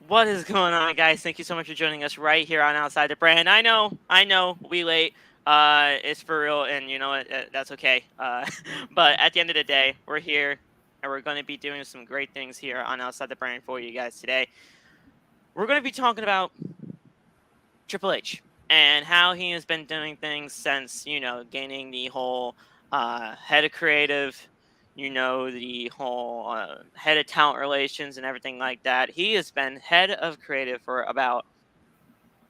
What is going on, guys? Thank you so much for joining us right here on Outside the Brand. I know, we late. It's for real, and you know what? That's okay. But at the end of the day, we're here, and we're going to be doing some great things here on Outside the Brand for you guys today. We're going to be talking about Triple H and how he has been doing things since gaining the whole head of creative, the whole head of talent relations and everything like that. He has been head of creative for about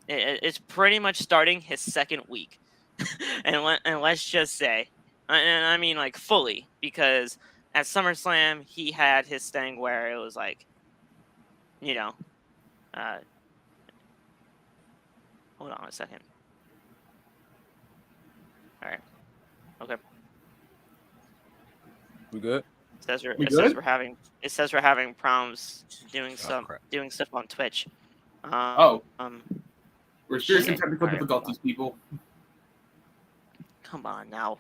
it's pretty much starting his second week, and let's just say, and I mean like fully, because at SummerSlam he had his thing where it was like, you know, uh, hold on a second. All right, okay. We good? We good? It says we're having problems Crap. doing stuff on Twitch. Oh, we're experiencing shit. technical All right, difficulties, people. come on now.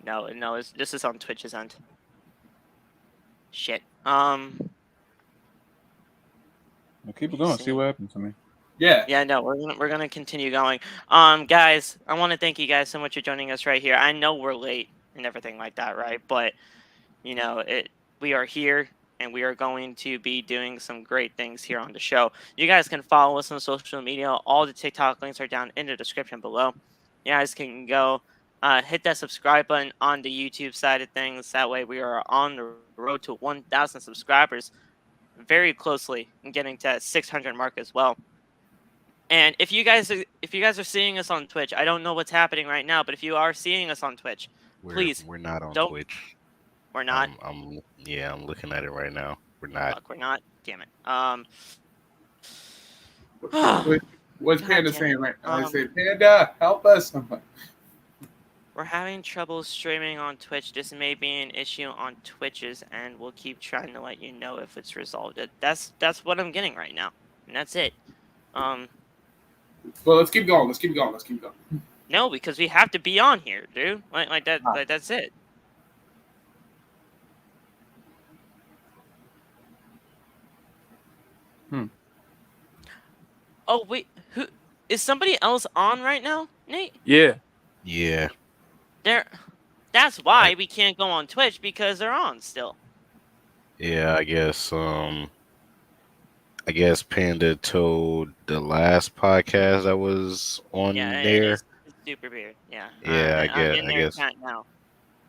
No, this is on Twitch's end. Shit. Well, keep it going. See what happens to me. Yeah. Yeah, no, we're gonna continue going. Guys, I want to thank you guys so much for joining us right here. I know we're late and everything like that, right? But we are here and we are going to be doing some great things here on the show. You guys can follow us on social media. All the TikTok links are down in the description below. You guys can go hit that subscribe button on the YouTube side of things. That way, we are on the road to 1,000 subscribers, very closely, and getting to that 600 mark as well. And if you guys are seeing us on Twitch, I don't know what's happening right now, but if you are seeing us on Twitch, please We're not on don't. Twitch. We're not. I'm looking at it right now. We're not. Fuck, we're not. Damn it. What's God Panda damn saying it. right now? I say, Panda, help us. We're having trouble streaming on Twitch. This may be an issue on Twitch's end. We'll keep trying to let you know if it's resolved. That's what I'm getting right now, and that's it. Well, let's keep going. Let's keep going. No, because we have to be on here, dude. Like that. Like that's it. Oh wait, who is somebody else on right now, Nate? Yeah. Yeah. That's why we can't go on Twitch, because they're on still. Yeah, I guess Panda told the last podcast I was on there. It's super weird. Yeah. Yeah, I'm in their chat now.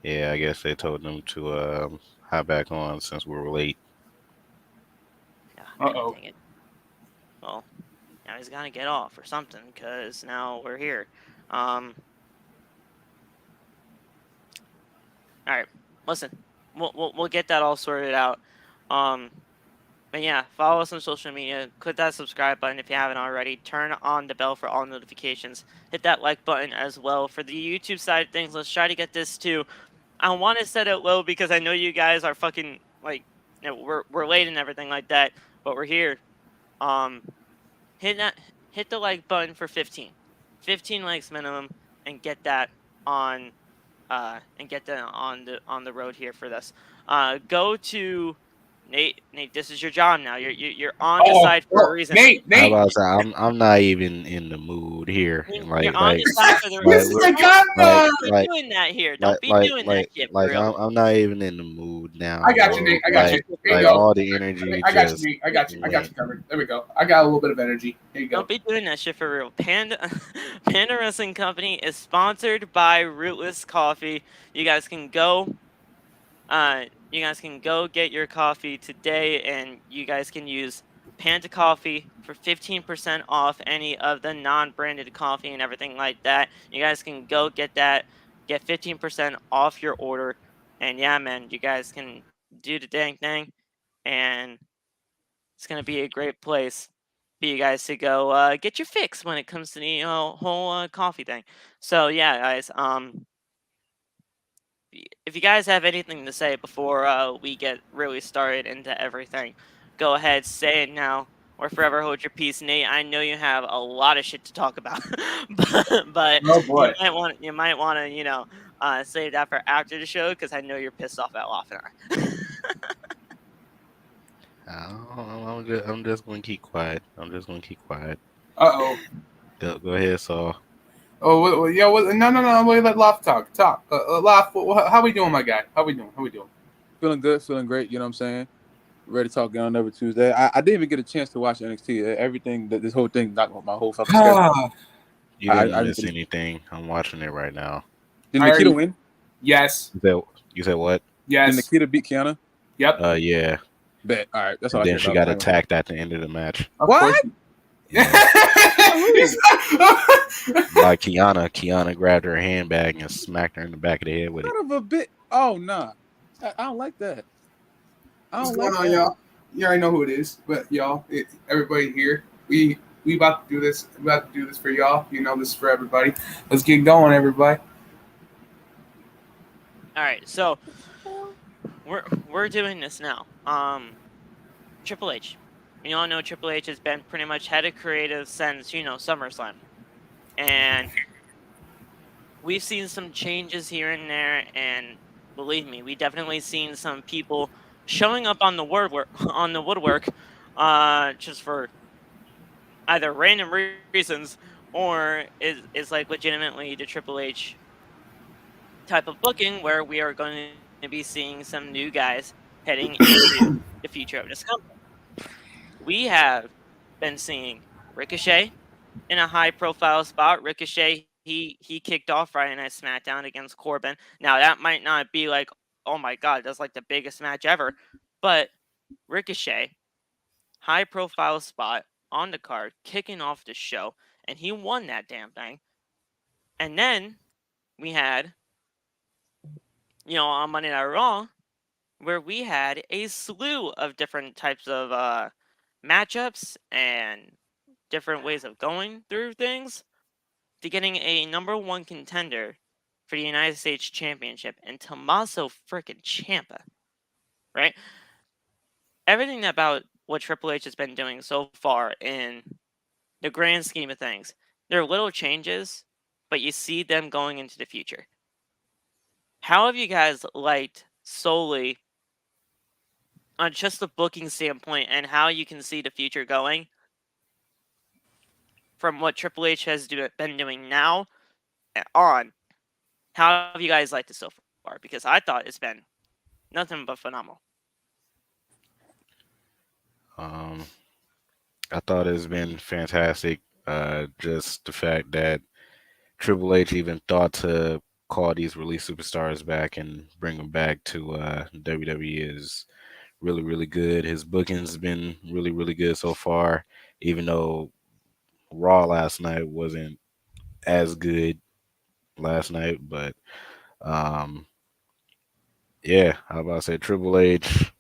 Yeah, I guess they told them to hop back on since we were late. Uh-oh. Dang it. Well, now he's gotta get off or something, because now we're here. All right. Listen, we'll get that all sorted out. But yeah, follow us on social media. Click that subscribe button if you haven't already. Turn on the bell for all notifications. Hit that like button as well. For the YouTube side of things, let's try to get this to. I want to set it low because I know you guys are fucking like, we're late and everything like that, but we're here. Hit the like button for 15 likes minimum, and get that on the road here for this. Go to Nate, this is your job now. You're on the side for a reason. Nate. I'm not even in the mood here. You're on the side for the This reason. is a gun. Don't be doing that here. Don't be doing that shit, like bro. I'm not even in the mood now. I got you, bro. Nate. I got you. There you Like go. all the energy. I got you, Nate. I got you covered. There we go. I got a little bit of energy. There you go. Don't be doing that shit for real. Panda Wrestling Company is sponsored by Rootless Coffee. You guys can go get your coffee today, and you guys can use Panda Coffee for 15% off any of the non-branded coffee and everything like that. You guys can go get that, get 15% off your order, and yeah, man, you guys can do the dang thing, and it's gonna be a great place for you guys to go get your fix when it comes to the whole coffee thing. So yeah, guys, if you guys have anything to say before we get really started into everything, go ahead, say it now, or forever hold your peace. Nate, I know you have a lot of shit to talk about, but Oh boy. you might want to save that for after the show, because I know you're pissed off at Laugh and I. I'm just going to keep quiet. I'm just going to keep quiet. Uh-oh. Go ahead, Saul. Oh, no. Wait, let Loft talk. Loft, how we doing, my guy? How we doing? Feeling good, feeling great. You know what I'm saying? Ready to talk again on every Tuesday. I didn't even get a chance to watch NXT. Everything, this whole thing knocked my whole fucking schedule. You didn't I miss just anything. I'm watching it right now. did Nikita win? Yes. You said what? Did Nikita beat Kiana? Yep. Yeah. Bet. All right, that's all And I then care she about. got attacked at the end of the match What? by Kiana. Kiana grabbed her handbag and smacked her in the back of the head with it. Son of a bit. Oh nah, I don't like that. What's going on, y'all? You already know who it is, but y'all, everybody here, we about to do this. We about to do this for y'all. You know, this is for everybody. Let's get going, everybody. All right, so we're doing this now. Triple H. You all know Triple H has been pretty much head of creative since SummerSlam, and we've seen some changes here and there. And believe me, we definitely seen some people showing up on the woodwork, just for either random reasons or is like legitimately the Triple H type of booking where we are going to be seeing some new guys heading into the future of this company. We have been seeing Ricochet in a high profile spot. Ricochet, he kicked off Friday Night SmackDown against Corbin. Now that might not be like, oh my god, that's like the biggest match ever, but Ricochet, high profile spot on the card, kicking off the show, and he won that damn thing. And then we had, on Monday Night Raw, where we had a slew of different types of matchups and different ways of going through things to getting a number one contender for the United States Championship and Tommaso frickin' Ciampa, right? Everything about what Triple H has been doing so far in the grand scheme of things, there are little changes, but you see them going into the future. How have you guys liked solely on just the booking standpoint and how you can see the future going from what Triple H has been doing now on? How have you guys liked it so far? Because I thought it's been nothing but phenomenal. I thought it's been fantastic. Just the fact that Triple H even thought to call these release superstars back and bring them back to WWE is really, really good. His booking's been really, really good so far, even though Raw last night wasn't as good last night. But yeah, I was about to say Triple H.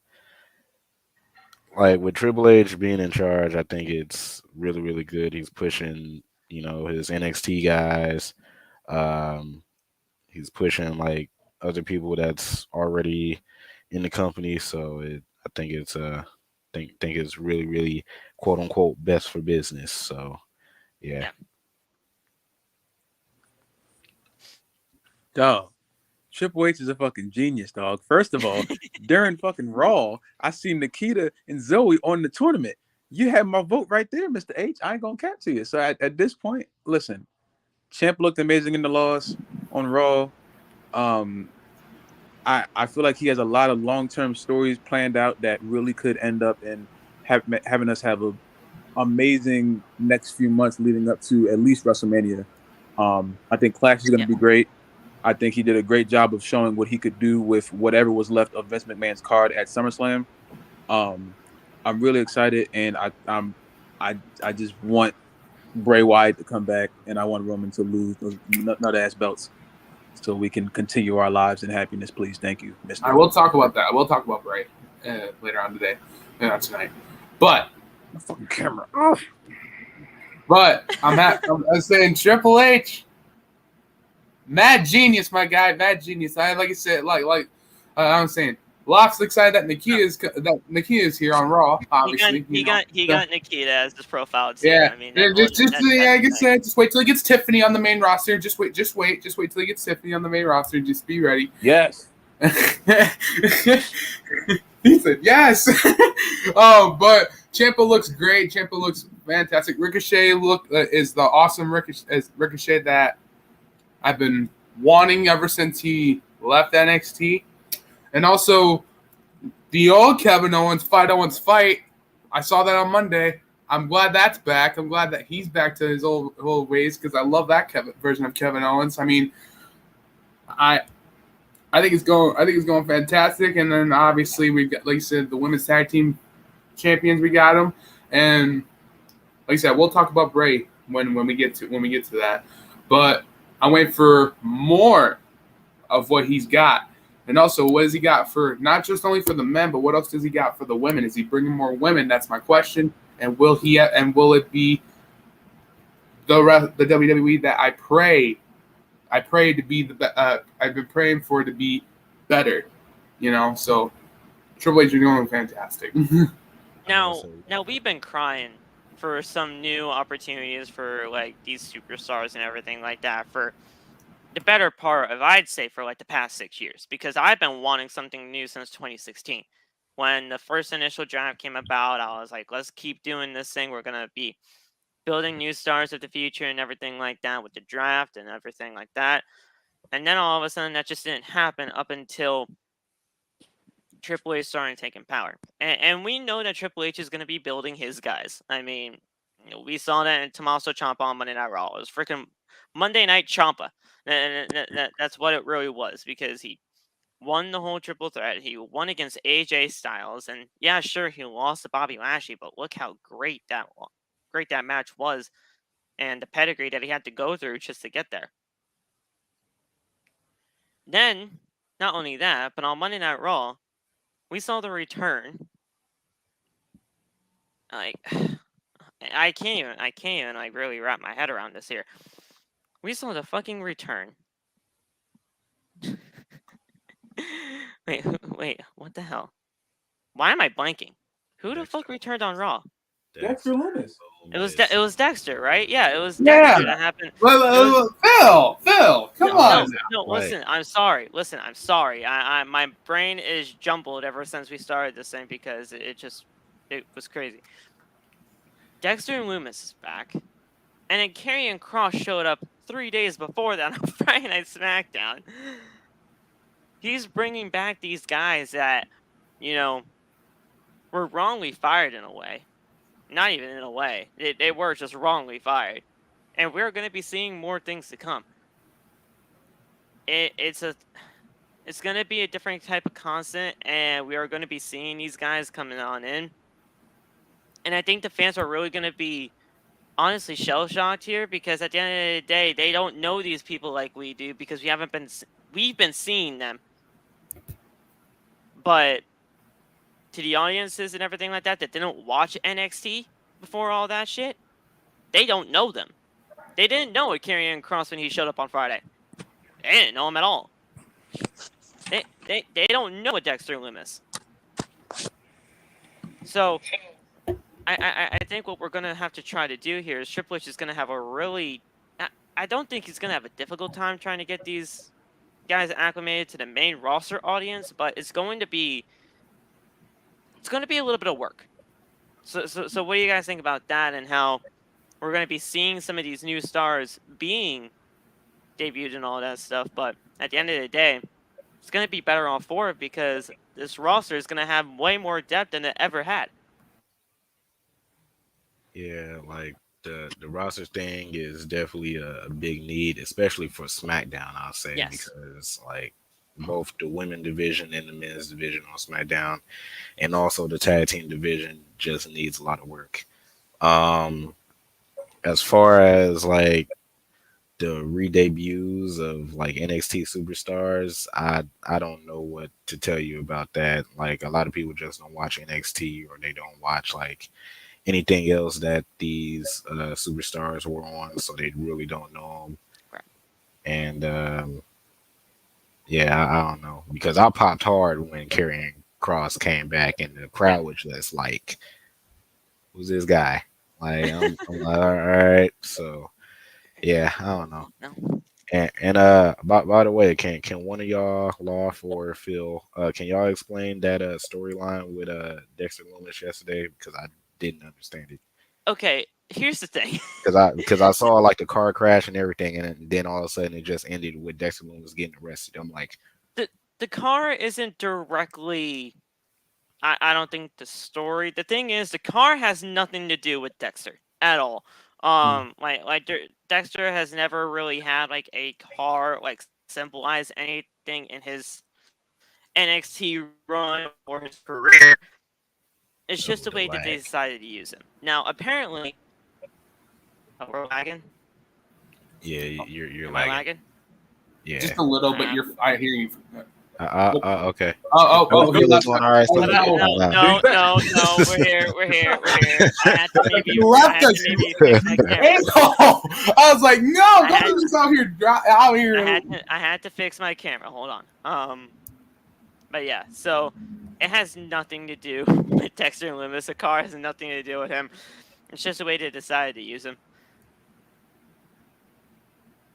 Like with Triple H being in charge, I think it's really, really good. He's pushing, his NXT guys. He's pushing like other people that's already in the company. So I think it's think it's really, really quote unquote best for business. So yeah. Dog, Triple H is a fucking genius, dog. First of all, during fucking Raw, I seen Nikita and Zoe on the tournament. You had my vote right there, Mr. H. I ain't gonna cap to you. So at this point, listen, Champ looked amazing in the loss on Raw. I feel like he has a lot of long-term stories planned out that really could end up in having us have a amazing next few months leading up to at least WrestleMania. I think Clash is going to be great. I think he did a great job of showing what he could do with whatever was left of Vince McMahon's card at SummerSlam. I'm really excited, and I just want Bray Wyatt to come back, and I want Roman to lose those nut-ass belts so we can continue our lives in happiness, please. Thank you, Mr. I will talk about that. We'll talk about Bray later on today, not tonight. But my fucking camera off. But I'm saying Triple H, mad genius, my guy, mad genius. Like I said, like I'm saying, Loft's excited that Nikita is here on Raw. Obviously, he got Nikita as his profile too. Yeah, I mean, just wait till he gets Tiffany on the main roster. Just wait till he gets Tiffany on the main roster. Just be ready. Yes. He said yes. But Ciampa looks great. Ciampa looks fantastic. Ricochet is the awesome Ricochet that I've been wanting ever since he left NXT. And also the old Kevin Owens fight. I saw that on Monday. I'm glad that's back. I'm glad that he's back to his old ways because I love that version of Kevin Owens. I mean, I think it's going fantastic. And then obviously we've got, like you said, the women's tag team champions. We got them, and like I said, we'll talk about Bray when we get to that. But I'm waiting for more of what he's got. And also, what has he got for not just only for the men, but what else does he got for the women? Is he bringing more women? That's my question. And will it be the WWE that I pray to be I've been praying for it to be better, So Triple H is doing fantastic. Now we've been crying for some new opportunities for like these superstars and everything like that for the better part of, I'd say, for like the past 6 years, because I've been wanting something new since 2016. When the first initial draft came about, I was like, let's keep doing this thing. We're going to be building new stars of the future and everything like that with the draft and everything like that. And then all of a sudden that just didn't happen up until Triple H started taking power. And we know that Triple H is going to be building his guys. I mean, we saw that in Tommaso Ciampa on Monday Night Raw. It was freaking Monday Night Ciampa. That's what it really was, because he won the whole triple threat. He won against AJ Styles, and yeah, sure, he lost to Bobby Lashley, but look how great that match was, and the pedigree that he had to go through just to get there. Then, not only that, but on Monday Night Raw, we saw the return. Like, I can't even like really wrap my head around this here. We saw the fucking return. Wait, what the hell? Why am I blanking? Who the fuck returned on Raw? Dexter Lumis. It was Dexter, right? Yeah, it was Dexter that happened. Phil, come on. No, listen, I'm sorry. I my brain is jumbled ever since we started this thing because it was crazy. Dexter Lumis is back, and then Karrion Kross showed up 3 days before that on Friday Night SmackDown. He's bringing back these guys that, were wrongly fired in a way. Not even in a way. They were just wrongly fired. And we're going to be seeing more things to come. It's going to be a different type of constant, and we are going to be seeing these guys coming on in. And I think the fans are really going to be honestly shell-shocked here, because at the end of the day, they don't know these people like we do, because we've been seeing them. But to the audiences and everything like that didn't watch NXT before all that shit, they don't know them. They didn't know a Karrion Kross when he showed up on Friday. They didn't know him at all. They don't know a Dexter Lumis. So I think what we're gonna have to try to do here is Triple H is gonna have a really, I don't think he's gonna have a difficult time trying to get these guys acclimated to the main roster audience, but it's going to be a little bit of work. So what do you guys think about that, and how we're going to be seeing some of these new stars being debuted and all that stuff? But at the end of the day, it's going to be better off for it, because this roster is going to have way more depth than it ever had. Yeah, like the roster thing is definitely a big need, especially for SmackDown, I'll say, Yes. because like both the women division and the men's division on SmackDown, and also the tag team division, just needs a lot of work. As far as like the re-debuts of like NXT superstars, I don't know what to tell you about that. Like, a lot of people just don't watch NXT, or they don't watch like anything else that these superstars were on, so they really don't know them. Right. And yeah, I don't know, because I popped hard when Karrion Kross came back, and the crowd was just like, "Who's this guy?" Like, I'm like, all right. So yeah, I don't know. No. And by the way, can one of y'all, Loft or Phil, can y'all explain that storyline with Dexter Loomis yesterday? Because I didn't understand it. Okay, here's the thing. Because I saw like the car crash and everything, and then all of a sudden it just ended with Dexter Loomis getting arrested. I'm like, the car isn't directly. I don't think the story. The thing is, the car has nothing to do with Dexter at all. Dexter has never really had like a car like symbolize anything in his NXT run or his career. It's just the way that they decided to use him. Now, apparently, we're lagging. yeah, you're Am I lagging. lagging? Yeah. Just a little, but I hear you. Okay. Oh, Phil is doing all right. Oh, No, we're here. I had to maybe fix my camera. I was like, no, don't just out here. I had to fix my camera. Hold on. But yeah, so it has nothing to do with Dexter Loomis. The car has nothing to do with him. It's just the way they decided to use him.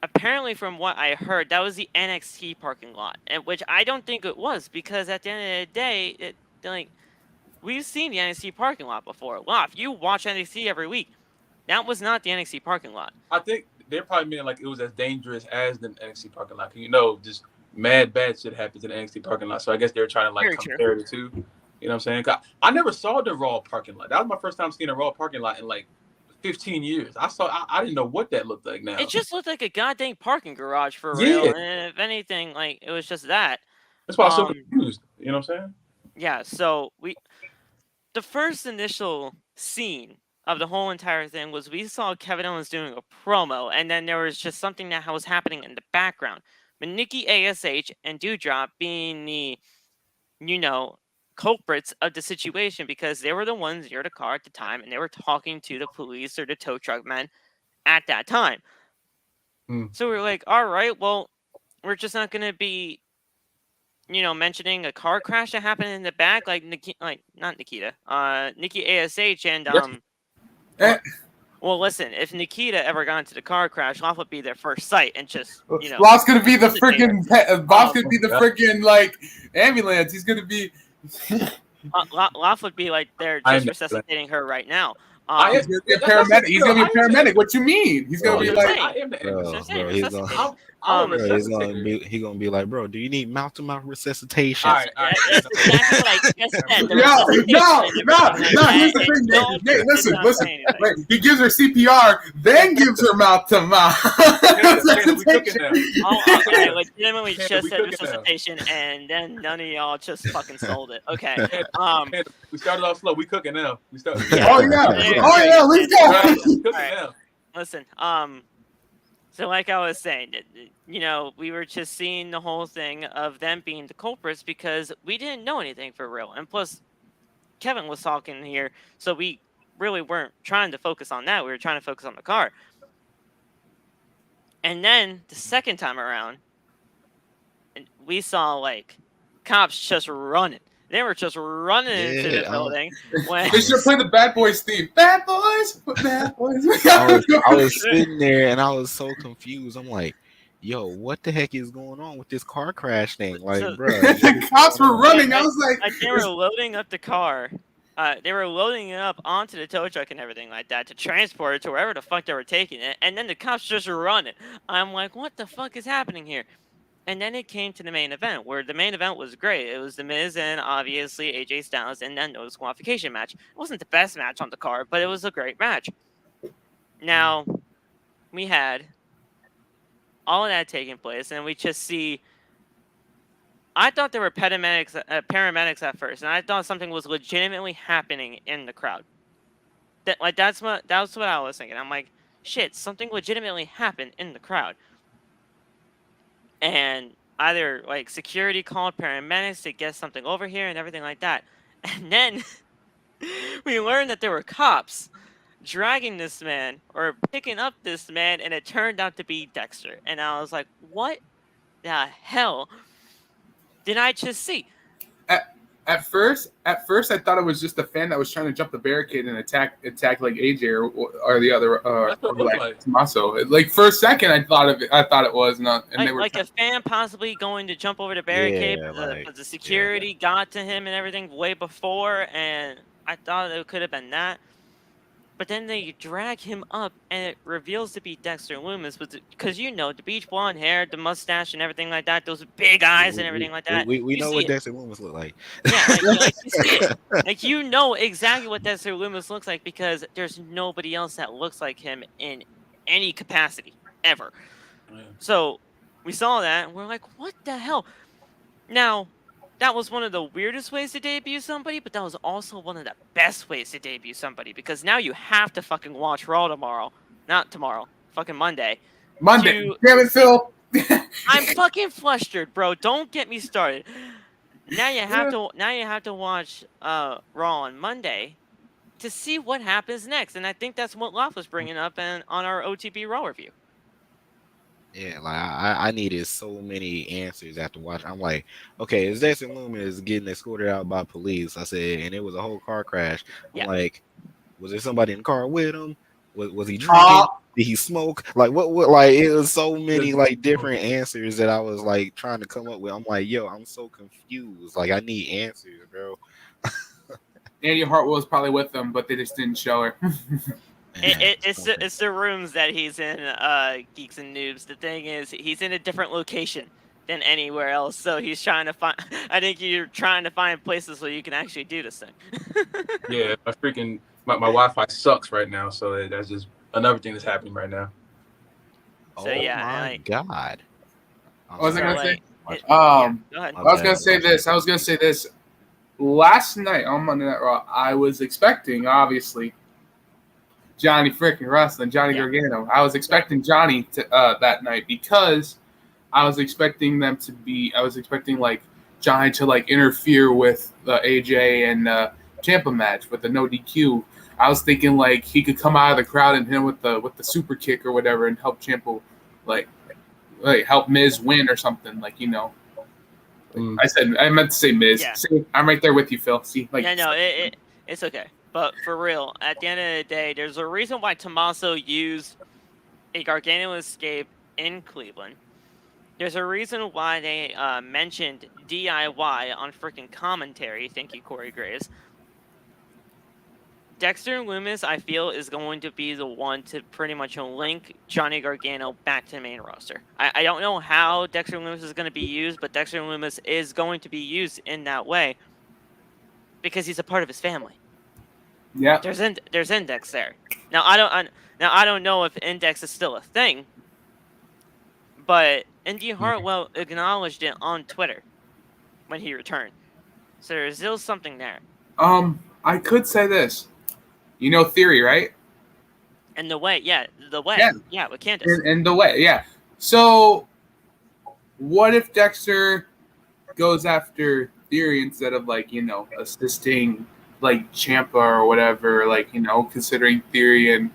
Apparently, from what I heard, that was the NXT parking lot, and which I don't think it was, because at the end of the day, we've seen the NXT parking lot before. If you watch NXT every week, that was not the NXT parking lot. I think they're probably meaning like it was as dangerous as the NXT parking lot. You know, just mad bad shit happens in the NXT parking lot. So I guess they're trying to like Very compare the two. You know what I'm saying? I never saw the Raw parking lot. That was my first time seeing a Raw parking lot in like 15 years. I didn't know what that looked like now. It just looked like a goddamn parking garage for real. And if anything, like it was just that. That's why I was so confused. You know what I'm saying? Yeah, so the first initial scene of the whole entire thing was we saw Kevin Owens doing a promo, and then there was just something that was happening in the background. But Nikki ASH and Dewdrop being the, culprits of the situation, because they were the ones near the car at the time, and they were talking to the police or the tow truck men at that time. So we were like, all right, well, we're just not going to be, mentioning a car crash that happened in the back, like Nikki ASH and Well, listen, if Nikita ever got into the car crash, Loft would be their first sight, and just Loft's gonna be the freaking Bob's gonna be the freaking like ambulance. He's gonna be Loft would be like they're just resuscitating her right now. He's gonna be a paramedic. He's gonna be a paramedic. What you mean? He's gonna be like, I am the he's gonna be like, bro, do you need mouth-to-mouth resuscitation? All right. That's exactly what I just said. No. Here's the thing, Nate. Listen. Wait, he gives her CPR, then gives her mouth-to-mouth. I legitimately just said resuscitation, and then none of y'all just fucking sold it. Okay. We started off slow. We cooking now. We started. Oh yeah, let's go. Cooking now. Listen, so like I was saying, we were just seeing the whole thing of them being the culprits because we didn't know anything for real. And plus, Kevin was talking here, so we really weren't trying to focus on that. We were trying to focus on the car. And then the second time around, we saw like cops just running. They were just running into the building. They should play the Bad Boys theme. Bad Boys. I was sitting there and I was so confused. I'm like, yo, what the heck is going on with this car crash thing? Like, bro, the cops were running. I was like, they were loading up the car. They were loading it up onto the tow truck and everything like that to transport it to wherever the fuck they were taking it. And then the cops just running. I'm like, what the fuck is happening here? And then it came to the main event, where the main event was great. It was The Miz and obviously AJ Styles, and then no disqualification match. It wasn't the best match on the card, but it was a great match. Now, we had all of that taking place, and we just see. I thought there were paramedics at first, and I thought something was legitimately happening in the crowd. That's what I was thinking. I'm like, shit, something legitimately happened in the crowd. And either like security called paramedics to get something over here and everything like that. And then we learned that there were cops dragging this man or picking up this man, and it turned out to be Dexter. And I was like, what the hell did I just see? At first, I thought it was just a fan that was trying to jump the barricade and attack like AJ or the other That's what it looked like. Tommaso. Like for a second, I thought it was, and they were like a fan possibly going to jump over the barricade, Yeah, like, but the security got to him and everything way before, and I thought it could have been that. But then they drag him up, and it reveals to be Dexter Lumis, because the beach blonde hair, the mustache, and everything like that, those big eyes and everything like that. We You know see what it. Dexter Lumis look like. Yeah, like you see it. Like you know exactly what Dexter Lumis looks like because there's nobody else that looks like him in any capacity ever. Yeah. So we saw that, and we're like, what the hell? Now, that was one of the weirdest ways to debut somebody, but that was also one of the best ways to debut somebody because now you have to fucking watch Raw tomorrow. Not tomorrow. Fucking Monday. Monday. Damn it, Phil. I'm fucking flustered, bro. Don't get me started. Now you have to watch Raw on Monday to see what happens next, and I think that's what Loft was bringing up on our OTB Raw review. Yeah, like I needed so many answers after watching. I'm like, okay, is Dexter Lumis getting escorted out by police? I said, and it was a whole car crash. I'm like, was there somebody in the car with him? Was he drinking? Did he smoke? Like what? Like it was so many like different answers that I was like trying to come up with. I'm like, yo, I'm so confused. Like I need answers, bro. Andy Hartwell was probably with them, but they just didn't show her. It's the rooms that he's in, Geeks and Noobs. The thing is, he's in a different location than anywhere else, so he's trying to find. I think you're trying to find places where you can actually do this thing. Yeah, my Wi-Fi sucks right now, so that's just another thing that's happening right now. So yeah, my God. What was I gonna say? Go ahead. I was gonna say this. Last night on Monday Night Raw, I was expecting, obviously, Johnny freaking wrestling, Johnny Gargano. I was expecting Johnny to that night because I was expecting like Johnny to like interfere with the AJ and Ciampa match with the no DQ. I was thinking like he could come out of the crowd and hit him with the super kick or whatever and help Ciampa like help Miz win or something, like, you know. I meant to say Miz. Yeah. See, I'm right there with you, Phil. See, like, Yeah, no, it's okay. But for real, at the end of the day, there's a reason why Tommaso used a Gargano escape in Cleveland. There's a reason why they mentioned DIY on freaking commentary. Thank you, Corey Graves. Dexter Lumis, I feel, is going to be the one to pretty much link Johnny Gargano back to the main roster. I don't know how Dexter Lumis is going to be used, but Dexter Lumis is going to be used in that way because he's a part of his family. Yeah. There's Index there. Now I don't know if Index is still a thing, but Indy Hartwell acknowledged it on Twitter when he returned. So there's still something there. I could say this. You know Theory, right? And the way. Yeah, with Candace. And the way, yeah. So, what if Dexter goes after Theory instead of, like, you know, assisting, like, Ciampa or whatever, like, you know, considering Theory and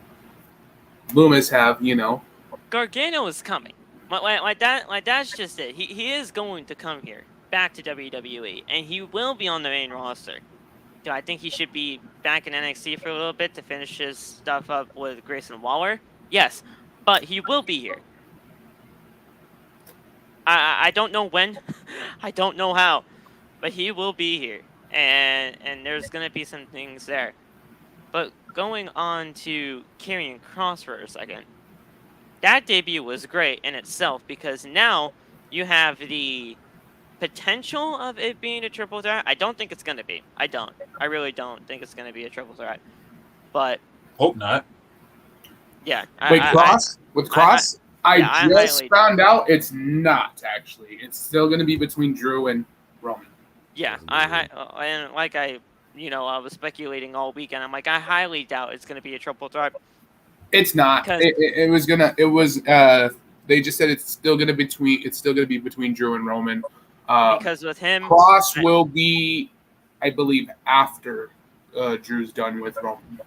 Lumis have, you know. Gargano is coming. Like that's just it. He is going to come here, back to WWE, and he will be on the main roster. Do I think he should be back in NXT for a little bit to finish his stuff up with Grayson Waller? Yes, but he will be here. I don't know when, I don't know how, but he will be here, and there's gonna be some things there. But going on to Karrion Kross for a second, that debut was great in itself because now you have the potential of it being a triple threat. I don't think it's going to be. I really don't think it's going to be a triple threat. But hope not. Yeah. With Kross, I just found out it's not, actually. It's still going to be between Drew and Roman. Yeah. And like I was speculating all weekend. I'm like, I highly doubt it's going to be a triple threat. It's not. They just said it's still going to be between Drew and Roman. Because with him, Kross will be, I believe, after Drew's done with Roman.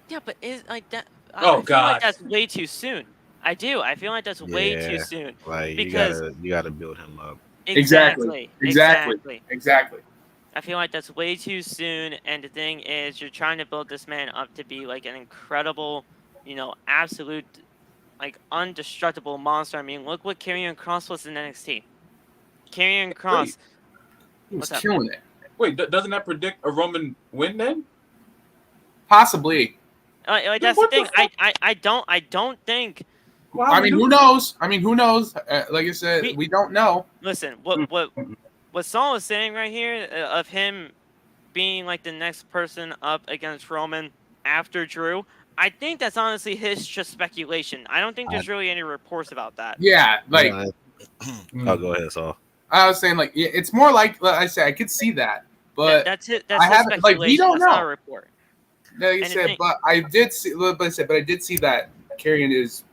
Yeah, but is like that? Oh God, like that's way too soon. I do. I feel like that's way too soon. Like because you gotta build him up. Exactly. I feel like that's way too soon. And the thing is, you're trying to build this man up to be like an incredible, absolute, like undestructible monster. I mean, look what Karrion Kross was in NXT. Karrion Kross. He was What's up, killing it. Wait, doesn't that predict a Roman win then? Possibly. Like that's the thing. I don't think. Well, I mean, who knows? Like I said, we don't know. Listen, what Saul is saying right here of him being like the next person up against Roman after Drew, I think that's honestly his just speculation. I don't think there's really any reports about that. Yeah, like. I'll go ahead, Saul. I was saying, like, it's more like I said, I could see that, but that's it. That's I his haven't, speculation. like, we don't that's know. Not a report. Like I said, but I did see. But I did see that Karrion is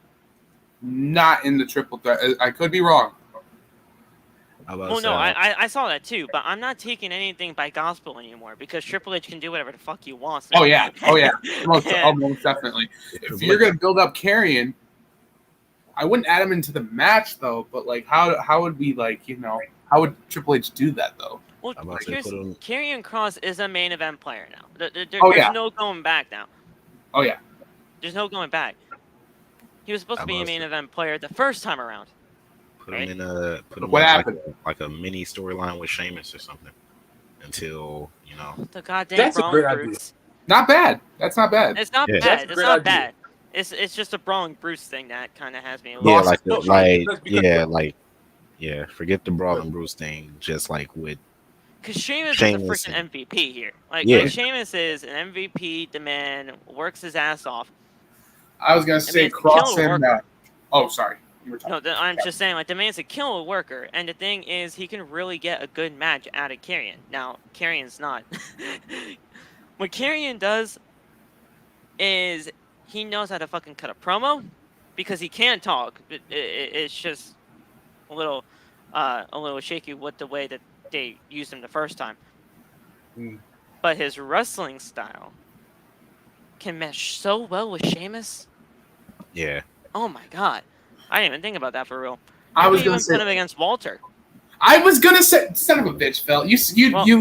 not in the triple threat. I could be wrong. Well, no, I saw that too, but I'm not taking anything by gospel anymore because Triple H can do whatever the fuck he wants. Oh yeah, most definitely. If you're gonna build up Karrion, I wouldn't add him into the match though. But like, how would we how would Triple H do that though? Well, Karrion Kross is a main event player now. There's no going back now. Oh yeah. There's no going back. He was supposed to be a main event player the first time around. Put him in what happened? Like a mini storyline with Sheamus or something until the goddamn That's a great Braun Bruce. idea. Not bad. That's not bad. It's not Yeah. bad. That's a It's great not idea. bad. It's just a Braun Bruce thing that kind of has me a little. forget the Braun and Bruce thing. Just like with. Because Sheamus is a freaking MVP here. Like Sheamus is an MVP. The man works his ass off. I was gonna say cross him. Oh, sorry. You were talking. No, I'm just saying, like, the man's a killer worker, and the thing is, he can really get a good match out of Karrion. Now, Karrion's not. What Karrion does is he knows how to fucking cut a promo because he can talk. It's just a little shaky with the way that they used him the first time. But his wrestling style can mesh so well with Sheamus. Yeah. Oh my god. I didn't even think about that for real. I was gonna say put him against Walter. I was gonna say, son of a bitch, Phil. You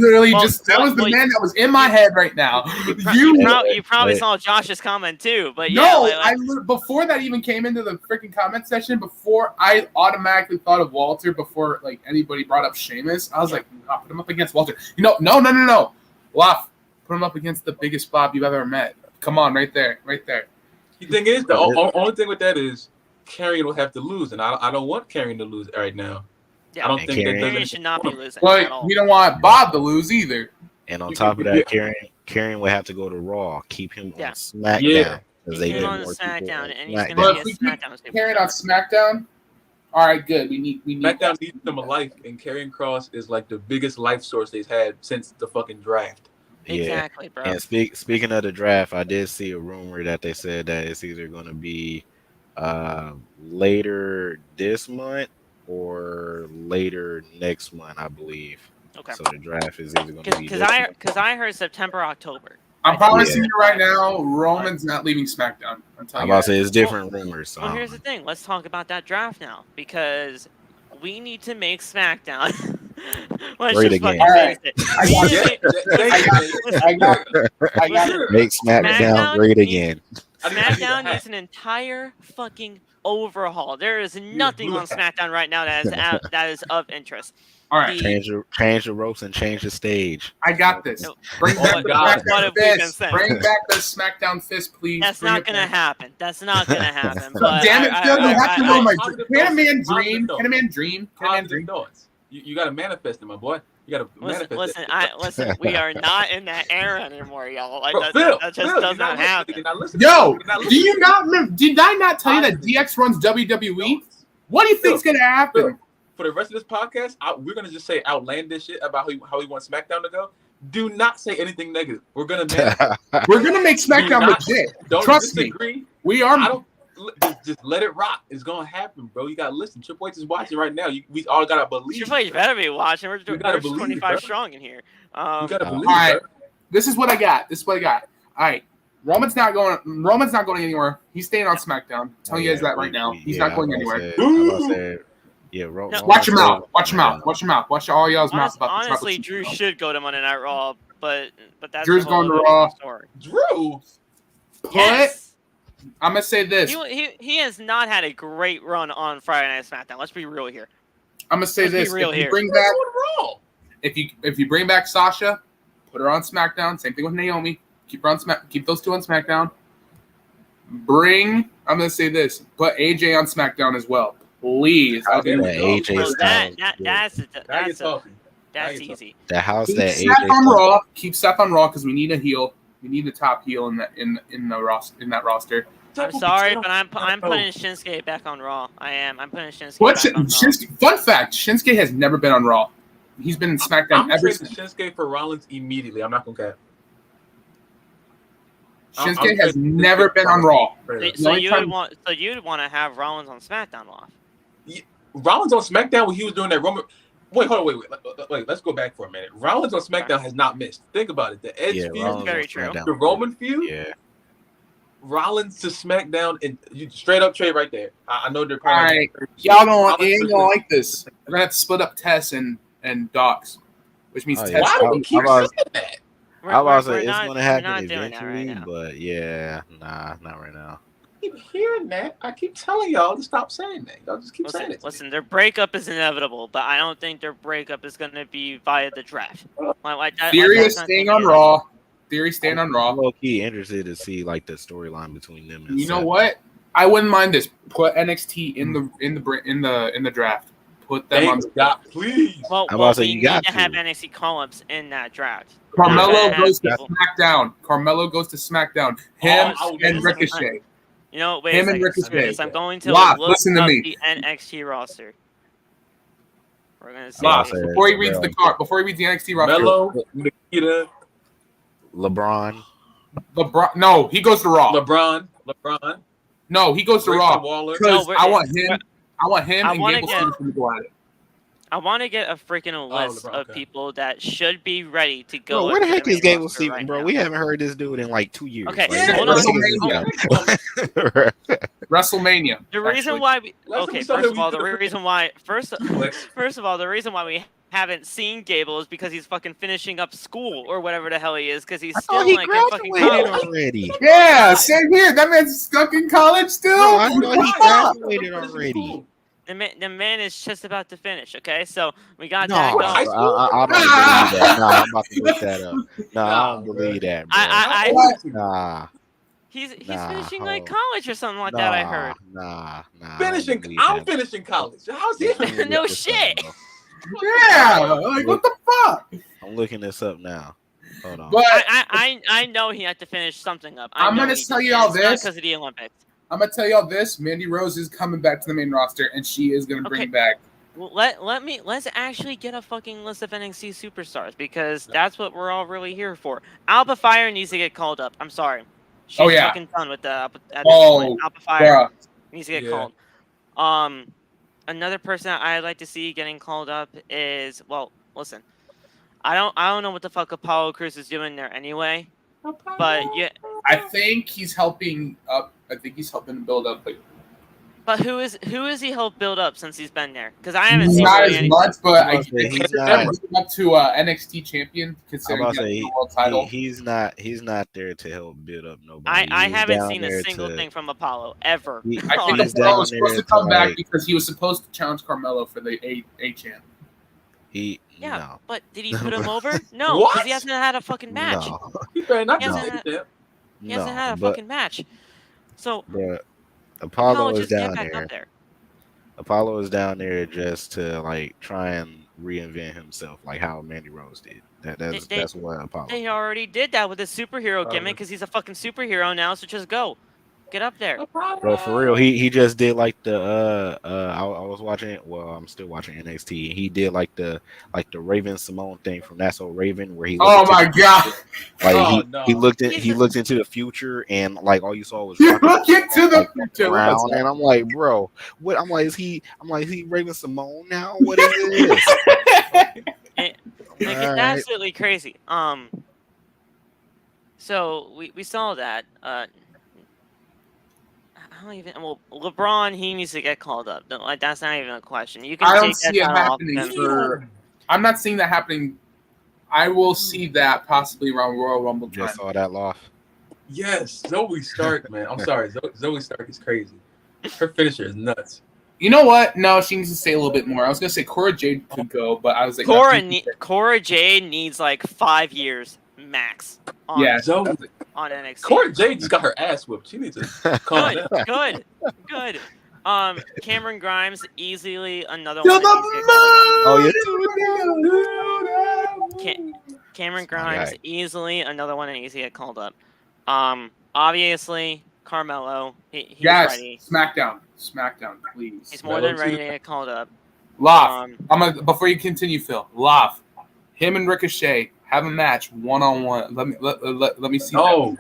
literally that was the man that was in my head right now. You probably saw Josh's comment too, but yeah. No, before that even came into the freaking comment section, before I automatically thought of Walter before like anybody brought up Sheamus, I was like, I'll put him up against Walter. No. Laf, put him up against the biggest Bob you've ever met. Come on, right there. The thing is, the only thing with that is Karrion will have to lose, and I don't want Karrion to lose right now. Yeah, I don't think Karrion should not be losing. Well, you don't want Bob to lose either. And on top of that, Karrion would have to go to Raw, keep him on SmackDown. Keep him on SmackDown, and he's going to be a SmackDown. Karrion on SmackDown. All right, good. We need SmackDown needs him a life, and Karrion Kross is like the biggest life source they've had since the fucking draft. Exactly, bro. And speaking of the draft, I did see a rumor that they said that it's either going to be later this month or later next month, I believe. Okay. So the draft is either going to be because I heard September, October. I'm promising you right now, Roman's not leaving SmackDown. I'm about to say it's different rumors. So. Well, here's the thing. Let's talk about that draft now because we need to make SmackDown. Let's just fucking face it. I got it. Make SmackDown great again. SmackDown needs an entire fucking overhaul. There is nothing on SmackDown right now that is of interest. All right, change the ropes and change the stage. I got this. Bring back the SmackDown fist, please. That's not gonna happen. But damn it, Phil! You have to know my Can a man dream? You got to manifest it, my boy. You got to manifest it. Listen. We are not in that era anymore, y'all. Like Phil, that just does not happen. Yo, do you not remember? Did I not tell you that DX runs WWE? What do you think's gonna happen? For the rest of this podcast, we're gonna just say outlandish shit about how we want SmackDown to go. Do not say anything negative. We're gonna make SmackDown legit. Trust me. We are. Just let it rock. It's gonna happen, bro. You gotta listen. Triple H is watching right now. We all gotta believe. Triple H better be watching. We're 25 strong in here. You gotta believe. All right. This is what I got. All right. Roman's not going anywhere. He's staying on SmackDown. I'm telling you guys that right now. He's not going anywhere. Yeah, No. Watch your Roman mouth. Watch your mouth. SmackDown. Watch your mouth. Watch all y'all's mouth. About the Honestly, tribal Drew chief. should go to Monday Night Raw, but that's Drew's a whole going to other Raw. story. Drew. Yes. I'm gonna say this. He has not had a great run on Friday Night SmackDown. Let's be real here. I'm gonna say Let's be this. real If you here. bring back, Raw. if you bring back Sasha, put her on SmackDown. Same thing with Naomi. Keep her on Keep those two on SmackDown. I'm gonna say this. Put AJ on SmackDown as well, please. I There do. we go. AJ Now That's you're talking. that's easy. The house Keep that Seth AJ on Raw. Keep Seth on Raw because we need a heel. We need a top heel in that roster. I'm sorry, but I'm putting Shinsuke back on Raw. I'm putting Shinsuke What's back on Raw. Shinsuke? Fun fact: Shinsuke has never been on Raw. He's been in SmackDown I'm ever trading since. Shinsuke for Rollins immediately. I'm not gonna cap. Shinsuke has never been on Raw. So you would want to have Rollins on SmackDown off. Rollins on SmackDown when he was doing that Roman. Wait, hold on, wait. Let's go back for a minute. Rollins on SmackDown has not missed. Think about it. The Edge feud, Rollins very on true. SmackDown. the Roman feud, Yeah. Rollins to SmackDown, and you straight up trade right there. I know they're All right, y'all ain't gonna like this. We're gonna have to split up Tess and Docs, which means Tess. Why do we keep saying that? I was We're it's not- gonna we're happen not doing that eventually, right now. but yeah, not right now. I keep hearing that. I keep telling y'all to stop saying that. Y'all just keep saying it. Listen, their breakup is inevitable, but I don't think their breakup is going to be via the draft. Theory is staying on Raw. Theory staying on Raw. I'm low key interested to see like the storyline between them. And You know Seth. what? I wouldn't mind this. Put NXT in the draft. Put them on. Thank God, please. Well, I'm about to say, we you need got to have to. NXT call-ups in that draft. Carmelo goes to people. SmackDown. Carmelo goes to SmackDown. Him and Ricochet. You know, wait Him a and second. Ricochet. Yes, I'm going to Lock, look listen to up me. the NXT roster. We're going to see. Lock, Say before he it, reads bro. the card, before he reads the NXT roster. Melo, Nikita, LeBron. LeBron. No, he goes to Raw. LeBron, No, he goes to Grayson Raw Waller. because No, I want him. I And wanna Gable get- Steve's to go at it. I want to get a freaking list LeBron, of okay. people that should be ready to go. Bro, where the into heck main is Gable roster Steven, right bro? now. We haven't heard this dude in like 2 years. Okay, Like, hold where on. the heck is this guy? WrestleMania. The reason actually. why we Last time okay, we saw first him, of he all, did the a reason why first Flex. of all, the reason why we haven't seen Gable is because he's fucking finishing up school or whatever the hell he is, because he's I still thought he like in fucking graduated college. already. Yeah, same here. That man's stuck in college still. Bro, I thought he Wow. graduated already. The man is just about to finish. Okay, so we got No, that bro, going. High school? I don't believe that. Nah, I'm about to look that up. Nah, I Nah, don't bro. believe that, bro. I What? Nah, he's Nah, finishing like hold. college or something like that. I heard. Nah. I don't Finishing. believe I'm that. finishing college. How's he? I'm gonna No look this up, shit. bro. Yeah, like what the fuck? I'm looking this up now. Hold on. But I know he had to finish something up. I'm gonna tell y'all this. because of the Olympics. I'm gonna tell y'all this: Mandy Rose is coming back to the main roster, and she is gonna bring Okay. back. Well, let's actually get a fucking list of NXT superstars because that's what we're all really here for. Alba Fire needs to get called up. I'm sorry. She's Oh, yeah. fucking done with the at this Oh, point. Alba Fire Bruh. needs to get Yeah. called. Another person that I'd like to see getting called up is listen. I don't know what the fuck Apollo Crews is doing there anyway. But yeah, I think he's helping up. I think he's helping build up. Like, but who is he helped build up since he's been there? Because I haven't seen not really as any. much, but I He's think he's not- moving up to NXT champion, I'm considering about to he say has the world title. he's not there to help build up nobody. I He's haven't down seen a there single to- thing from Apollo ever. He- I think honestly. he's Apollo down was supposed there to come to, back like- because he was supposed to challenge Carmelo for the A champ. Yeah, No. but did he put him over? No, What? because he hasn't had a fucking match. No, You better not Yes, just and say that. He hasn't had a but fucking match. So Apollo is just get down back there. up there. Apollo is down there just to like try and reinvent himself, like how Mandy Rose did. That's what Apollo. They already did that with his superhero Probably. gimmick because he's a fucking superhero now. So just go, get up there. Bro, for real, he just did like the I was watching. Well, I'm still watching NXT. He did like the Raven Simone thing from That's So Raven, where he. Oh looked my into- god! Like Oh, no. he looked into the future, and like all you saw was You Rocket look into the like, future. around, and I'm like, bro, what? I'm like, is he Raven Simone now? What is this? Like it's Alright. absolutely crazy. So we saw that. I don't even. Well, LeBron, he needs to get called up. No, like, that's not even a question. You can I don't take that see it title off happening him. for. I'm not seeing that happening. I will see that possibly around Royal Rumble time. Just saw that loft. Yes, Zoe Stark, man. I'm sorry, Zoe Stark is crazy. Her finisher is nuts. You know what? No, she needs to say a little bit more. I was gonna say Cora Jade could go, but I was like, Cora Jade needs like 5 years max. On, yeah, Zoe. On NXT. Cora Jade just got her ass whipped. She needs to calm down. Good. Cameron Grimes, easily another to one. the moon! Cameron Grimes, easily another one that needs to get called up. Obviously, Carmelo, he's ready. SmackDown, please. He's more than ready to get called up. Loft, before you continue, Phil. Loft, him and Ricochet have a match 1-on-1. Let me see. Oh,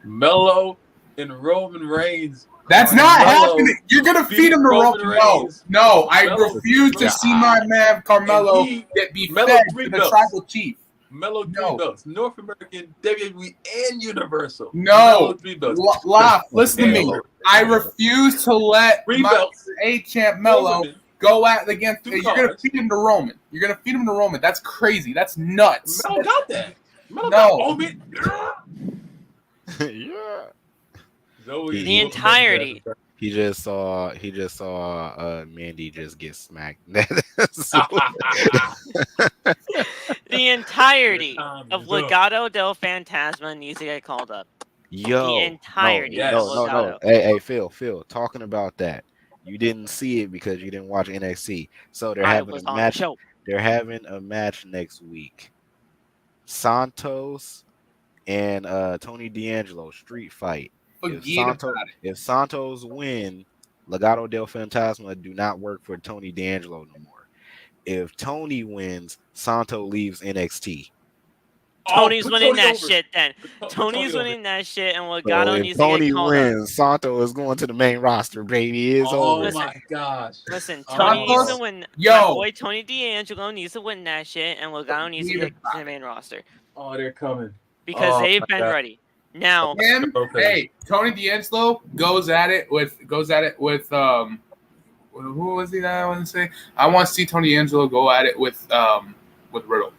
Melo and Roman Reigns. That's not happening. You're gonna feed him to Roman Reigns. No, I refuse to see my man Carmelo be fed to the tribal chief. Melo 3 belts, North American, WWE, and Universal. No, listen to me. I refuse to let my A-Champ Melo go at against. You're gonna feed him to Roman. That's crazy. That's nuts. Melo got that. No. Yeah. The entirety. He just saw Mandy just get smacked. The entirety of Legado del Fantasma needs to get called up. Yo, the entirety. No. Hey, Phil. Talking about that, you didn't see it because you didn't watch NXT. So they're having a match. They're having a match next week. Santos and Tony D'Angelo street fight. If Santos win, Legado del Fantasma do not work for Tony D'Angelo no more. If Tony wins, Santo leaves NXT. Tony's winning that shit then. Tony's winning that shit, and Legado needs to get called up. Tony wins, Santo is going to the main roster, baby. It's over. Oh my gosh. Listen, Tony needs to win. My boy Tony D'Angelo needs to win that shit, and Legado needs to get to the main roster. Oh, they're coming. Because they've been ready. Now, hey, Tony D'Angelo goes at it with who was he that I want to say? I want to see Tony D'Angelo go at it with Riddle.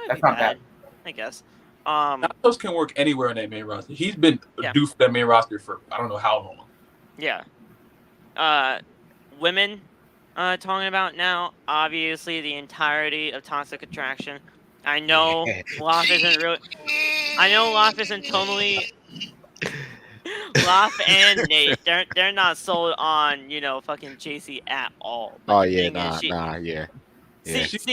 That's not bad. I guess. Those can work anywhere on that main roster. He's been due for that main roster for I don't know how long. Yeah. Women talking about now, obviously the entirety of Toxic Attraction. I know Loft isn't really. I know Loft isn't totally. Loft and Nate, they're not sold on fucking JC at all. But yeah. See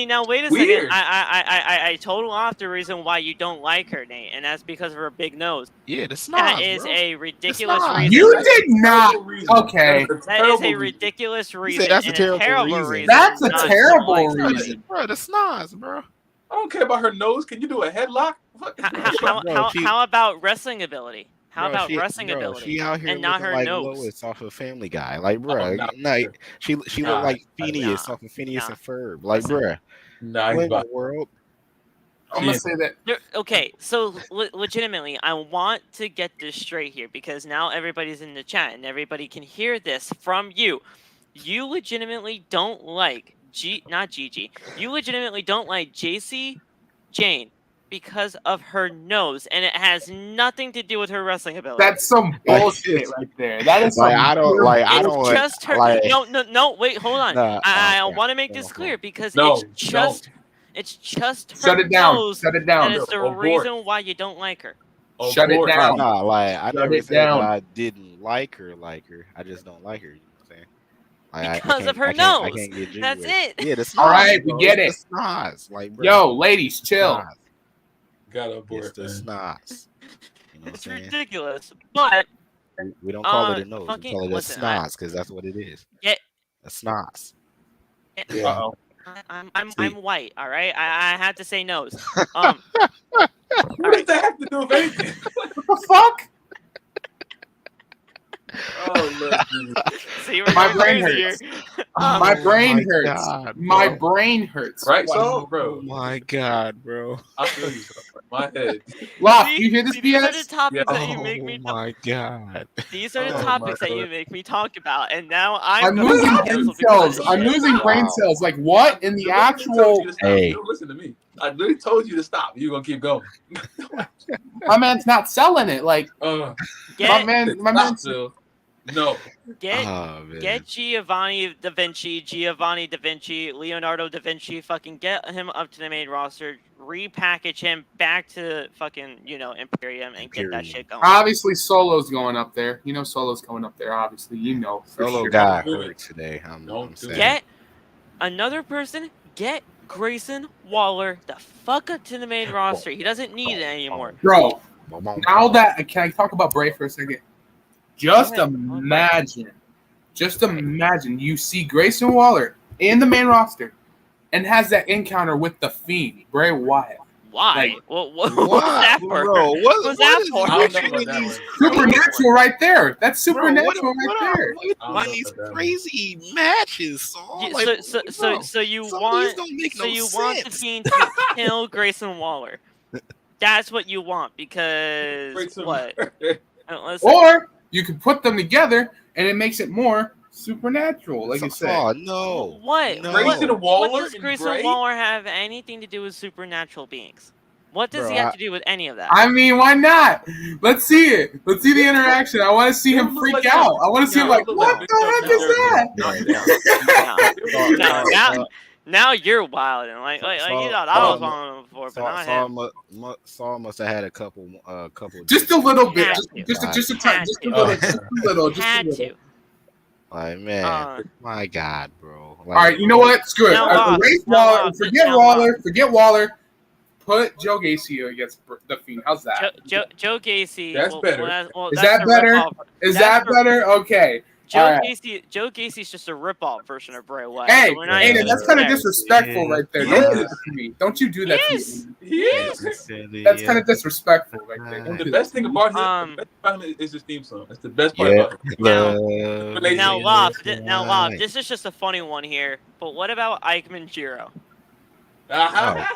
now, wait a second. I told Loft the reason why you don't like her, Nate, and that's because of her big nose. Yeah, that's not. That is a ridiculous reason. You did not. Okay. That is a ridiculous reason. That's a terrible reason. That's a terrible reason, bro. That's not, bro. I don't care about her nose. Can you do a headlock? How about wrestling ability? Wrestling She ability out here and not her like nose? Lois off of Family Guy, like bro. She looked like Phineas off of Phineas and Ferb, like bro. In the world. I'm gonna say that. Okay, so legitimately, I want to get this straight here because now everybody's in the chat and everybody can hear this from you. You legitimately don't like not Gigi. You legitimately don't like JC Jane because of her nose, and it has nothing to do with her wrestling ability. That's some bullshit right there. That is like It's just her. No. Wait, hold on. I want to make this clear because it's just her Shut it down. nose. Shut it down. That is the reason why you don't like her. Shut it down. I never said that I didn't like her. I just don't like her. You know what I'm saying? Because of her nose. That's it. Yeah, that's all right. We get it. Yo, ladies, chill. Gotta abort. It's the snots. You know it's ridiculous, but we don't call it a nose. We call it a snots because that's what it is. Yeah, a snots. Yeah. I'm white. All right, I had to say nose. What does that have to do with anything? What the fuck? Oh Lord Jesus. See, we're My going brain crazy hurts. here. My brain my hurts. God, My bro. brain hurts. Right, Wow. so bro. Oh my God, bro. I feel you, bro. My head. Lock, See, you hear this see, these are the BS? topics that you Oh make me. my God. These are the Oh, topics my that you God. make me talk about, and now I'm I'm gonna losing get brain canceled because of cells. this I'm shit. losing brain Wow. cells. Like what in the I literally told you actual? to stop. Hey. You don't listen to me. I literally told you to stop. You're gonna keep going. My man's not selling it. Like my Get man, my Stop, man's. Phil. No. get Oh man. get Giovanni da Vinci, Leonardo da Vinci. Fucking get him up to the main roster. Repackage him back to fucking Imperium and get that Imperium. shit going. Obviously, Solo's going up there. You know, Solo's coming up there. Obviously, you know for Solo sure. got do it. hurt today. I'm Don't do sad. Get another person. Get Grayson Waller the fuck up to the main roster. He doesn't need it anymore. Bro, Now now that can I talk about Bray for a second? Just Go ahead. imagine you see Grayson Waller in the main roster and has that encounter with the Fiend, Bray Wyatt. Why? Like, What's that for? bro? What's that is for? I don't know about that one. Supernatural right there. That's Bro, supernatural what right there. What I don't are know these about that one. crazy matches? Saul? Yeah, Like, so you some of want these don't make so no you want the sense. Fiend to kill Grayson Waller. That's what you want because Wait, so- what? Listen, Or you could put them together and it makes it more supernatural, like you said. Oh no! what? No. Grayson Waller What does and Grayson Bray? Waller have anything to do with supernatural beings? What does Bro, he have to do with any of that? I mean, why not? Let's see it. Let's see the interaction. I want to see him freak out. I want to see him like, what the heck is that? Now you're wild and like you thought I was on before, but not him. Saul must have had a couple. Just a little bit. Had Just a to. tiny, just a little, just a little, just a Had little. to. Like man, my God, bro. Like, All right, you know what? Screw it. Now, Erase now, Waller. now, Forget now, Waller. Forget Waller. Put Joe Gacy against the Fiend. How's that? Joe Gacy. That's better. Is that better? Is that better? Okay. Joe Gacy's just a ripoff version of Bray Wyatt. Hey, so we're not hey, even that's gonna kind of compare. disrespectful right there. He Don't do is. that to me. Don't you do that He to is. me. He is. That's kind of disrespectful right there. Don't The do best that. thing about him, is his theme song. That's the best part Yeah. about him. Now, Lob, this is just a funny one here. But what about Eichmann Jiro? I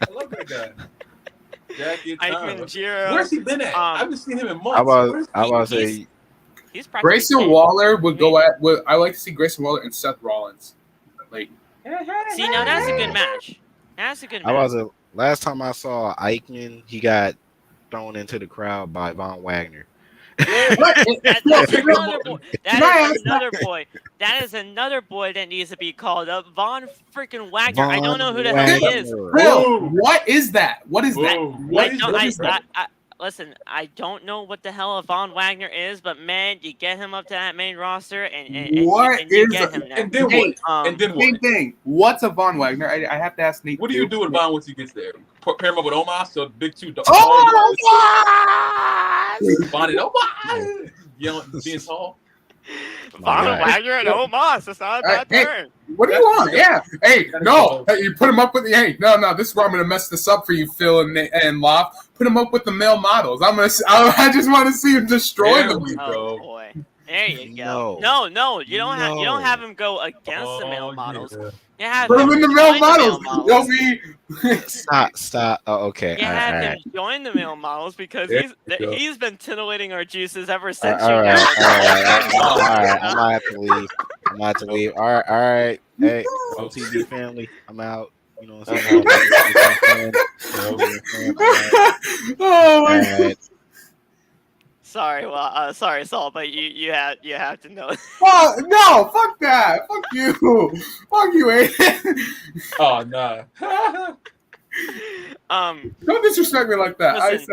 love that guy. Jackie Eichmann Time. Jiro. Where's he been at? I haven't seen him in months. I Where's was he? say He's practically Grayson dead. Waller would go at. I like to see Grayson Waller and Seth Rollins. Like, See, now that's a good match. That's a good I match. was last time I saw Eichmann, he got thrown into the crowd by Von Wagner. That's another boy. Can I ask Another boy. That is another boy that needs to be called up. Von freaking Wagner. I don't know who the hell he is. Bill, what is that? What is that? Whoa. What is that? Listen, I don't know what the hell a Von Wagner is, but man, you get him up to that main roster and you get him there. And then what? And then Same what? thing. What's a Von Wagner? I have to ask Nate. What do you do with Von once he gets there? Pair him up with Omos, so big two. Oh, Von and Omos! Yelling, being tall. Von Wagner and Omos. That's not a bad Hey, turn. what do you want? Yeah. Hey, no. Hey, you put him up with the. Hey, no. This is where I'm gonna mess this up for you, Phil and Loft. Put him up with the male models. I just want to see him destroy There them. we Oh go. boy. There you go. No. No, you don't have him go against the male models. Yeah. You have Put him in the male join models. male They'll be. Stop. Oh, okay. You All have right. him join the male models because There you go. he's been titillating our juices ever since All you right. guys. All right. I'm gonna have to leave. All right. Hey, OTB family, I'm out. You know what I'm saying? Oh my All right. Sorry, Saul, but you have to know. Oh, no, fuck that. Fuck you. Fuck you, Aiden. Oh, nah. Don't disrespect me like that. That's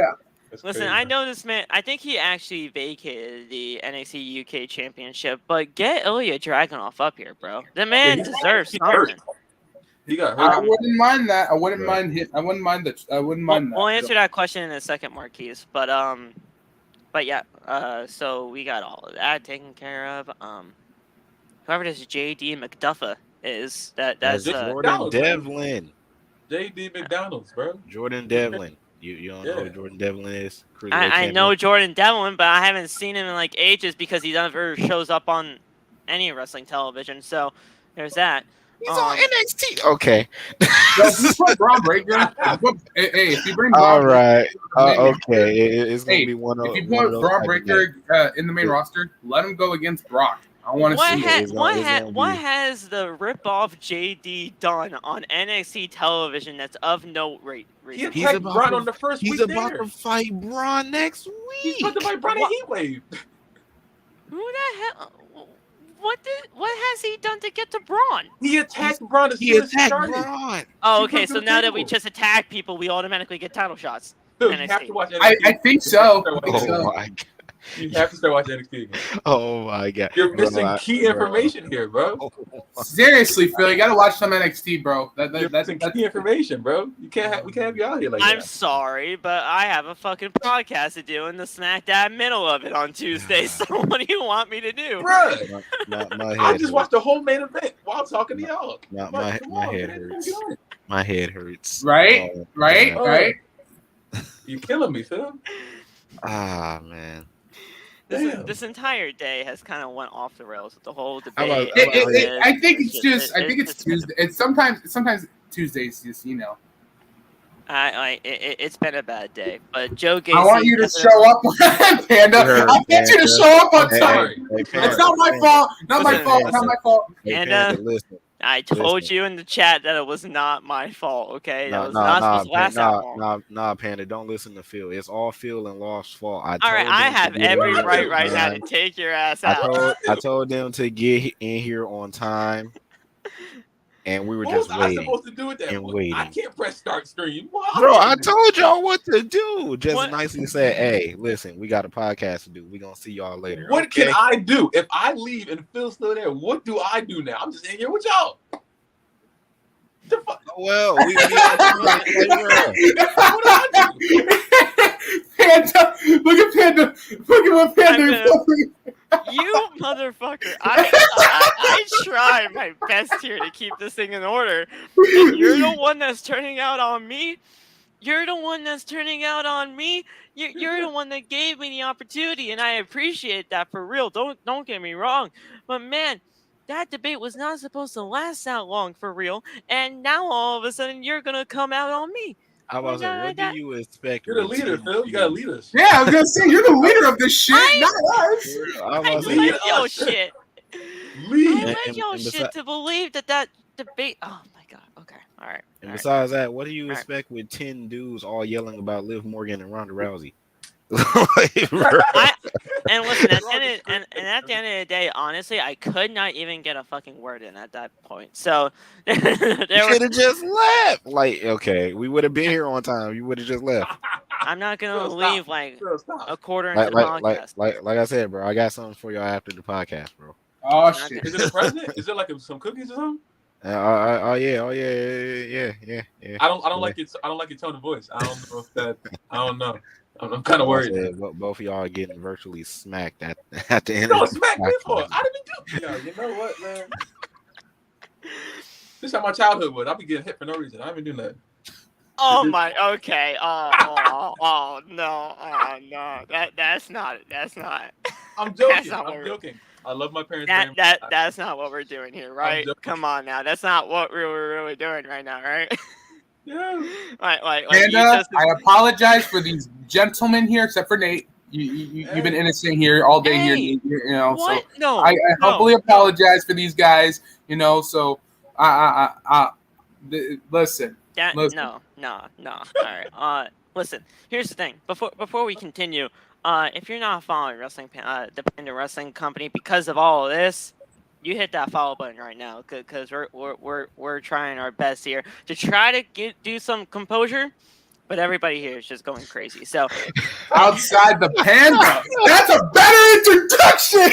Listen, crazy. I know this man. I think he actually vacated the NXT UK Championship, but get Ilya Dragunov up here, bro. The man deserves something. He got I hurt. wouldn't mind that. I wouldn't Right. mind hit. I wouldn't mind that. We'll answer that question in a second, Marquise. But yeah. So we got all of that taken care of. Whoever this JD McDuffa is, that's Jordan Devlin. J.D. McDonald's, bro. Jordan Devlin. You don't know who Jordan Devlin is? I know Jordan Devlin, but I haven't seen him in like ages because he never shows up on any wrestling television. So there's that. He's on NXT. Okay. So if you put Braun Breaker, if you bring All Braun right. Breaker, Okay. It's gonna be one of. if you one of put those Braun type of Breaker in the main roster, let him go against Brock. I want to see it. What has the rip-off JD done on NXT television that's of note recently? He attacked Braun on the first week. He's about to fight Braun next week. He's about to fight Braun in Heatwave. Who the hell? What has he done to get to Braun? He attacked Braun as soon as he started. Oh, okay. So now that we just attack people, we automatically get title shots. Dude, you have to watch NXT. I think so. Oh my God. You have to start watching NXT again. Oh my God. You're missing key information here, bro. Seriously, Phil, you gotta watch some NXT, bro. That's key information, bro. We can't have you out here like that. I'm sorry, but I have a fucking podcast to do in the smack dab middle of it on Tuesday. So what do you want me to do, bro? My I just watched the whole main event while talking to y'all. My head hurts. My head hurts. Right? You're killing me, Phil. Ah, man. This entire day has kind of went off the rails with the whole debate. I think it's Tuesday. It's sometimes Tuesdays, just It's been a bad day, but Joe Gacy. I want you to show up, Panda. I want you to show up on time. It's not my fault. Not my fault. Panda, I told you in the chat that it was not my fault. Okay, that was not supposed to last that long. Nah, Panda, don't listen to Phil. It's all Phil and Lost's fault. All right, I have every right now to take your ass out. I told them to get in here on time, and we were just waiting. What was I supposed to do with that? Waiting. I can't press start stream. Bro, I told y'all what to do. Just nicely said, hey, listen, we got a podcast to do. We're going to see y'all later. What can I do? If I leave and Phil's still there, what do I do now? I'm just in here with y'all. The fuck? Well, we what do I do? Panda, look at Panda. Look at what Panda is. You motherfucker. I try my best here to keep this thing in order. And you're the one that's turning out on me. You're the one that's turning out on me. You're the one that gave me the opportunity, and I appreciate that for real. Don't get me wrong. But man, that debate was not supposed to last that long for real. And now all of a sudden you're gonna come out on me. I was like, what do you expect? You're the leader, Phil. You gotta lead us. Yeah, I was gonna say you're the leader of this shit, not us. I led your shit. I led your shit to believe that debate. Oh my god. Okay. All right. And besides that, what do you expect with 10 dudes all yelling about Liv Morgan and Ronda Rousey? And listen, at the end of the day, honestly, I could not even get a fucking word in at that point. So you should have just left. Like, okay, we would have been here on time. You would have just left. I'm not gonna leave a quarter into the podcast. Like I said, bro, I got something for y'all after the podcast, bro. Oh shit! Is it a present? Is it like some cookies or something? Yeah. I don't like it. I don't like your tone of voice. I don't know if that. I don't know. I'm kind of worried. Both of y'all are getting virtually smacked at the end. Don't smack me for it. I didn't do it. You know what, man? This is how my childhood was. I'll be getting hit for no reason. I haven't been doing that. Oh my. Okay. Oh no. Oh no. That's not. I'm joking. I'm joking. I love my parents. That's not what we're doing here, right? Come on now. That's not what we're really doing right now, right? Yeah. Panda, I apologize for these gentlemen here, except for Nate. You've been innocent here all day here, you know. What? So no. I humbly apologize for these guys, you know. So listen. Listen. No. All right. Listen. Here's the thing. Before we continue, if you're not following the Panda Wrestling Company because of all of this, you hit that follow button right now because we're trying our best here to try to do some composure, but everybody here is just going crazy. So outside the Panda, that's a better introduction.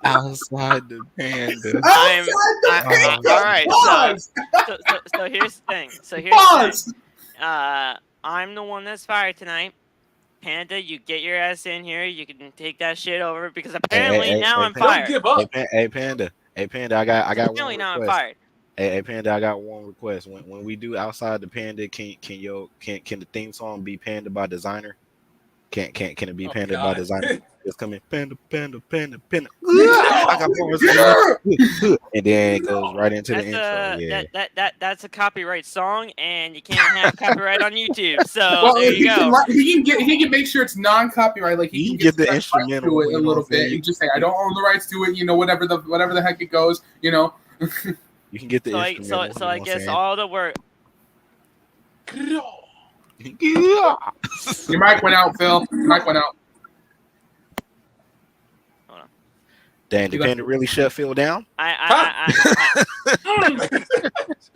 Outside the Panda. All right. So here's the thing. I'm the one that's fired tonight. Panda, you get your ass in here. You can take that shit over because apparently now I'm fired. Don't give up. Hey, Panda. I got apparently one now request. I'm fired. Hey, Panda, I got one request. When we do outside the Panda, can the theme song be Panda by Designer? Can it be Panda by Designer? It's coming Panda. I got bars and then it goes right into the intro. Yeah. That's a copyright song, and you can't have copyright on YouTube. So Well, there you go. He can make sure it's non-copyright. Like he can get the some instrumental rights to it a little bit, and just say, "I don't own the rights to it." You know, whatever the heck it goes. You know. You can get the instrumental. So I guess all the work. Your mic went out, Phil. Your mic went out. Hold on. Damn, did Panda really shut Phil down? The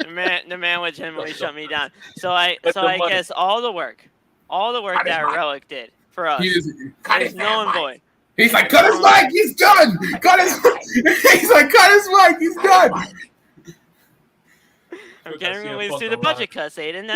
man legitimately shut me down. So I guess all the work that Relic did for us is null and void. He's like, cut his mic, he's done. He's like, cut his mic, he's done. I'm getting released through the budget cuts, Aiden.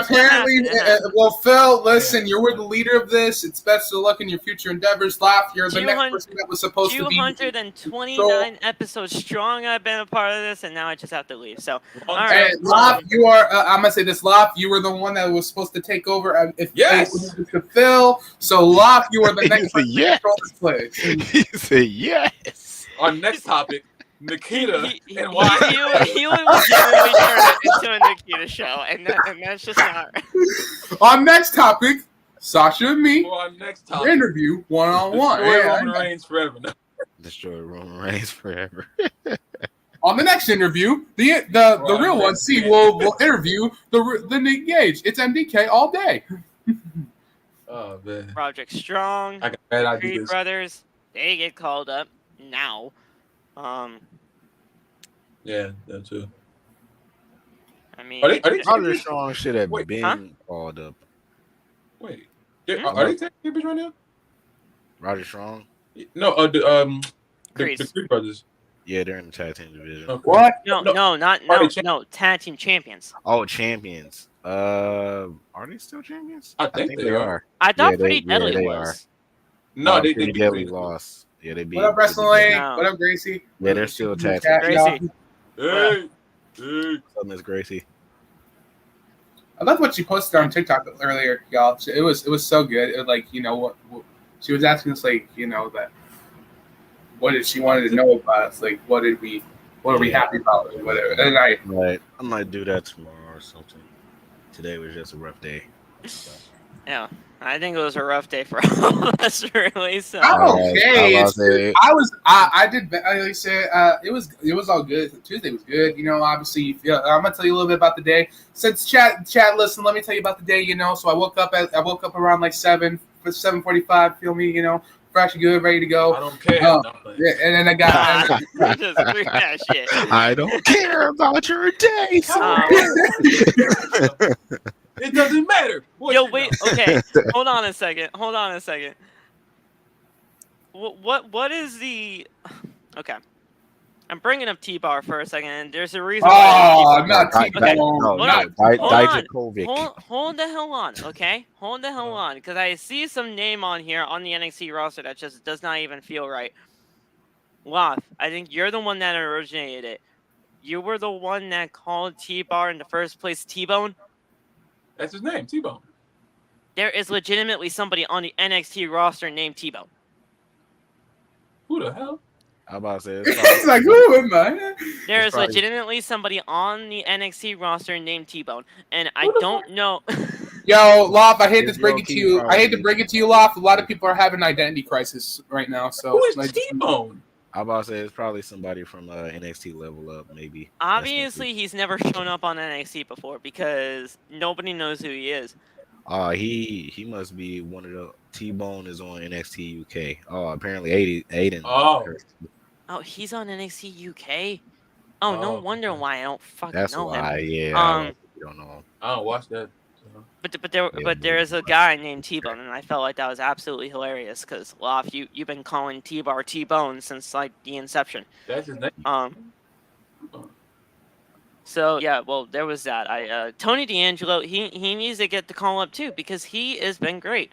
Apparently. Well, Phil, listen, you were the leader of this. It's best of luck in your future endeavors. Laugh, you're the next person that was supposed to be. 229 episodes strong. I've been a part of this, and now I just have to leave. So, all right. Laugh, you are. I'm gonna say this. Laugh, you were the one that was supposed to take over. To Phil. So, Laugh, you are the next person to control this place. He said yes. Our next topic. Nikita and why he would legitimately turn it into a Nikita show, and that's just not right. On next topic, Sasha and me. For our next topic, interview one-on-one. Destroy Roman Reigns forever. Destroy Roman Reigns forever. On the next interview, the real one, will interview the Nick Gage. It's MDK all day. Oh man, Project Strong, I got bad Creed ideas. Brothers, they get called up now. Yeah, that too. I mean, Project Strong should have been called up. Wait, are they tag teamers right now? Roger Strong? No, the Creed Brothers. Yeah, they're in the tag team division. Okay. What? No, tag team champions. Oh, champions. Are they still champions? I think they are. I thought Pretty Deadly was. No, they Pretty Deadly lost. Yeah, they beat. What up, Wrestling? What up, Gracie? Yeah, they're still tag team. Gracie. Hey. So Miss Gracie. I love what she posted on TikTok earlier, y'all. It was so good. It was like, you know, what she was asking us, like, you know, that what did she wanted to know about us, like what are we happy about or whatever. And I might do that tomorrow or something. Today was just a rough day. So. Yeah. I think it was a rough day for all of us, really. So okay, it was all good. Tuesday was good. You know, obviously, I'm gonna tell you a little bit about the day. Since chat, listen, let me tell you about the day. You know, so I woke up around like 7:45. Feel me? You know, fresh, good, ready to go. I don't care. And then I got. shit. I don't care about your day. It doesn't matter. Wait. Okay, hold on a second. What is the? Okay, I'm bringing up T-Bar for a second, and there's a reason. Oh, not T-Bar. Hold the hell on. Okay, hold the hell on, because I see some name on here on the NXT roster that just does not even feel right. Loth, I think you're the one that originated it. You were the one that called T-Bar in the first place T-Bone. That's his name, T-Bone. There is legitimately somebody on the NXT roster named T-Bone. Who the hell? I'm about to say it's like, who am I? There is legitimately somebody on the NXT roster named T-Bone, and I don't know. Yo, Loft, I hate to bring it to you. Loft. A lot of people are having an identity crisis right now. So who is T-Bone? I'm about to say it's probably somebody from NXT Level Up, maybe. Obviously, he's never shown up on NXT before because nobody knows who he is. He must be one of the T-Bone is on NXT UK. Oh, apparently Aiden. Oh, he's on NXT UK. Oh, no wonder why I don't fucking know him. That's why, yeah. You don't know him. I don't watch that. But there is a guy named T-Bone, and I felt like that was absolutely hilarious because Loft, you've been calling T-Bar T-Bone since like the inception. That's his name. So yeah, well there was that. Tony D'Angelo, he needs to get the call up too because he has been great.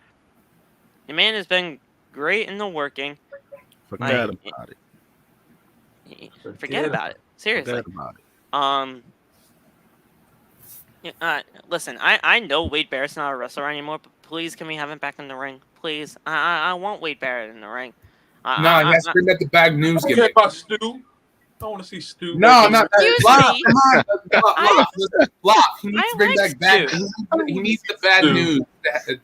The man has been great in the working. Forget about it. Forget about it. Seriously. Forget about it. Listen, I know Wade Barrett's not a wrestler anymore, but please, can we have him back in the ring? Please, I want Wade Barrett in the ring. No, he has to bring back the bad news I don't care gimmick. about Stu. I want to see Stu. No, not Excuse Lop, me. come on, Lop. He needs I to bring like back Stu. He needs the bad Stu. news.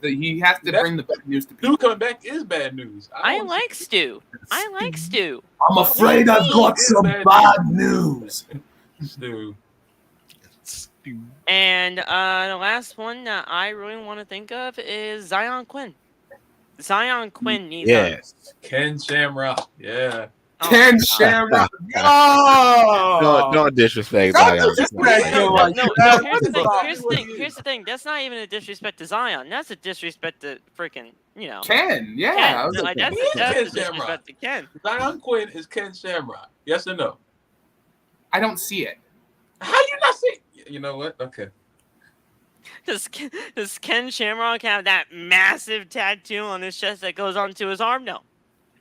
He has to bring the bad news to people. Stu coming back is bad news. I like Stu. I like Stu. I'm afraid I've got some bad news. Stu. And the last one that I really want to think of is Zion Quinn. Zion Quinn needs Yes. Ken Shamrock. Yeah. Ken Shamrock. Oh, Don't disrespect Don't Zion. disrespect No, him. no, like no, that. no. Here's the thing. That's not even a disrespect to Zion. That's a disrespect to freaking, Ken, yeah. Ken. I was Like, like, that's Ken a Shamrock. disrespect to Ken. Zion Quinn is Ken Shamrock. Yes or no? I don't see it. How you not see? You know what? Okay. Does Ken Shamrock have that massive tattoo on his chest that goes onto his arm? No.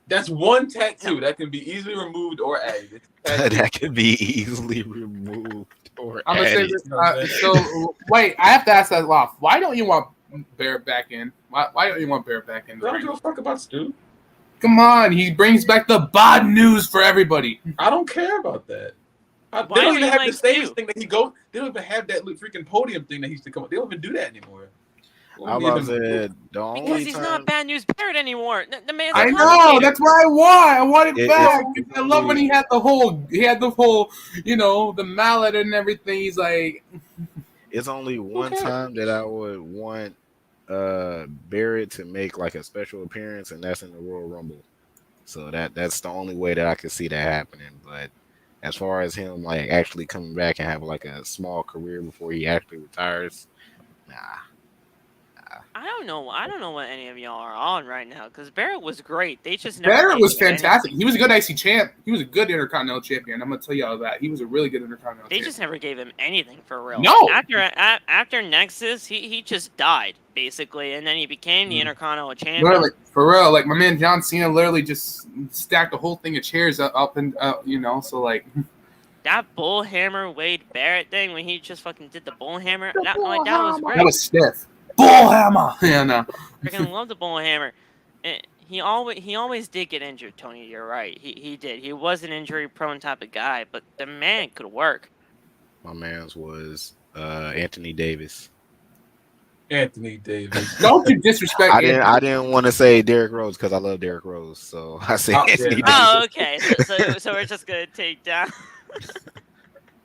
That's one tattoo that can be easily removed or added. That could be easily removed or I'm gonna say added. this. So wait, I have to ask that off. Why don't you want Barrett back in? Why don't you want Barrett back in? I don't give a fuck about Stu. Come on, he brings back the bad news for everybody. I don't care about that. They Why don't do even you have like the stage Stu? thing that he goes. They don't even have that freaking podium thing that he used to come up. They don't even do that anymore. I was about to say, the Because only he's time not Bad News Barrett anymore. The man's a I know. commentator. That's what I want. I want it It- back. it's- I love when he had the whole, the mallet and everything. He's like, it's only one time that I would want Barrett to make like a special appearance, and that's in the Royal Rumble. So that's the only way that I could see that happening. But as far as him like actually coming back and have like a small career before he actually retires, nah. I don't know what any of y'all are on right now because Barrett was great. They just never Barrett gave was him anything. fantastic. He was a good IC champ. He was a good Intercontinental champion. I'm gonna tell you all that. He was a really good Intercontinental They champion. just never gave him anything for real. No. After Nexus, he just died basically, and then he became the Intercontinental champion. Literally, for real, like my man John Cena literally just stacked a whole thing of chairs up and so like That bullhammer Wade Barrett thing when he just fucking did the bullhammer, that was great. that was stiff. Bullhammer. Yeah, no. Freaking love the bullhammer. He always did get injured, Tony. You're right. He did. He was an injury prone type of guy, but the man could work. My man's was Anthony Davis. Anthony Davis. Don't you disrespect I didn't want to say Derrick Rose because I love Derrick Rose, so I say Oh, Anthony yeah. Davis. Oh, okay. So we're just gonna take down.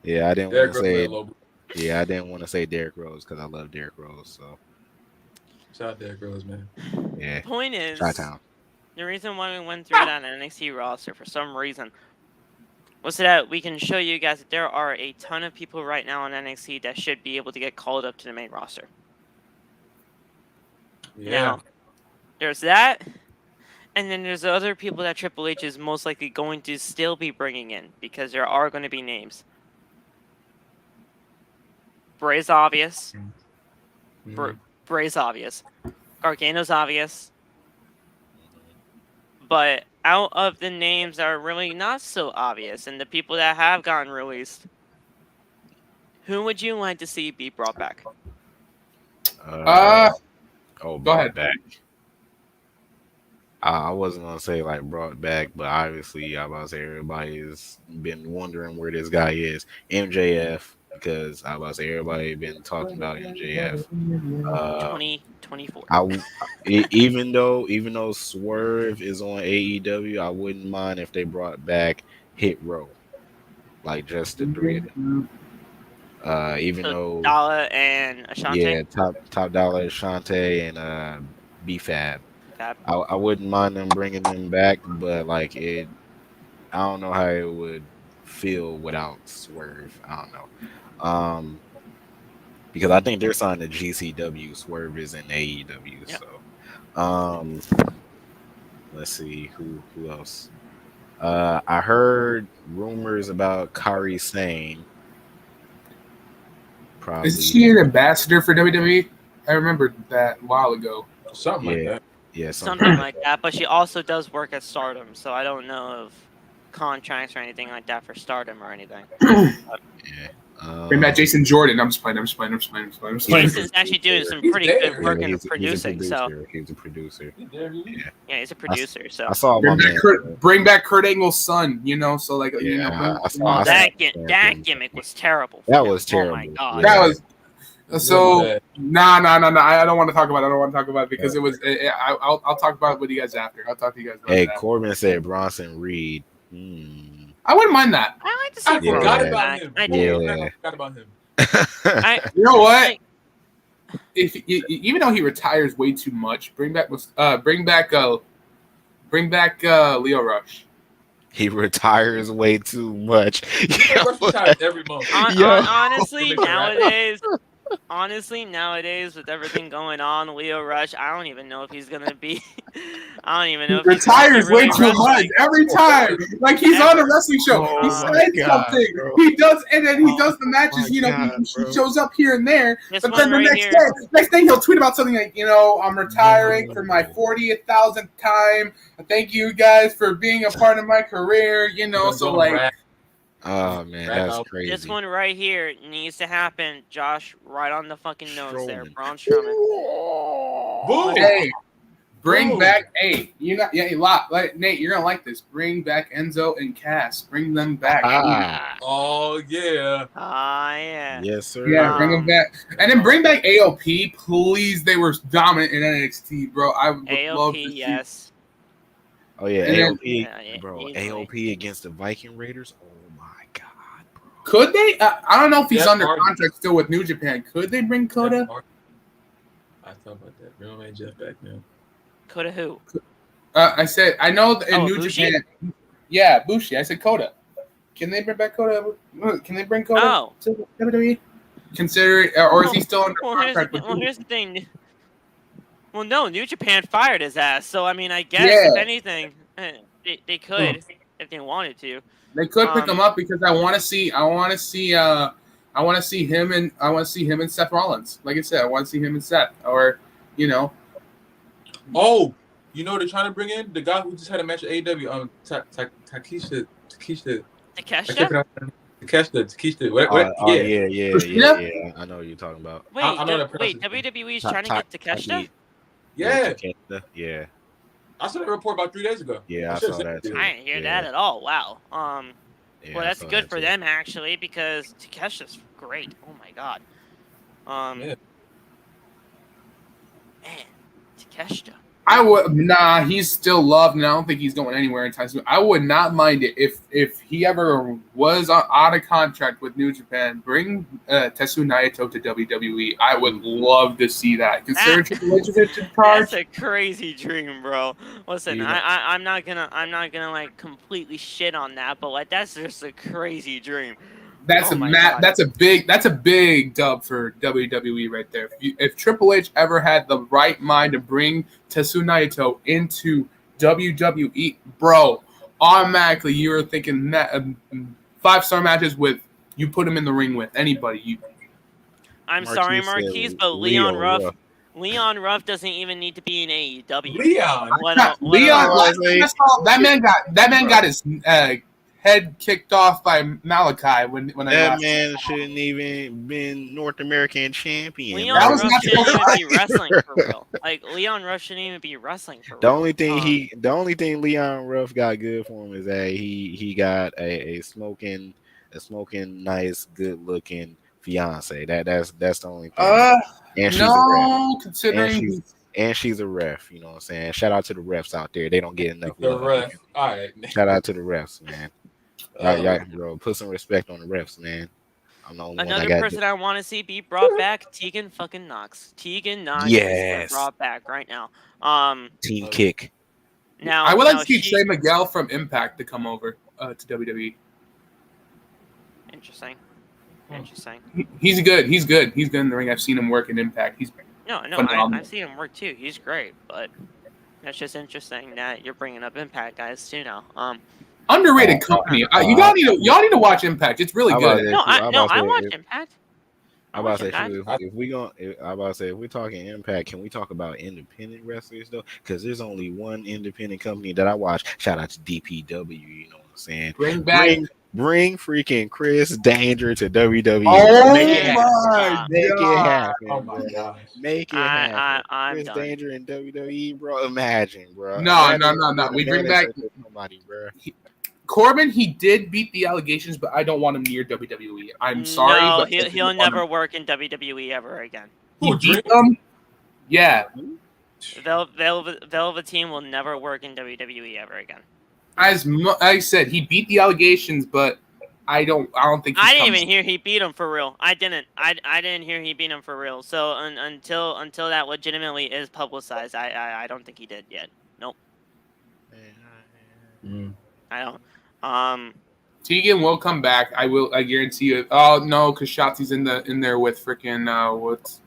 Yeah, I didn't Derrick want to say. Rose, man, Yeah, I didn't want to say Derrick Rose because I love Derrick Rose. So shout out Derrick Rose, man. yeah, Point is, Chi-Town. the reason why we went through that NXT roster for some reason was so that we can show you guys that there are a ton of people right now on NXT that should be able to get called up to the main roster. Yeah. Now, there's that, and then there's other people that Triple H is most likely going to still be bringing in because there are going to be names. Bray's obvious. Bray's obvious. Gargano's obvious. But out of the names that are really not so obvious and the people that have gotten released, who would you like to see be brought back? Go ahead. Back. I wasn't gonna say like brought back, but obviously I was about to say everybody's been wondering where this guy is. MJF, because I was about to say everybody been talking about MJF. 2024. Even though Swerve is on AEW, I wouldn't mind if they brought back Hit Row, like just the three of them. Even though Dalla and Ashante. yeah, top dollar Ashante and B-Fab. I wouldn't mind them bringing them back, but like I don't know how it would feel without Swerve. I don't know. Because I think they're signed to GCW. Swerve is in AEW. Yep. So let's see who else. I heard rumors about Kairi Sane. Probably. Is she an ambassador for WWE? I remember that a while ago. Something like that. Yeah, Something like that. But she also does work at Stardom, so I don't know if contracts or anything like that for Stardom or anything. Bring back Jason Jordan. I'm just playing. Jason's actually doing some He's pretty there. good work in he's a producing. So He's a producer. yeah, he's a producer. So I saw my man. Bring back Kurt Angle's son. So like that gimmick was terrible. That was Oh terrible. my god. that was. So nah. I don't want to talk about it because it was. I'll talk about it with you guys after. I'll talk to you guys. About that. Corbin said Bronson Reed. I wouldn't mind that. I like to see. I forgot Corbin about back. him. I Yeah. do. I forgot about him. You know what? If even though he retires way too much, bring back Leo Rush. He retires way too much. Rush retires every month. Honestly, nowadays with everything going on, Leo Rush, I don't even know if he's gonna be. I don't even know. He retires way too much every time. Like he's on a wrestling show. He says something. Bro. He does, and then he does the matches. He shows up here and there. This But one then the right next day he'll tweet about something like, I'm retiring for my 40,000th time. Thank you guys for being a part of my career. So like. Oh man, that's crazy. This one right here needs to happen, Josh. Right on the fucking nose there, Strowman. Braun Strowman. Boom. Hey, bring Boom. back. Hey, Nate, you're gonna like this. Bring back Enzo and Cass. Bring them back. Oh yeah. Yeah. Yes, sir. Yeah, bring them back, and then bring back AOP, please. They were dominant in NXT, bro. I would love to AOP, see. yes. Oh yeah, And then- AOP, bro. easily. AOP against the Viking Raiders. Oh my god, bro. Could they? I don't know if he's Jeff under Hardy. contract still with New Japan. Could they bring Coda? I thought about that. Real man Jeff back now. Coulda who? I said I know in New Bushi? Japan. Yeah, Bushi. I said Coda. Can they bring back Coda? Can they bring Coda Oh. to WWE? Consider, or is he still under contract with? Here's the thing. Well, no, New Japan fired his ass. So I mean, I guess Yeah. if anything, they could if they wanted to. They could pick him up because I want to see him and Seth Rollins. Like I said, I want to see him and Seth, or Oh, they're trying to bring in the guy who just had a match at AEW. Takeshita. Takeshita? Yeah. I know what you're talking about. Wait, I know that person. WWE's trying to get Takeshita? Yeah. Yeah. I saw that report about 3 days ago. Yeah, I saw that too. I didn't hear that at all. Wow. Well, that's I saw good that for too. them actually because Takesha's great. Oh my god. Yeah. Man, Takeshita. I would he's still loved, and I don't think he's going anywhere anytime soon. I would not mind it if he ever was out of contract with New Japan. Bring Tetsuya Naito to WWE. I would love to see that. Consider Triple H is in charge. That's a crazy dream, bro. Listen, I'm not gonna like completely shit on that, but like that's just a crazy dream. That's that's a big dub for WWE right there. If Triple H ever had the right mind to bring Tetsuya Naito into WWE, bro, automatically you were thinking 5-star matches with you put him in the ring with anybody. I'm sorry, Marquise, but Leon Ruff doesn't even need to be in AEW. Leon. That man got his head kicked off by Malachi when that man shouldn't even been North American champion. Leon Ruff shouldn't even be wrestling for real. Like Leon Ruff shouldn't even be wrestling for real. The only thing Leon Ruff got good for him is that he got a smoking nice, good looking fiance. That's the only thing. And she's a ref. Considering. And she's a ref, you know what I'm saying? Shout out to the refs out there. They don't get enough The love. ref. All right. Shout out to the refs, man. Y'all, bro, put some respect on the refs, man. I'm the only Another person I want to see be brought back, Tegan fucking Knox. Tegan Knox is brought back right now. Team kick. Now I would like to see Trey Miguel from Impact to come over to WWE. Interesting. He's good. He's good in the ring. I've seen him work in Impact. He's I've seen him work too. He's great, but that's just interesting that you're bringing up Impact guys too now. Underrated company. Y'all need to watch Impact. It's really good. I watch Impact. I'm about to say if we're talking Impact, can we talk about independent wrestlers though? Because there's only one independent company that I watch. Shout out to DPW. You know what I'm saying? Bring back. Bring freaking Chris Danger to WWE. Oh Make it happen. my Make it god! happen. Oh my bro. gosh. Make it happen. I'm Chris done. Danger in WWE, bro. Imagine, bro. No. Imagine We bring manager back to somebody, bro. Corbin. He did beat the allegations, but I don't want him near WWE. I'm sorry, No, but he'll never work in WWE ever again. He Who, beat Dream? them. Yeah, Velveteen will never work in WWE ever again. as I said, he beat the allegations, but I don't think he's I didn't coming. even hear he beat him for real. I didn't hear he beat him for real. So until that legitimately is publicized, I don't think he did yet. Nope. I don't. Tegan will come back. I guarantee you. Oh no, because Shotzi's in there with freaking what's.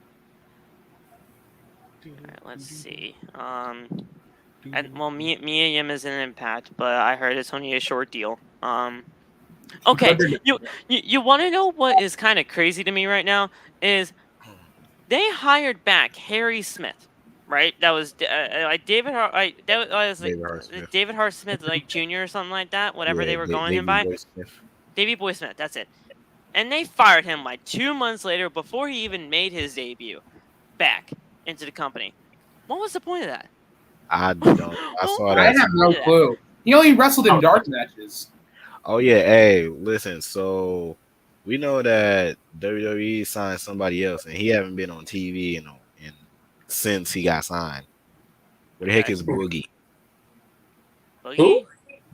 All right, let's see. And well, Mia Yim is an Impact, but I heard it's only a short deal. Okay, you want to know what is kind of crazy to me right now is they hired back Harry Smith, right? That was like David Hart, that was like David Hart Smith, like Jr. or something like that. Whatever they were going him by. Davey Boy Smith, that's it. And they fired him like 2 months later before he even made his debut back into the company. What was the point of that? I don't. I saw that. I have no clue. He only wrestled in dark matches. Oh yeah, hey, listen. So we know that WWE signed somebody else, and he haven't been on TV and since he got signed. Where the heck is Boogie? Boogie?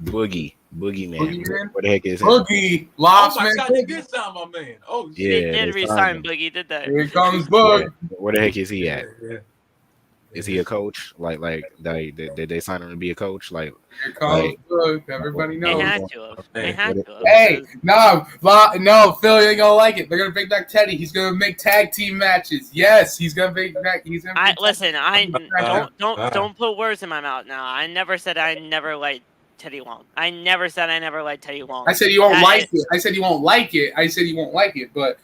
Boogie man. Boogie Man? Where the heck is him? Boogie, Oh Lost my Man. god, they did sign my man. Oh Yeah, They did they re-sign signed him. Boogie, did they? Here comes Boog. Yeah. Where the heck is he at? Yeah. Is he a coach? Like did they sign him to be a coach? Like Here comes Boog. Everybody They knows. had to have. They had to have. Hey, no, Phil, you ain't gonna like it. They're gonna bring back Teddy. He's gonna make tag team matches. Yes, he's gonna bring back. Don't put words in my mouth now. I never said I never liked Teddy Long. I never said I never liked Teddy Long. I said you won't like it. I said you won't like it. I said you won't like it. But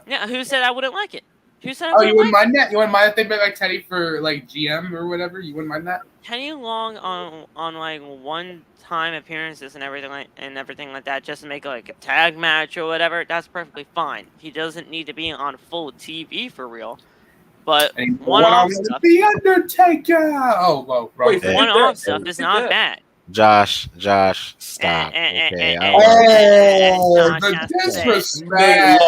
Yeah, who said I wouldn't like it? Who said I you wouldn't wouldn't like mind that? You wouldn't mind if they bring back Teddy for like GM or whatever? You wouldn't mind that? Teddy Long on like one-time appearances and everything like that, just to make like a tag match or whatever. That's perfectly fine. He doesn't need to be on full TV for real. But one-off stuff, The Undertaker. Oh, well, bro. Wait, one-off stuff is not bad. Josh, stop. Okay. The disrespect.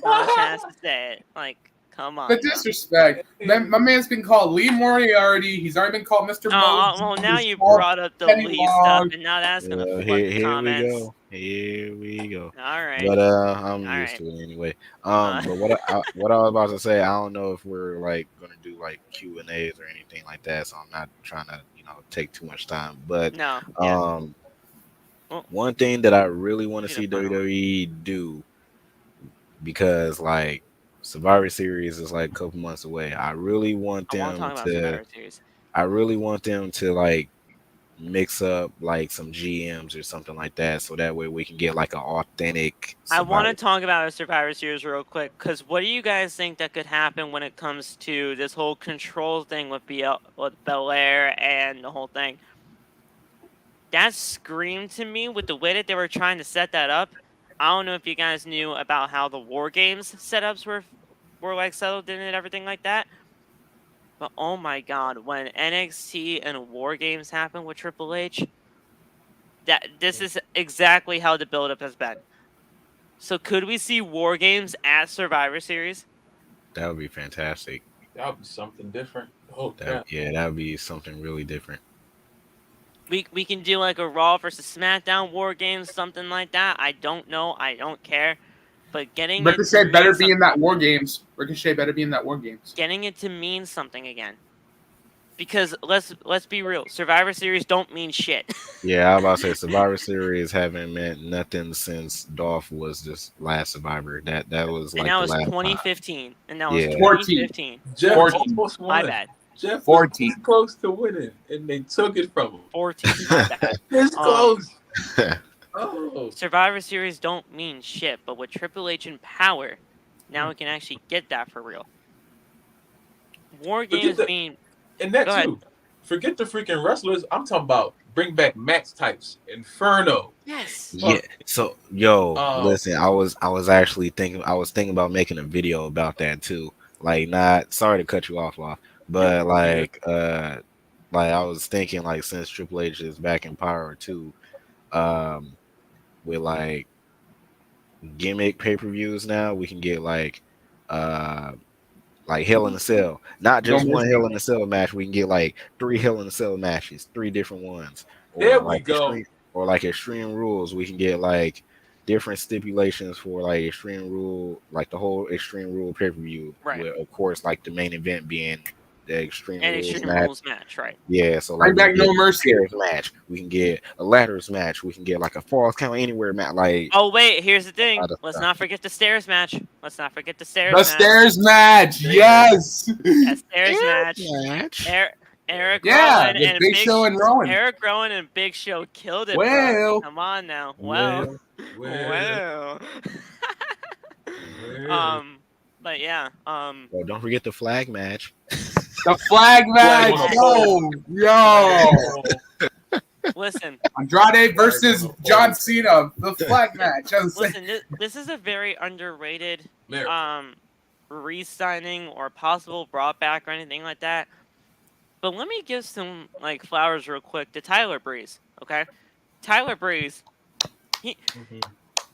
Josh has to say it. Like, come on. The disrespect. My man's been called Lee Moriarty. He's already been called Mr. Moses. Well, now He's you called brought up the Teddy Lee Long. stuff, and now that's gonna flood Here the comments. Here we go. All right. But I'm All used right. to it anyway. But what I was about to say, I don't know if we're like gonna do like Q&As or anything like that, so I'm not trying to take too much time. But No. Yeah. one thing that I really want to see Beautiful. WWE do, because like Survivor Series is like a couple months away. I really want I want them to talk about to. Survivor Series. I really want them to like mix up like some GMs or something like that, so that way we can get like an authentic. I want to talk about a Survivor Series real quick, because what do you guys think that could happen when it comes to this whole control thing with Belair and the whole thing? That screamed to me with the way that they were trying to set that up. I don't know if you guys knew about how the War Games setups were like settled in and everything like that. But oh my god, when NXT and War Games happen with Triple H, this is exactly how the build-up has been. So could we see War Games at Survivor Series? That would be fantastic. That would be something different. Oh, That would be something really different. We can do like a Raw versus SmackDown War Games, something like that. I don't know. I don't care. But getting Ricochet better be in that War Games. Ricochet better be in that War Games. Getting it to mean something again. Because let's be real, Survivor Series don't mean shit. Yeah, I was about to say Survivor Series haven't meant nothing since Dolph was this last Survivor. That was like and that was the last 2015. And that was Yeah. 2015. Jeff 14. almost won. My bad. Jeff 14. was close to winning, and they took it from him. 14. My bad. It's close. Oh. Survivor Series don't mean shit, but with Triple H in power, now we can actually get that for real. War Games mean. And that Go too. Forget the freaking wrestlers. I'm talking about bring back Max types, Inferno. Yes. Yeah. So listen, I was thinking about making a video about that too. Like, not sorry to cut you off, but like I was thinking, like, since Triple H is back in power too, with like gimmick pay-per-views now, we can get like Hell in a Cell, not just one Hell in a Cell match. We can get like 3 Hell in a Cell matches, 3 different ones. Or There we like go. Extreme Rules. We can get like different stipulations for like Extreme Rule, like the whole Extreme Rule pay-per-view. Right. With, of course, like the main event being the Extreme Rules match, right? Yeah, so like bring back No Mercy match. We can get a ladders match. We can get like a Falls Count Anywhere match. Like, oh wait, here's the thing. Let's not forget the stairs match. Stairs match. Yes. A stairs match. Eric Rowan and Big Show and Rowan. Eric Rowan and Big Show killed it. Well, come on now. Well. But yeah. Well, don't forget the flag match. The flag match. Yo. Listen. Andrade versus John Cena. The flag match. Listen, this is a very underrated re-signing or possible brought back or anything like that. But let me give some like flowers real quick to Tyler Breeze. Okay, Tyler Breeze.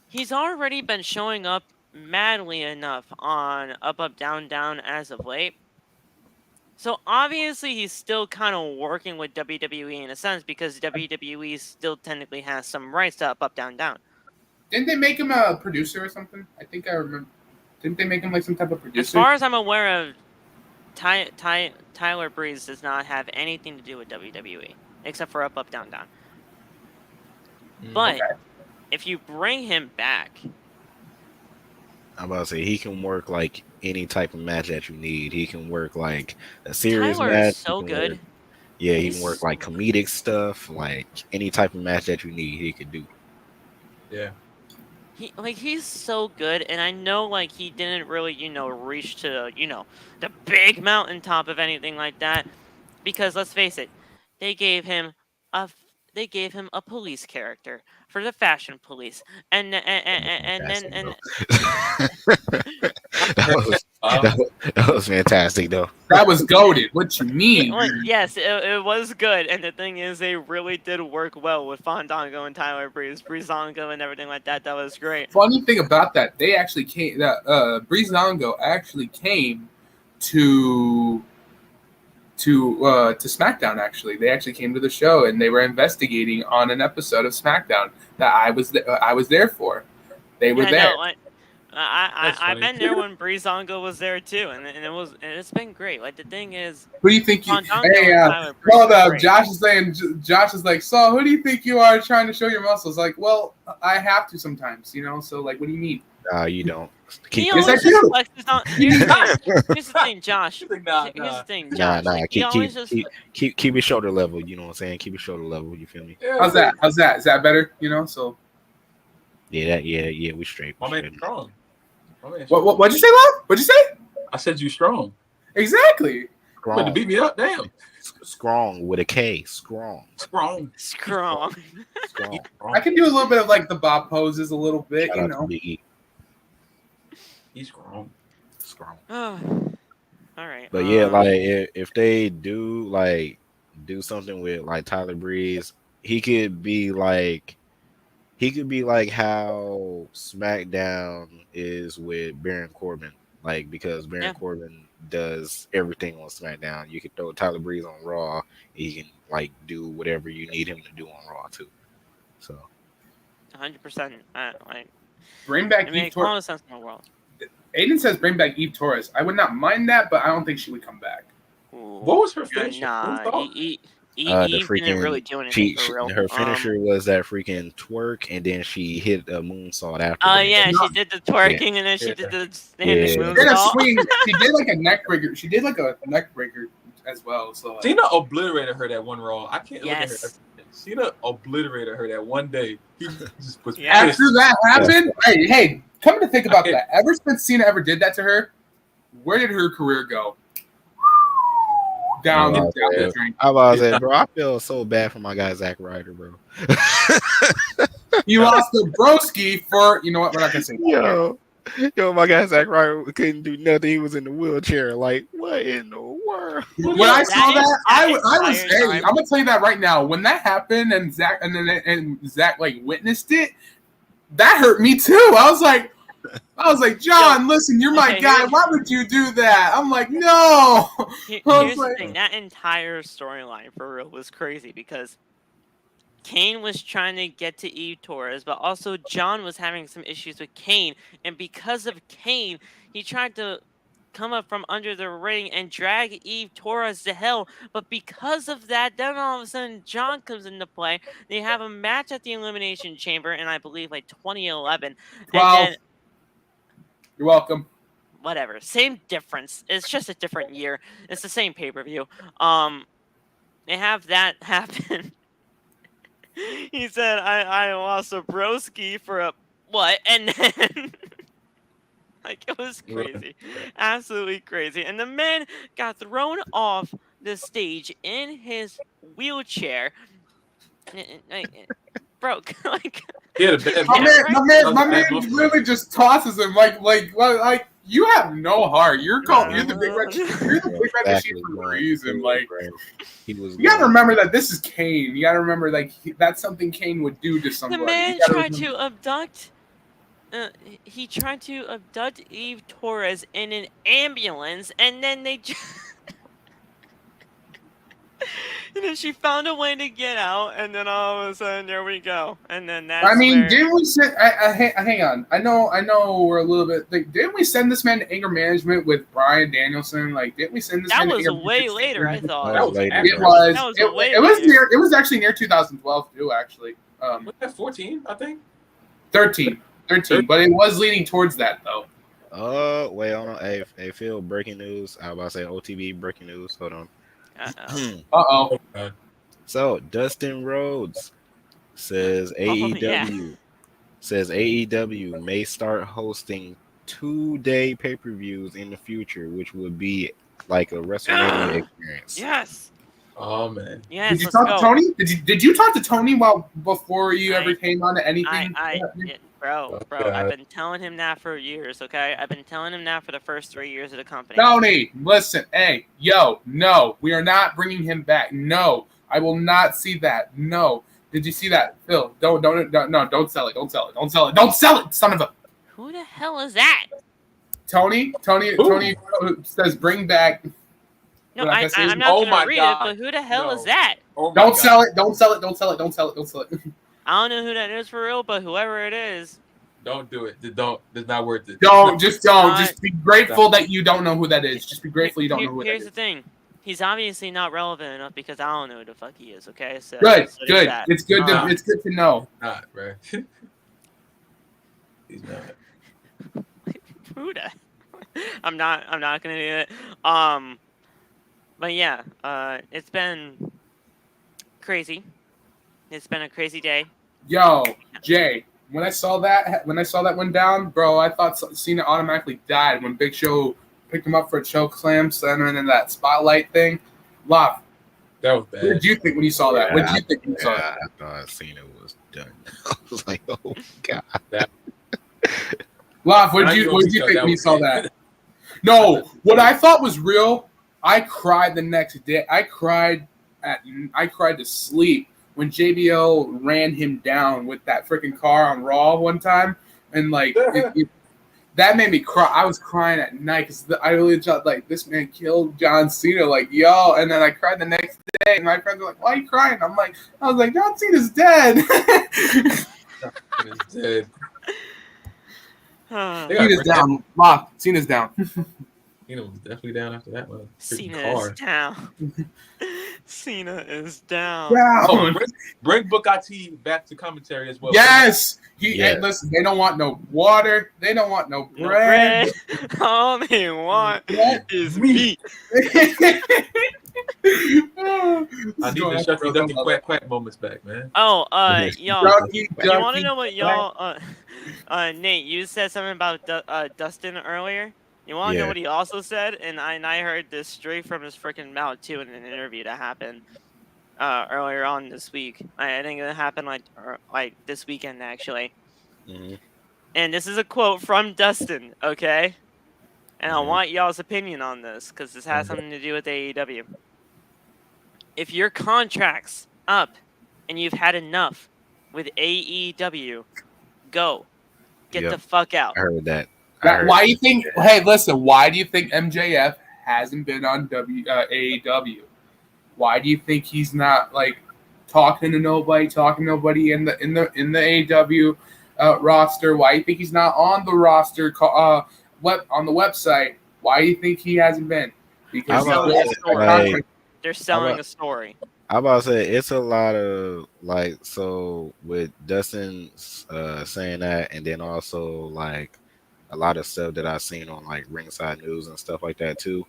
He's already been showing up madly enough on Up Up Down Down as of late. So obviously he's still kind of working with WWE in a sense because WWE still technically has some rights to Up Up Down Down. Didn't they make him a producer or something? I think I remember. Didn't they make him like some type of producer? As far as I'm aware of, Tyler Breeze does not have anything to do with WWE except for Up Up Down Down. But if you bring him back, I'm about to say he can work like any type of match that you need. He can work like a serious Tyler match. Is so good. He can work like comedic stuff, like any type of match that you need. He could do. Yeah. He's so good, and I know like he didn't really reach to the big mountaintop of anything like that, because let's face it, they gave him a police character for the Fashion Police, and then that was fantastic though. That was goated. What you mean? Yes, it was good, and the thing is, they really did work well with Fandango and Tyler Breezango and everything like that. That was great. Funny thing about that, they actually came. Breezango actually came to SmackDown. Actually, they actually came to the show and they were investigating on an episode of SmackDown that I was there for. They were there. No, I've been there when Breezango was there too, and it's been great. Like the thing is, who do you think you? Hey, hold up. Josh is like, so who do you think you are trying to show your muscles? Like, well, I have to sometimes, So like, what do you mean? You don't. Here's the thing, Josh. Here's the thing, Josh. Keep it shoulder level. You know what I'm saying? Keep it shoulder level. You feel me? How's that? Is that better? So. Yeah, we straight. My man strong. What'd you say, Love? What'd you say? I said you strong. Exactly. But to beat me up, damn. Strong with a K. Strong. I can do a little bit of like the Bob poses a little bit, He's strong. All right. But yeah, like if they do something with like Tyler Breeze, he could be like how SmackDown is with Baron Corbin, like because Baron Corbin does everything on SmackDown. You could throw Tyler Breeze on Raw, he can like do whatever you need him to do on Raw too. So 100%. Bring back Eve Torres. All the sense in the world. Aiden says bring back Eve Torres. I would not mind that, but I don't think she would come back. What was her finisher? Eve didn't really do anything for real. Her finisher was that freaking twerk, and then she hit a moonsault after. Oh yeah, she did the twerking, and then she did the standing moonsault. She did a swing. She did like a neck breaker. She did like a neck breaker as well. So Cena obliterated her that one Raw. I can't look at her. Cena obliterated her that one day. He just was after that happened. Hey, come to think about that. Ever since Cena ever did that to her, where did her career go? down Oh, the man. drain. I was saying, bro, I feel so bad for my guy Zack Ryder, bro. He lost the broski for, you know what? We're not gonna say that. Yo, my guy Zack Ryder couldn't do nothing. He was in the wheelchair. Like, what in the world? When Yo, I that saw is- that, I was. entire Hey, time- I'm gonna tell you that right now. When that happened and Zach like witnessed it, that hurt me too. I was like, John, listen, you're my okay, guy. here's- Why would you do that? I'm like, no. Here's was the like- thing. That entire storyline for real was crazy because Kane was trying to get to Eve Torres, but also John was having some issues with Kane, and because of Kane, he tried to come up from under the ring and drag Eve Torres to hell. But because of that, then all of a sudden John comes into play. They have a match at the Elimination Chamber in, I believe, like 2011. 12. And then You're welcome. whatever, same difference. It's just a different year. It's the same pay-per-view. They have that happen. He said, I lost a broski for a what? And then like it was crazy. Absolutely crazy. And the man got thrown off the stage in his wheelchair. Broke. Like He had a bad My match. man literally just tosses him like you have no heart. You're the big red. You're the big red machine for a reason. Like he was. you gotta remember that this is Kane. You gotta remember that's something Kane would do to somebody. the man You gotta tried remember- to abduct. He tried to abduct Eve Torres in an ambulance, and then they just. And then she found a way to get out, and then all of a sudden, there we go. And then that's. I mean, where... didn't we send? Hang on. I know we're a little bit. Like, didn't we send this man to anger management with Bryan Danielson? Like, didn't we send this? That man to was anger way management? later, I thought. That was later. after. It was. That was It, way it was later. near. It was actually near 2012 too. Actually, Wasn't that 14, I think? 13, but it was leading towards that though. Wait, hold on. Hey, Phil, breaking news. I was about to say OTB breaking news. Hold on. Uh-oh. So Dustin Rhodes says AEW says AEW may start hosting 2-day pay-per-views in the future, which would be like a WrestleMania experience. Yes. Oh man. Yes. Did you let's talk go. to Tony? Did you talk to Tony before you ever came on to anything? Bro, God. I've been telling him that for years, okay? I've been telling him that for the first 3 years of the company. Tony, listen, hey, no, we are not bringing him back. No, I will not see that. No, did you see that, Phil? Don't sell it. Don't sell it, son of a. Who the hell is that? Tony says bring back. No, What I can say is- I'm not Oh gonna my read God. it, but who the hell is No. that? Oh my Don't God. sell it. Don't sell it. I don't know who that is for real, but whoever it is, Don't do it. Don't. It's not worth it. Don't. Just Not- be grateful that you don't know who that is. Just be grateful you don't know who that here's is. the thing. He's obviously not relevant enough because I don't know who the fuck he is, okay? So Good. so there's that. It's good. It's good to know. Not, bro. He's not. Who the? I'm not gonna do it. But yeah, it's been crazy. It's been a crazy day. Yo, Jay, when I saw that went down, bro, I thought Cena automatically died when Big Show picked him up for a choke slam, center, and then that spotlight thing. Love. That was What bad. did you think when you saw that? What did you think when you saw that? I thought Cena was done. I was like, oh god. Love, what Now did you you know think when you was saw bad. that? No, what I thought was real. I cried the next day. I cried to sleep when JBL ran him down with that freaking car on Raw one time, and like that made me cry. I was crying at night because I really thought like this man killed John Cena, like yo. And then I cried the next day, and my friends were like, "Why are you crying?" I was like, "John Cena's dead." It's dead. Cena's Cena's down. Lock. Cena's down. Cena was definitely down after that one. Freaking car. is down. Cena is down. Oh, Down. bring Booker T back to commentary as well. Yes. Yes. Hey, listen, they don't want no water. They don't want no No bread. bread. All they want Bread. is meat. I need the Shucky Ducky Quack Quack moments back, man. Oh, Yes. y'all. You want to know what y'all? Nate, you said something about Dustin earlier. You want to know Yeah. what he also said? And I heard this straight from his freaking mouth too in an interview that happened earlier on this week. I think it happened like this weekend actually. Mhm. And this is a quote from Dustin, okay? And I Mhm. want y'all's opinion on this because this has something to do with AEW. If your contract's up and you've had enough with AEW, go. Get Yep. the fuck out. I heard that. Why do you think? Hey, listen. Why do you think MJF hasn't been on AEW? Why do you think he's not like talking to nobody in the AEW roster? Why do you think he's not on the roster? On the website. Why do you think he hasn't been? Because I'm They're about selling to a story. like, They're selling a story. I'm about to say it's a lot of like, so with Dustin saying that, and then also like a lot of stuff that I've seen on like Ringside News and stuff like that too.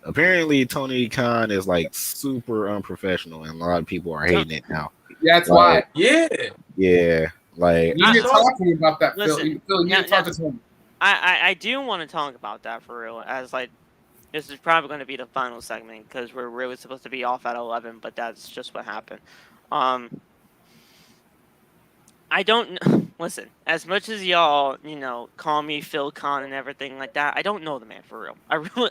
Apparently Tony Khan is like super unprofessional, and a lot of people are hating it now. that's Like, why. Yeah. yeah, like You need to talk to him about that, Phil. Listen, Phil, you need to talk to him. I do want to talk about that for real. As like, this is probably going to be the final segment because we're really supposed to be off at 11, but that's just what happened. I don't listen. As much as y'all, call me Phil Khan and everything like that, I don't know the man for real.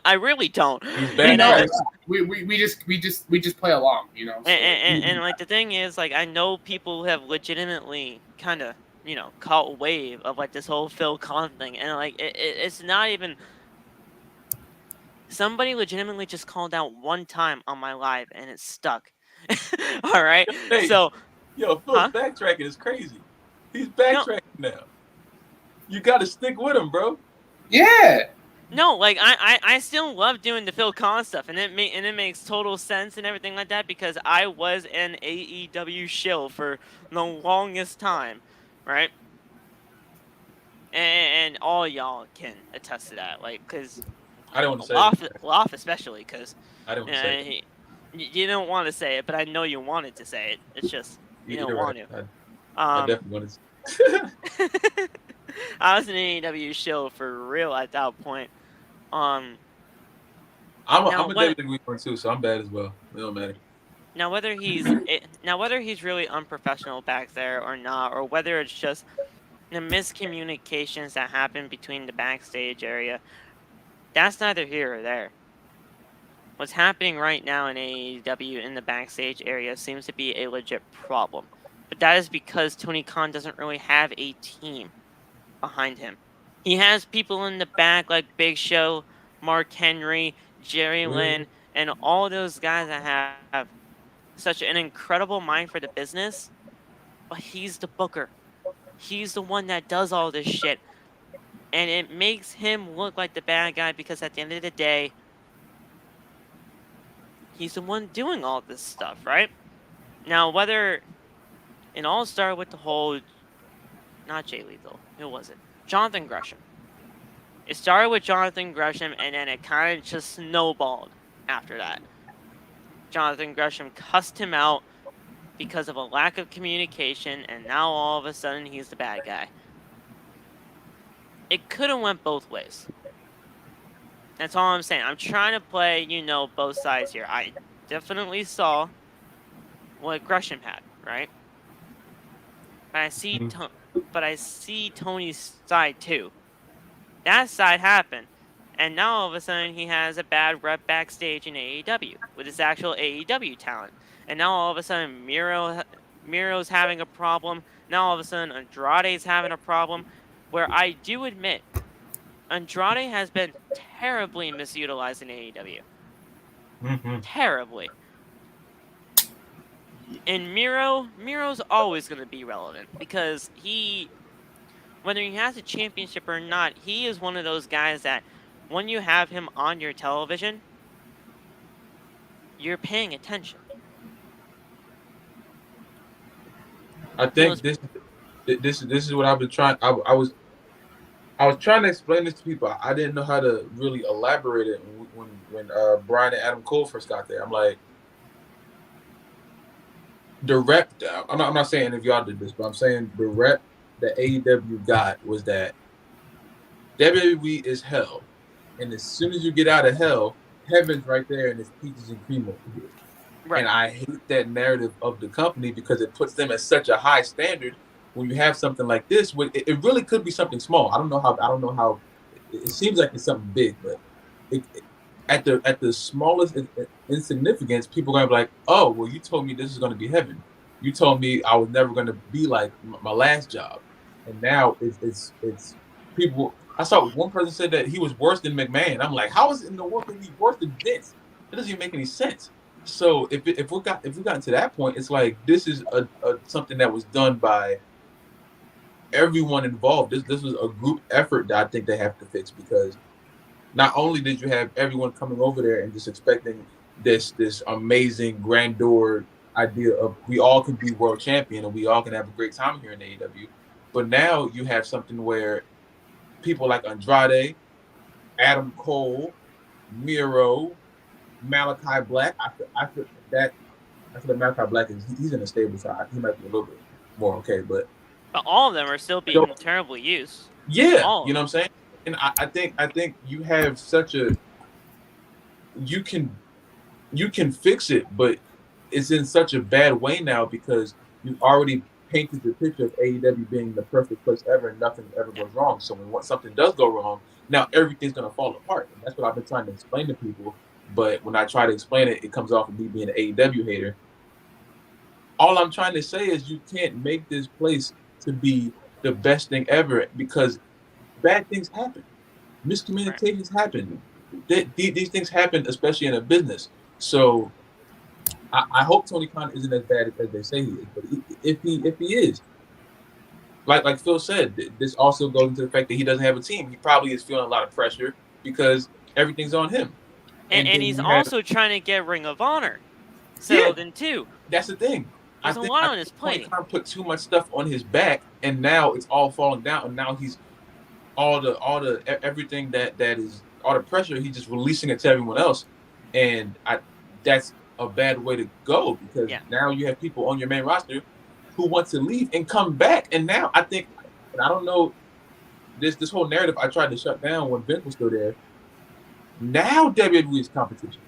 I really don't. He's We bad. know. at We just play along, you know. So, And like the thing is, like, I know people have legitimately kind of caught wave of like this whole Phil Khan thing, and like it's not even. Somebody legitimately just called out one time on my live, and it stuck. All right, Hey, so Yo, Phil's backtracking is crazy. He's backtracking now. You got to stick with him, bro. yeah. No, like I still love doing the Phil Khan stuff, and it makes total sense and everything like that because I was an AEW shill for the longest time, right? And all y'all can attest to that, like, cause I don't want to say it. Loff especially, cause I don't want to say it. you don't want to say it, but I know you wanted to say it. It's just you don't want right. to. I definitely wanted to. I was an AEW shill for real at that point. I'm a WWE one too, so I'm bad as well. It don't matter. Now whether he's really unprofessional back there or not, or whether it's just the miscommunications that happen between the backstage area, that's neither here or there. What's happening right now in AEW in the backstage area seems to be a legit problem. But that is because Tony Khan doesn't really have a team behind him. He has people in the back like Big Show, Mark Henry, Jerry Lynn, and all those guys that have such an incredible mind for the business, but he's the booker. He's the one that does all this shit. And it makes him look like the bad guy because at the end of the day, he's the one doing all this stuff, right? Now, whether it all started with the whole, not Jay Lethal, who was it? Jonathan Gresham. It started with Jonathan Gresham, and then it kind of just snowballed after that. Jonathan Gresham cussed him out because of a lack of communication, and now all of a sudden he's the bad guy. It could have went both ways. That's all I'm saying. I'm trying to play, both sides here. I definitely saw what Gresham had, right? But I see Tony's side too. That side happened, and now all of a sudden he has a bad rep backstage in AEW with his actual AEW talent. And now all of a sudden Miro's having a problem. Now all of a sudden Andrade's having a problem. Where I do admit, Andrade has been terribly misutilized in AEW. Mm-hmm. Terribly. And Miro's always going to be relevant because whether he has a championship or not, he is one of those guys that when you have him on your television, you're paying attention. I think this is what I've been trying. I was trying to explain this to people. I didn't know how to really elaborate it when Brian and Adam Cole first got there. I'm like, the rep. I'm not saying if y'all did this, but I'm saying the rep that AEW got was that WWE is hell. and as soon as you get out of hell, heaven's right there, and it's peaches and cream over here. Right. And I hate that narrative of the company because it puts them at such a high standard. When you have something like this, it really could be something small. I don't know how. It seems like it's something big, but at the smallest insignificance, people are gonna be like, "Oh, well, you told me this is gonna be heaven. You told me I was never gonna be like my last job, and now it's people." I saw one person said that he was worse than McMahon. I'm like, how is it in the world can he be worse than Vince? It doesn't even make any sense. So if we got to that point, it's like this is a something that was done by everyone involved. This was a group effort that I think they have to fix, because not only did you have everyone coming over there and just expecting this amazing grandeur idea of we all can be world champion and we all can have a great time here in AEW, but now you have something where people like Andrade, Adam Cole, Miro, Malachi Black. I feel that Malachi Black he's in a stable side. He might be a little bit more okay, but all of them are still being terribly used. Yeah, you know what I'm saying? And I think you have such a you can fix it, but it's in such a bad way now because you've already painted the picture of AEW being the perfect place ever and nothing ever goes wrong. So when something does go wrong, now everything's gonna fall apart. And that's what I've been trying to explain to people. But when I try to explain it, it comes off of me being an AEW hater. All I'm trying to say is you can't make this place to be the best thing ever because bad things happen. Miscommunications happen. These things happen, especially in a business. So I hope Tony Khan isn't as bad as they say he is. But if he is, like Phil said, this also goes into the fact that he doesn't have a team. He probably is feeling a lot of pressure because everything's on him. And he's also trying to get Ring of Honor. So then too. That's the thing. There's a lot on his plate. Tony Khan put too much stuff on his back, and now it's all falling down. And now he's all the everything that is all the pressure. He's just releasing it to everyone else, and that's a bad way to go because now you have people on your main roster who want to leave and come back. And now I think, and I don't know, this whole narrative I tried to shut down when Vince was still there. Now WWE is competition.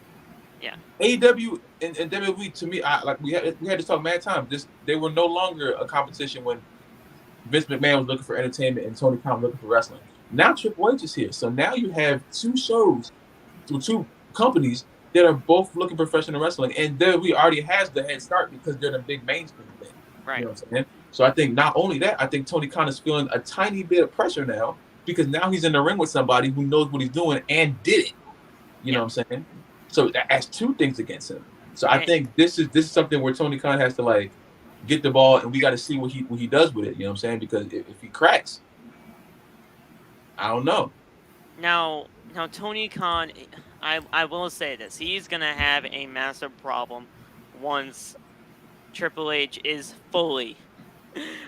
Yeah. AEW and WWE to me, we had to talk mad times. They were no longer a competition when Vince McMahon was looking for entertainment and Tony Khan was looking for wrestling. Now Triple H is here, so now you have two shows, two companies that are both looking for professional wrestling, and WWE already has the head start because they're the big mainstream thing. Right. You know what I'm saying? So I think not only that, I think Tony Khan is feeling a tiny bit of pressure now because now he's in the ring with somebody who knows what he's doing and did it. You know what I'm saying? So that's two things against him. So I think this is something where Tony Khan has to get the ball, and we got to see what he does with it. You know what I'm saying? Because if he cracks, I don't know. Now Tony Khan, I will say this: he's gonna have a massive problem once Triple H is fully,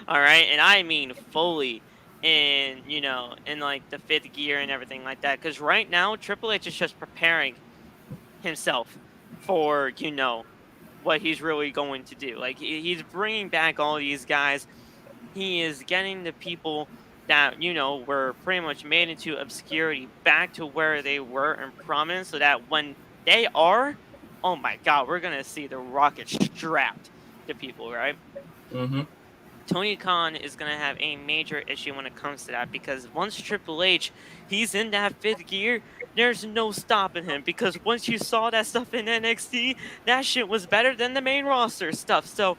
all right, and I mean fully in the fifth gear and everything like that. Because right now Triple H is just preparing himself for what he's really going to do. Like he's bringing back all these guys. He is getting the people that were pretty much made into obscurity back to where they were in prominence, so that when they are, oh my God, we're gonna see the rocket strapped to people, right? Mm-hmm. Tony Khan is going to have a major issue when it comes to that because once Triple H, he's in that fifth gear, there's no stopping him because once you saw that stuff in NXT, that shit was better than the main roster stuff. So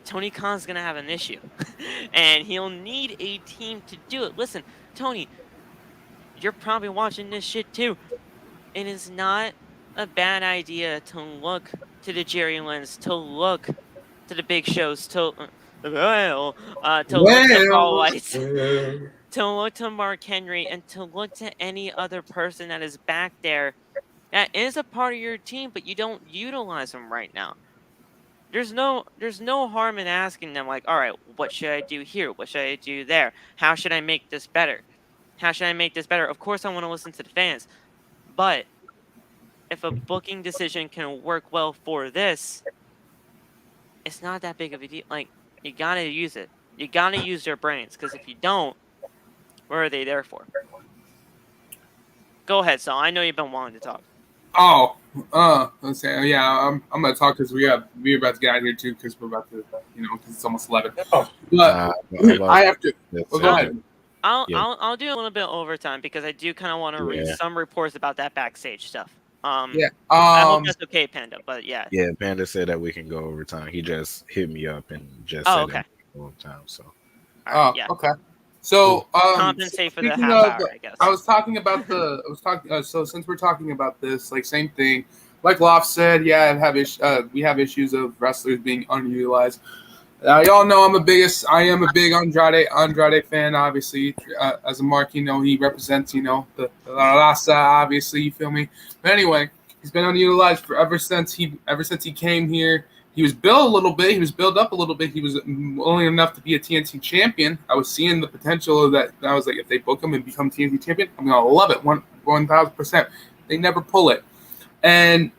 Tony Khan's going to have an issue and he'll need a team to do it. Listen, Tony, you're probably watching this shit too. It is not a bad idea to look to the Jerry Lynn's, to look to the big shows, to look to Paul White, to look to Mark Henry, and to look to any other person that is back there that is a part of your team, but you don't utilize them right now. There's no harm in asking them, like, all right, what should I do here? What should I do there? How should I make this better? How should I make this better? Of course, I want to listen to the fans, but if a booking decision can work well for this, it's not that big of a deal. Like, you gotta use it. You gotta use their brains, because if you don't, What are they there for? Go ahead, Saul. I know you've been wanting to talk. Oh, let's say, yeah, I'm gonna talk because we're about to get out of here too because we're about to, because it's almost 11. Oh, But I have to. Well, go ahead. I'll do a little bit of overtime because I do kind of want to read some reports about that backstage stuff. Yeah. I hope that's okay, Panda. But yeah. Yeah, Panda said that we can go overtime. He just hit me up and just said that we can go overtime. So. Yeah. Okay. So compensate for the speaking half of, hour, I guess. I was talking about so since we're talking about this, like same thing, like Loft said, yeah, we have issues of wrestlers being underutilized. Y'all know I am a big Andrade fan, obviously. As a Mark, he represents, the La Raza, obviously, you feel me? But anyway, he's been underutilized ever since he came here. He was built a little bit. He was built up a little bit. He was only enough to be a TNT champion. I was seeing the potential of that. I was like, if they book him and become TNT champion, I'm gonna love it 1,000%. They never pull it, and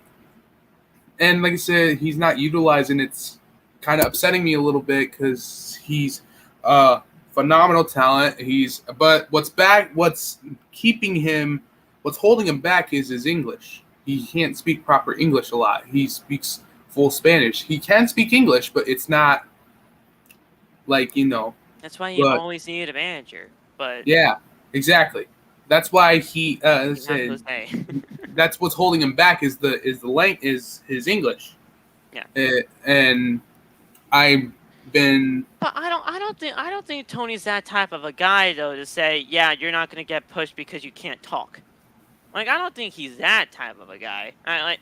like I said, he's not utilizing. It's kind of upsetting me a little bit because he's phenomenal talent. But what's holding him back is his English. He can't speak proper English a lot. He speaks full Spanish. He can speak English, but it's not like, That's why you always need a manager. But yeah, exactly. That's why that's what's holding him back is his English. Yeah. And I've been. But I don't think Tony's that type of a guy though to say, yeah, you're not going to get pushed because you can't talk. Like, I don't think he's that type of a guy. I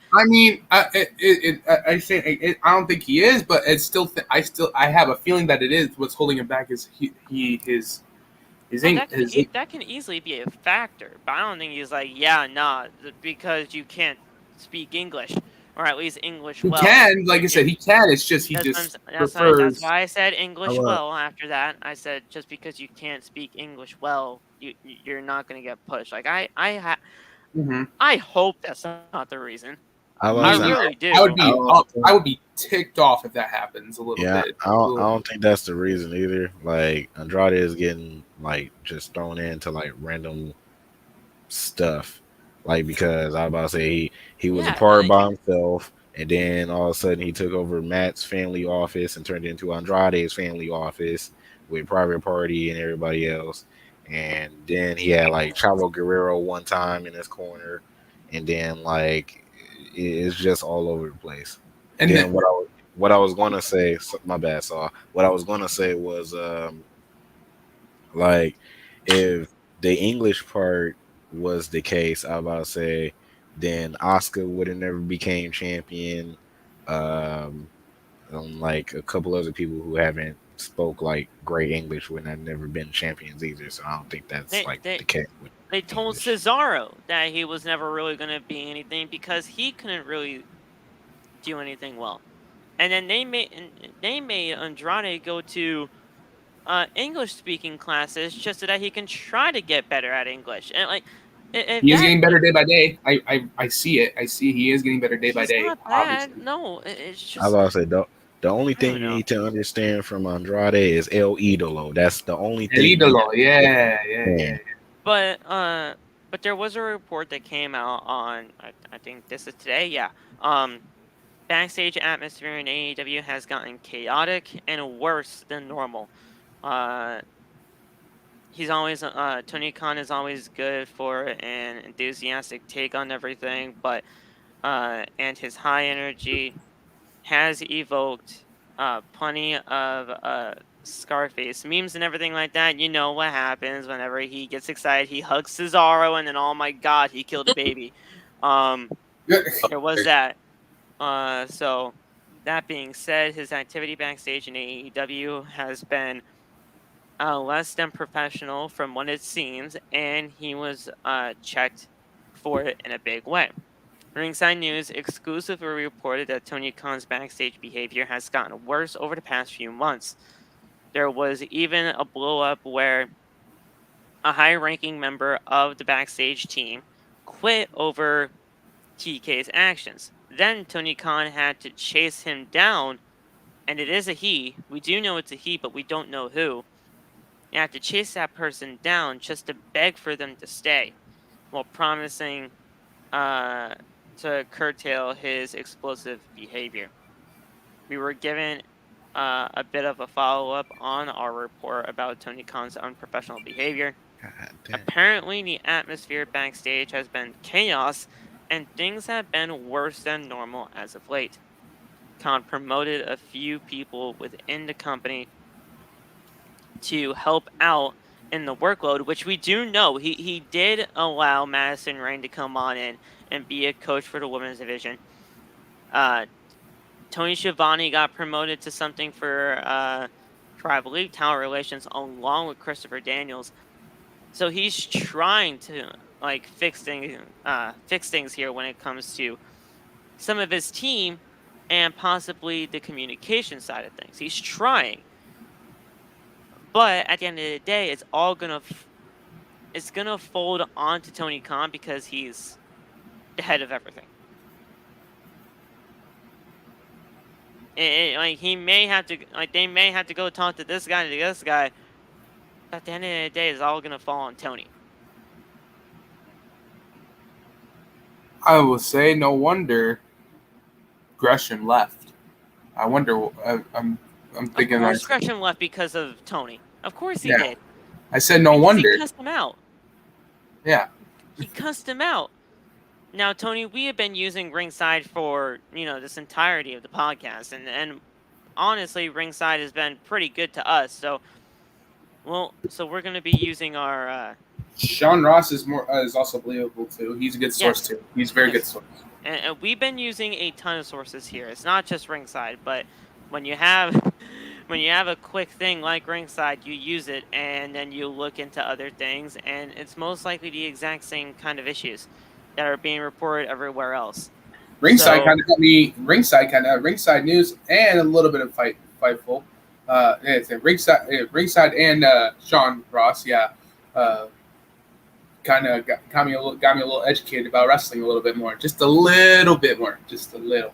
don't think he is, but it's still. I have a feeling that it is. What's holding him back is his English. That can easily be a factor, but I don't think he's like, yeah, nah, because you can't speak English, or at least English well. He can, like I said, he can. It's just that's why I said English well. After that, I said just because you can't speak English well, you're not going to get pushed. Like I hope that's not the reason. I really do. I would be ticked off if that happens a little bit. I don't think that's the reason either. Like, Andrade is getting just thrown into random stuff. Because I was about to say he was a part by himself, and then all of a sudden he took over Matt's family office and turned it into Andrade's family office with Private Party and everybody else. And then he had Chavo Guerrero one time in his corner, and then it's just all over the place. And then what I was gonna say, my bad, Saul. What I was gonna say was if the English part was the case, I was about to say, then Oscar would have never became champion. A couple other people who haven't spoke great English would have never been champions either. So I don't think that's the case. They told Cesaro that he was never really going to be anything because he couldn't really do anything well, and then they made Andrade go to English speaking classes just so that he can try to get better at English. And he is getting better day by day. I see it. I see he is getting better day by day. Not bad. Obviously. No, it's just. I was about to say the only thing you need to understand from Andrade is El Idolo. That's the only thing. El Idolo, yeah. But there was a report that came out on I think this is today. Yeah. Backstage atmosphere in AEW has gotten chaotic and worse than normal. He's always Tony Khan is always good for an enthusiastic take on everything, but and his high energy has evoked plenty of Scarface memes and everything like that. You know what happens whenever he gets excited. He hugs Cesaro, and then oh my god, he killed a baby. There was that. So that being said, his activity backstage in AEW has been less than professional from what it seems, and he was checked for it in a big way. Ringside News exclusively reported that Tony Khan's backstage behavior has gotten worse over the past few months. There was even a blow-up where a high-ranking member of the backstage team quit over TK's actions. Then Tony Khan had to chase him down, and it is a he. We do know it's a he, but we don't know who. You have to chase that person down just to beg for them to stay, while promising to curtail his explosive behavior. We were given a bit of a follow-up on our report about Tony Khan's unprofessional behavior. God damn. Apparently, the atmosphere backstage has been chaos, and things have been worse than normal as of late. Khan promoted a few people within the company to help out in the workload, which we do know he did allow Madison Rayne to come on in and be a coach for the women's division. Tony Schiavone got promoted to something for Tribal League Talent Relations along with Christopher Daniels. So he's trying to like fix things here when it comes to some of his team and possibly the communication side of things. He's trying. But at the end of the day, it's all gonna fold onto Tony Khan because he's the head of everything. Like he may have to, like they may have to go talk to this guy and to this guy. But at the end of the day, it's all gonna fall on Tony. I will say, no wonder Gresham left. I wonder. I'm thinking. Of course, Gresham left because of Tony. Of course he did. I said no wonder. He cussed him out. Yeah. He cussed him out. Now, Tony, we have been using Ringside for, this entirety of the podcast. And honestly, Ringside has been pretty good to us. So we're going to be using our... Sean Ross is also believable, too. He's a good source, too. He's a very good source. And we've been using a ton of sources here. It's not just Ringside, but when you have... When you have a quick thing like Ringside, you use it, and then you look into other things, and it's most likely the exact same kind of issues that are being reported everywhere else. Ringside kind of got me. Ringside News and a little bit of Fightful. It's Ringside and Sean Ross. Yeah, kind of got me a little educated about wrestling a little bit more, just a little bit more, just a little.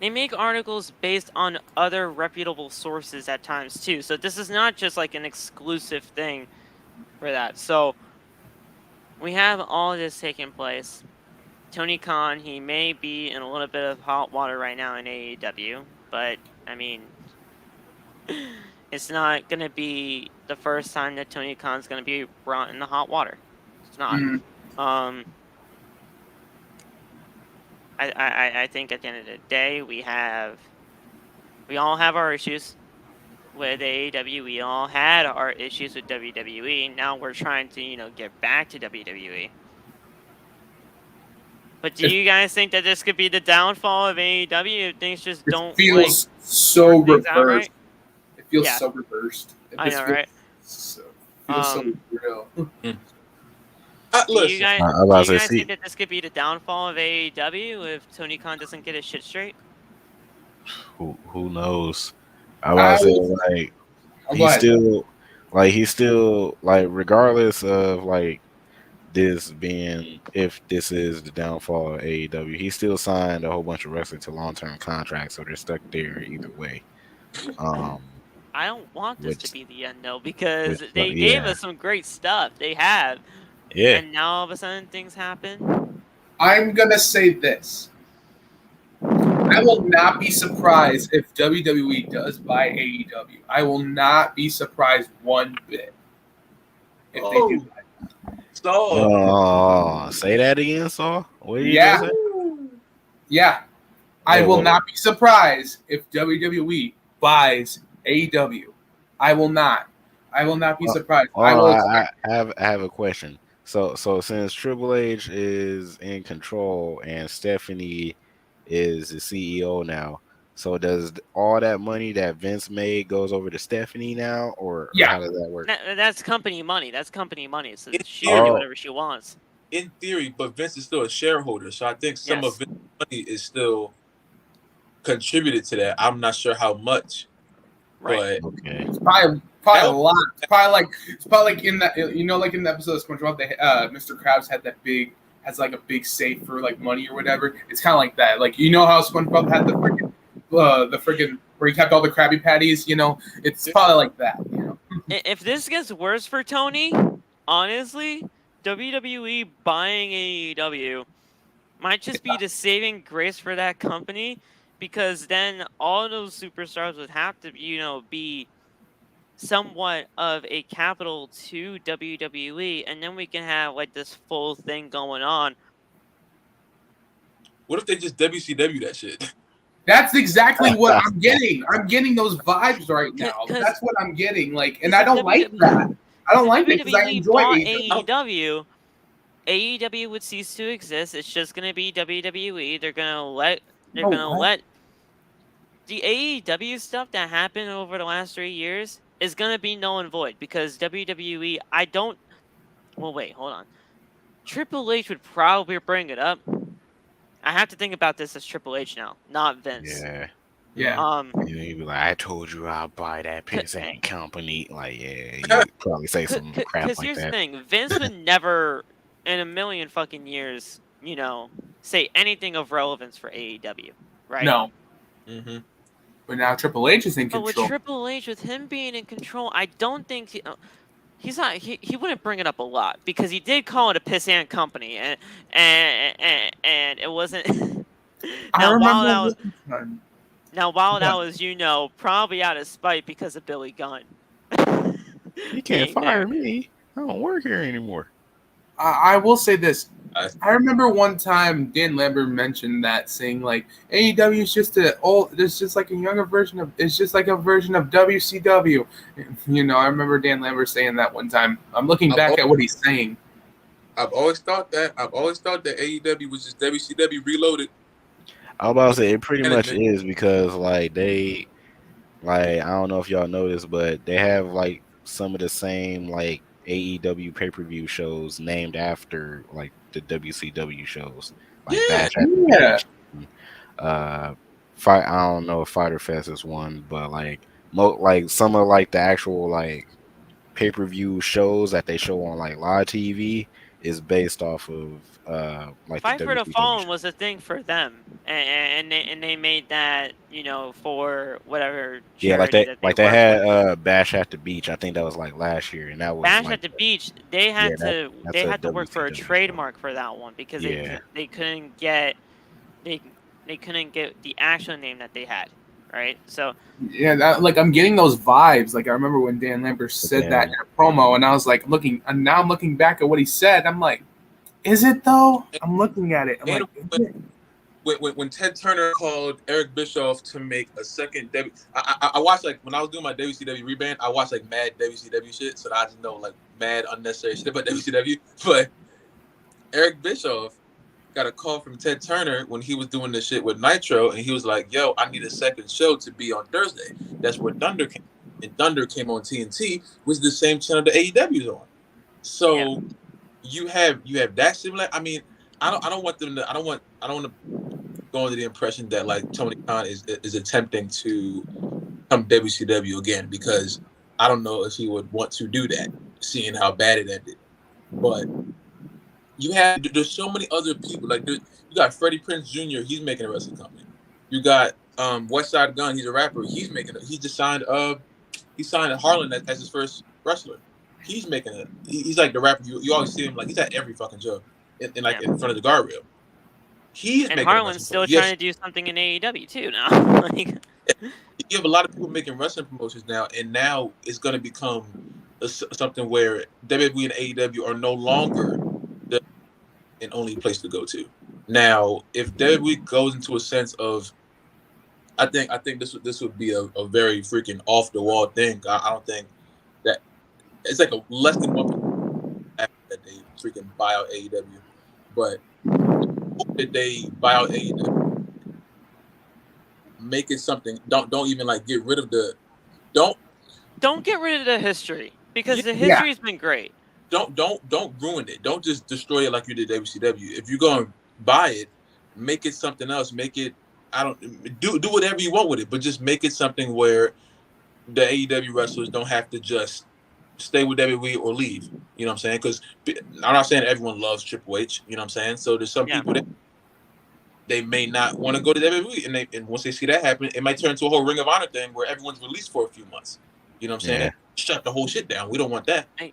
They make articles based on other reputable sources at times, too. So this is not just like an exclusive thing for that. So we have all of this taking place. Tony Khan, he may be in a little bit of hot water right now in AEW. But, I mean, it's not going to be the first time that Tony Khan's going to be brought in the hot water. It's not. Mm-hmm. I think at the end of the day, we all have our issues with AEW. We all had our issues with WWE. Now we're trying to, get back to WWE. But do you guys think that this could be the downfall of AEW if things just don't? It feels so reversed. It feels so reversed. I know, right? Feels so real. Do you guys think that this could be the downfall of AEW if Tony Khan doesn't get his shit straight? Who knows? I was say he's still regardless of this being, if this is the downfall of AEW, he still signed a whole bunch of wrestlers to long-term contracts, so they're stuck there either way. I don't want this to be the end though, because they gave us some great stuff. They have. Yeah. And now all of a sudden things happen. I'm going to say this. I will not be surprised if WWE does buy AEW. I will not be surprised one bit if they do that. Say that again, Saul. What are you gonna say? Yeah. I will not be surprised if WWE buys AEW. I will not be surprised. I have a question. So since Triple H is in control and Stephanie is the CEO now, so does all that money that Vince made goes over to Stephanie now, or how does that work? That's company money. So she can do whatever she wants. In theory, but Vince is still a shareholder, so I think some of Vince's money is still contributed to that. I'm not sure how much. Right. But okay. It's probably a lot. It's probably like in that, like in the episode of SpongeBob, Mr. Krabs has a big safe for money or whatever. It's kind of like that. How SpongeBob had the freaking where he kept all the Krabby Patties. It's probably like that. if this gets worse for Tony, honestly, WWE buying AEW might just be the saving grace for that company, because then all those superstars would have to, be somewhat of a capital to WWE, and then we can have like this full thing going on. What if they just WCW that shit? That's exactly what I'm getting. I'm getting those vibes right now. That's what I'm getting. Like, and I don't like that. I don't like it because I enjoy AEW. AEW would cease to exist. It's just gonna be WWE. They're gonna let the AEW stuff that happened over the last 3 years is gonna be null and void, because WWE. Well, wait, hold on. Triple H would probably bring it up. I have to think about this as Triple H now, not Vince. Yeah. He'd be like, I told you I'll buy that pissant company. Like, yeah, you'd probably say some crap like that. Because here's the thing, Vince would never, in a million fucking years, say anything of relevance for AEW, right? No. Mm-hmm. But now Triple H is in control. control. But with Triple H, with him being in control, I don't think he's not. He wouldn't bring it up a lot, because he did call it a pissant company, and it wasn't. That was probably out of spite because of Billy Gunn. You can't fire me. I don't work here anymore. I will say this. I remember one time Dan Lambert mentioned that, saying like AEW is just it's just like a younger version of, it's just like a version of WCW. I remember Dan Lambert saying that one time. I'm looking back at what he's saying. I've always thought that AEW was just WCW reloaded. I was about to say it pretty much is, because I don't know if y'all know this, but they have like some of the same like AEW pay-per-view shows named after like the WCW shows. Like Bash at the Beach. I don't know if Fyter Fest is one, but like some of like the actual like pay-per-view shows that they show on like live TV is based off of like Fight the for the WCW Fallen show. was a thing for them, and they made that for whatever charity they had Bash at the Beach. I think that was like last year, and that was Bash like, at the Beach. They had to work for a WCW trademark for that one, because they couldn't get the actual name that they had, right? So I'm getting those vibes. Like I remember when Dan Lambert said that in a promo, and I was like now I'm looking back at what he said. I'm like, is it though? I'm looking at it. I'm when Ted Turner called Eric Bischoff to make a second I watched, like, when I was doing my WCW reband, I watched like mad WCW shit, so I just know like mad unnecessary shit about WCW. But Eric Bischoff got a call from Ted Turner when he was doing this shit with Nitro, and he was like, yo, I need a second show to be on Thursday. That's where Thunder came. And Thunder came on TNT, which is the same channel that AEW is on. So you have that similar. I mean, I don't want to go under the impression that like Tony Khan is attempting to come WCW again, because I don't know if he would want to do that, seeing how bad it ended. But there's so many other people. Like you got Freddie Prinze Jr. He's making a wrestling company. You got West Side Gun. He's a rapper. He just signed Harlan as his first wrestler. He's making it. He's like the rapper. You always see him, like, he's at every fucking show in front of the guardrail. And Harlan's still trying to do something in AEW too now. You have a lot of people making wrestling promotions now, and now it's going to become something where WWE and AEW are no longer an only place to go to. Now, if WWE goes into a sense of, I think this would be a very freaking off the wall thing. I don't think that it's like a less than 1% that they freaking buy out AEW, but that they buy out AEW, make it something. Don't even like get rid of the. Don't get rid of the history, because the history's been great. Don't ruin it. Don't just destroy it like you did WCW. If you're going to buy it, make it something else. Make it, do whatever you want with it, but just make it something where the AEW wrestlers don't have to just stay with WWE or leave. You know what I'm saying? Because I'm not saying everyone loves Triple H. You know what I'm saying? So there's some people that they may not want to go to WWE, and once they see that happen, it might turn into a whole Ring of Honor thing where everyone's released for a few months. You know what I'm saying? shut the whole shit down. We don't want that. Hey.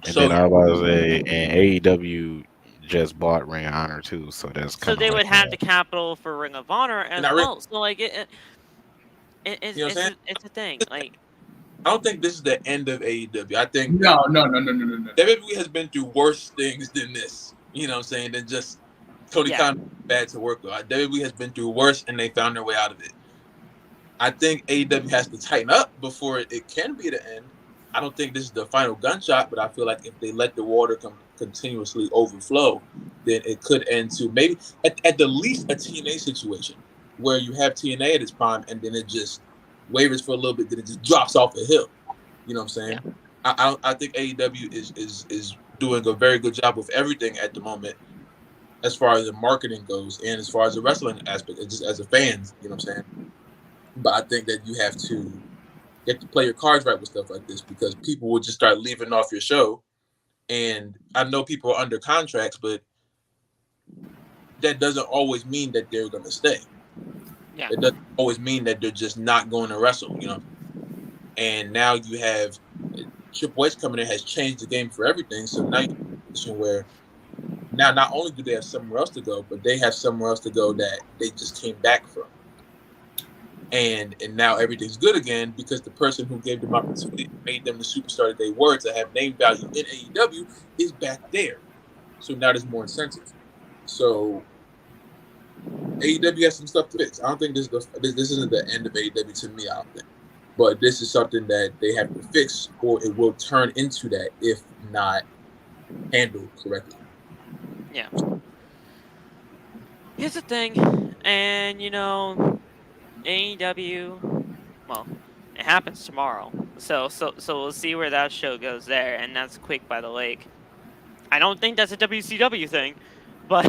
And So then I was and AEW just bought Ring of Honor too, so that's So kind of they like would have the capital for Ring of Honor as not really. well. So like it's You know what I'm saying? it's a thing. Like I don't think this is the end of AEW. I think No. WWE has been through worse things than this. You know what I'm saying? Than just Tony Yeah. Khan bad to work with. WWE has been through worse, and they found their way out of it. I think AEW has to tighten up before it can be the end. I don't think this is the final gunshot, but I feel like if they let the water continuously overflow, then it could end to maybe at the least a TNA situation where you have TNA at its prime and then it just wavers for a little bit, then it just drops off the hill. You know what I'm saying? Yeah. I think AEW is doing a very good job with everything at the moment, as far as the marketing goes and as far as the wrestling aspect, just as a fan. You know what I'm saying? But I think that you have to play your cards right with stuff like this, because people will just start leaving off your show. And I know people are under contracts, but that doesn't always mean that they're going to stay. Yeah. It doesn't always mean that they're just not going to wrestle, you know. And now you have Triple H coming in, has changed the game for everything. So now you're in a position where now not only do they have somewhere else to go, but they have somewhere else to go that they just came back from. And now everything's good again, because the person who gave them opportunity, made them the superstar that they were to have name value in AEW, is back there. So now there's more incentive. So AEW has some stuff to fix. I don't think this isn't the end of AEW to me, I don't think. But this is something that they have to fix, or it will turn into that if not handled correctly. Yeah. Here's the thing, and you know, AEW, well, it happens tomorrow, so we'll see where that show goes there, and that's Quake by the Lake. I don't think that's a WCW thing, but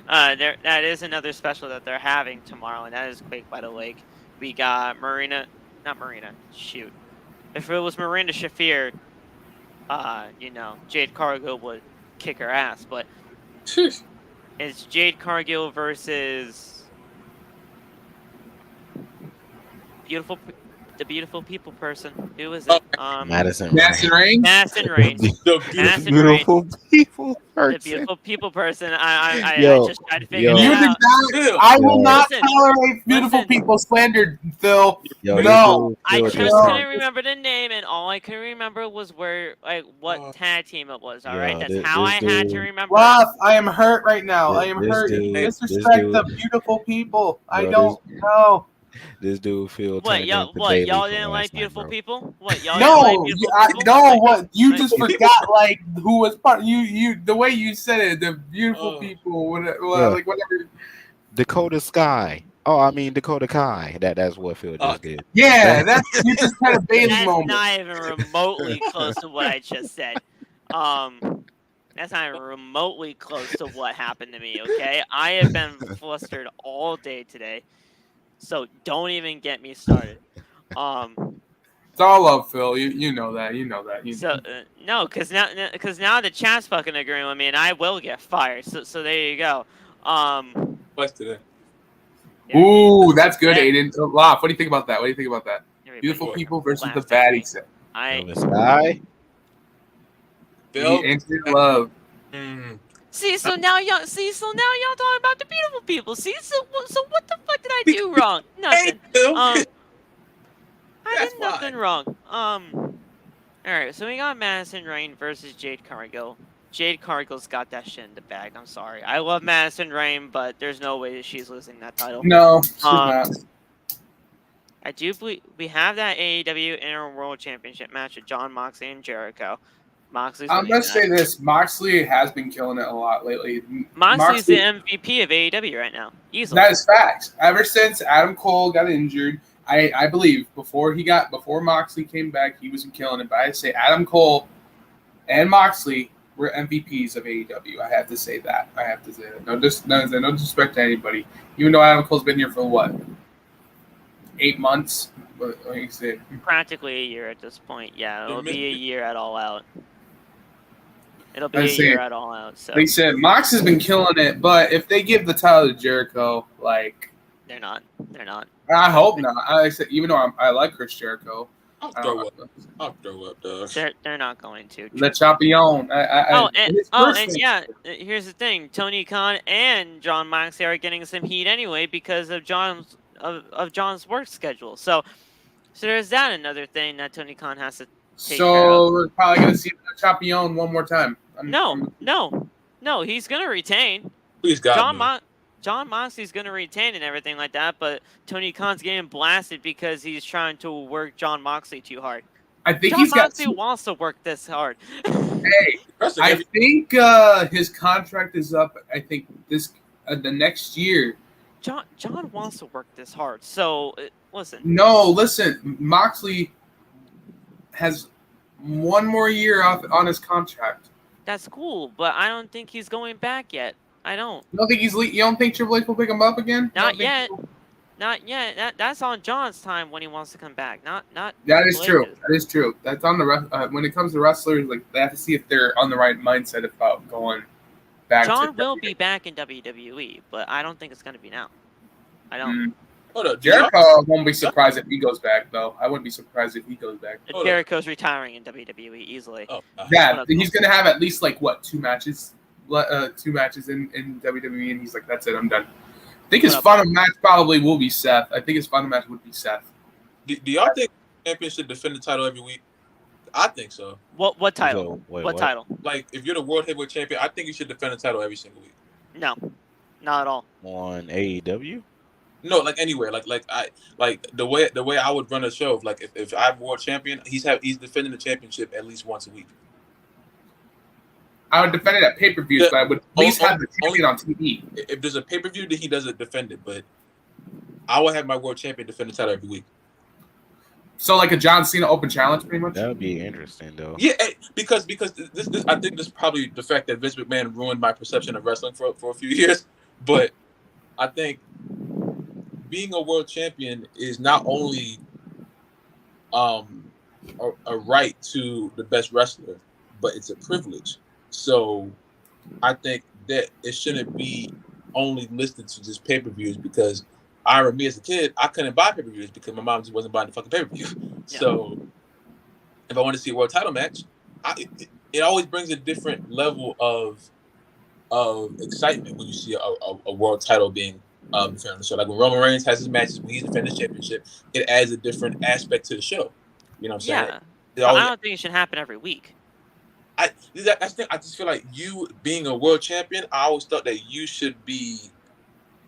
that is another special that they're having tomorrow, and that is Quake by the Lake. We got if it was Marina Shafir, you know, Jade Cargill would kick her ass, but it's Jade Cargill versus the beautiful people person. Who is it? Madison Rain. Madison Rain. The beautiful people person. The beautiful people person. I Yo, just tried to figure yo. that out. I will not Listen, tolerate beautiful listen. people slandered, Phil. Yo, No. I this just dude- couldn't remember the name, and all I could remember was what tag team it was. All right, Yeah, that's this how I had to dude- remember. Roth, I am hurt right now. I am This hurt. dude- You this disrespect dude- the beautiful people. I Bro, don't know. This dude Phil What turned y'all? into What Bailey y'all from didn't last like night, beautiful bro. people? What y'all No, didn't like beautiful people? no. Like, What you like- just forgot? Like who was part? You the way you said it. The beautiful people. Whatever, Yeah. like whatever. Dakota Sky. Oh, I mean Dakota Kai. That's what Phil just did. Yeah, that's you just had a Bailey That's moment. not even remotely close to what I just said. That's not even remotely close to what happened to me. Okay, I have been flustered all day today, so don't even get me started. It's all love, Phil. You know that. You know that. So no, because now the chat's fucking agreeing with me, and I will get fired. So there you go. What's today? Ooh, that's good, Yeah. Aiden. Lof, what do you think about that? What do you think about that? Everybody Beautiful just people versus the laughed at me. baddies. Dakota Sky. Phil? Instant love. See, so now y'all talking about the beautiful people. See, so what the fuck did I do wrong? Nothing. Phil. I That's did nothing fine. wrong. All right, so we got Madison Rain versus Jade Cargill. Jade Cargill's got that shit in the bag. I'm sorry. I love Madison Rain, but there's no way that she's losing that title. No, she's not. I do believe we have that AEW Inter World Championship match with John Moxley and Jericho. Moxley's I'm winning gonna that. say this: Moxley has been killing it a lot lately. Moxley's the MVP of AEW right now. Easily. That is facts. Ever since Adam Cole got injured, I believe before Moxley came back, he wasn't killing it. But I say Adam Cole and Moxley were MVPs of AEW. I have to say that. I have to say that. No disrespect to anybody. Even though Adam Cole's been here for what, 8 months? But like you said, Practically a year at this point. Yeah, it'll be a year at All Out. It'll be I a see. year at All Out. So they said Mox has been killing it, but if they give the title to Jericho, like they're not. I hope not. I said even though I like Chris Jericho, I'll throw up, dog. They're not going to. Le Champion. And yeah, here's the thing: Tony Khan and John Moxley are getting some heat anyway because of John's work schedule. So there's that another thing that Tony Khan has to take care of. So we're probably gonna see Le Champion one more time. No, he's gonna retain. Please God. John Moxley's going to retain and everything like that, but Tony Khan's getting blasted because he's trying to work John Moxley too hard. I think John Moxley wants to work this hard. Hey, I think his contract is up. I think the next year. John wants to work this hard. So listen. No, listen. Moxley has one more year off on his contract. That's cool, but I don't think he's going back yet. I don't. You don't think you don't think Triple H will pick him up again? Not yet. Not yet. That's on John's time when he wants to come back. Not. That is true. That is true. That's on the when it comes to wrestlers, like they have to see if they're on the right mindset about going back. John will be back in WWE, but I don't think it's going to be now. I don't. Hold up, Jericho won't be surprised if he goes back, though. I wouldn't be surprised if he goes back. Jericho's retiring in WWE easily. Oh, yeah, he's going to have at least two matches. 2 matches in WWE, and he's like, "That's it, I'm done." I think his final match probably will be Seth. I think his final match would be Seth. Do y'all think champion should defend the title every week? I think so. What title? What title? Like, if you're the world heavyweight champion, I think you should defend the title every single week. No, not at all. On AEW? No, like anywhere. Like the way I would run a show. Like if I'm world champion, he's defending the championship at least once a week. I would defend it at pay-per-views, but I would at least have the champion on TV. If there's a pay-per-view, then he doesn't defend it. But I would have my world champion defend the title every week. So like a John Cena Open Challenge, pretty much? That would be interesting, though. Yeah, because this I think this is probably the fact that Vince McMahon ruined my perception of wrestling for a few years. But I think being a world champion is not only a right to the best wrestler, but it's a privilege. So I think that it shouldn't be only listed to just pay-per-views, because I remember me as a kid, I couldn't buy pay-per-views because my mom just wasn't buying the fucking pay-per-view. Yeah. So if I want to see a world title match, it always brings a different level of excitement when you see a world title being defended on the show. Like when Roman Reigns has his matches, when he's defending the championship, it adds a different aspect to the show. You know what I'm saying? Yeah. I don't think it should happen every week. I just feel like you being a world champion, I always thought that you should be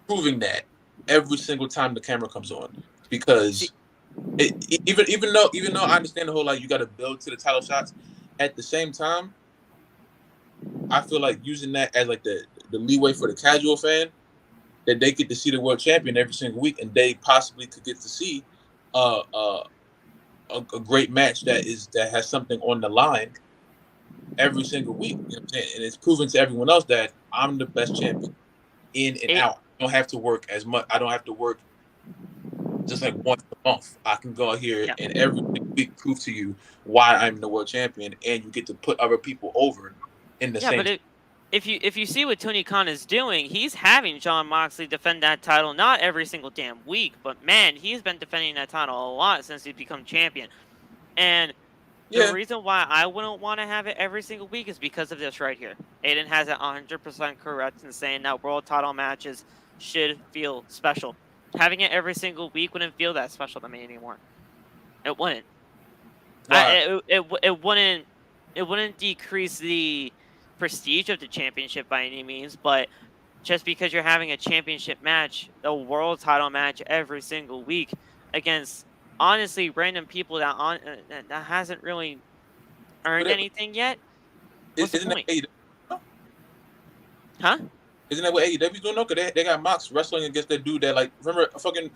proving that every single time the camera comes on, because even though I understand the whole like you got to build to the title shots, at the same time, I feel like using that as like the leeway for the casual fan, that they get to see the world champion every single week, and they possibly could get to see a great match that has something on the line every single week. You know what I'm saying? And it's proven to everyone else that I'm the best champion in and out. I don't have to work as much. I don't have to work just like once a month. I can go out here and every week prove to you why I'm the world champion, and you get to put other people over in the same. But if you see what Tony Khan is doing, he's having John Moxley defend that title not every single damn week, but man, he's been defending that title a lot since he's become champion. And the reason why I wouldn't want to have it every single week is because of this right here. Aiden has it 100% correct in saying that world title matches should feel special. Having it every single week wouldn't feel that special to me anymore. It wouldn't. It wouldn't decrease the prestige of the championship by any means, but just because you're having a championship match, a world title match every single week against honestly random people that hasn't really earned anything yet. What's the point? Huh? Isn't that what AEW's doing? No, because they got Mox wrestling against that dude that, like, remember fucking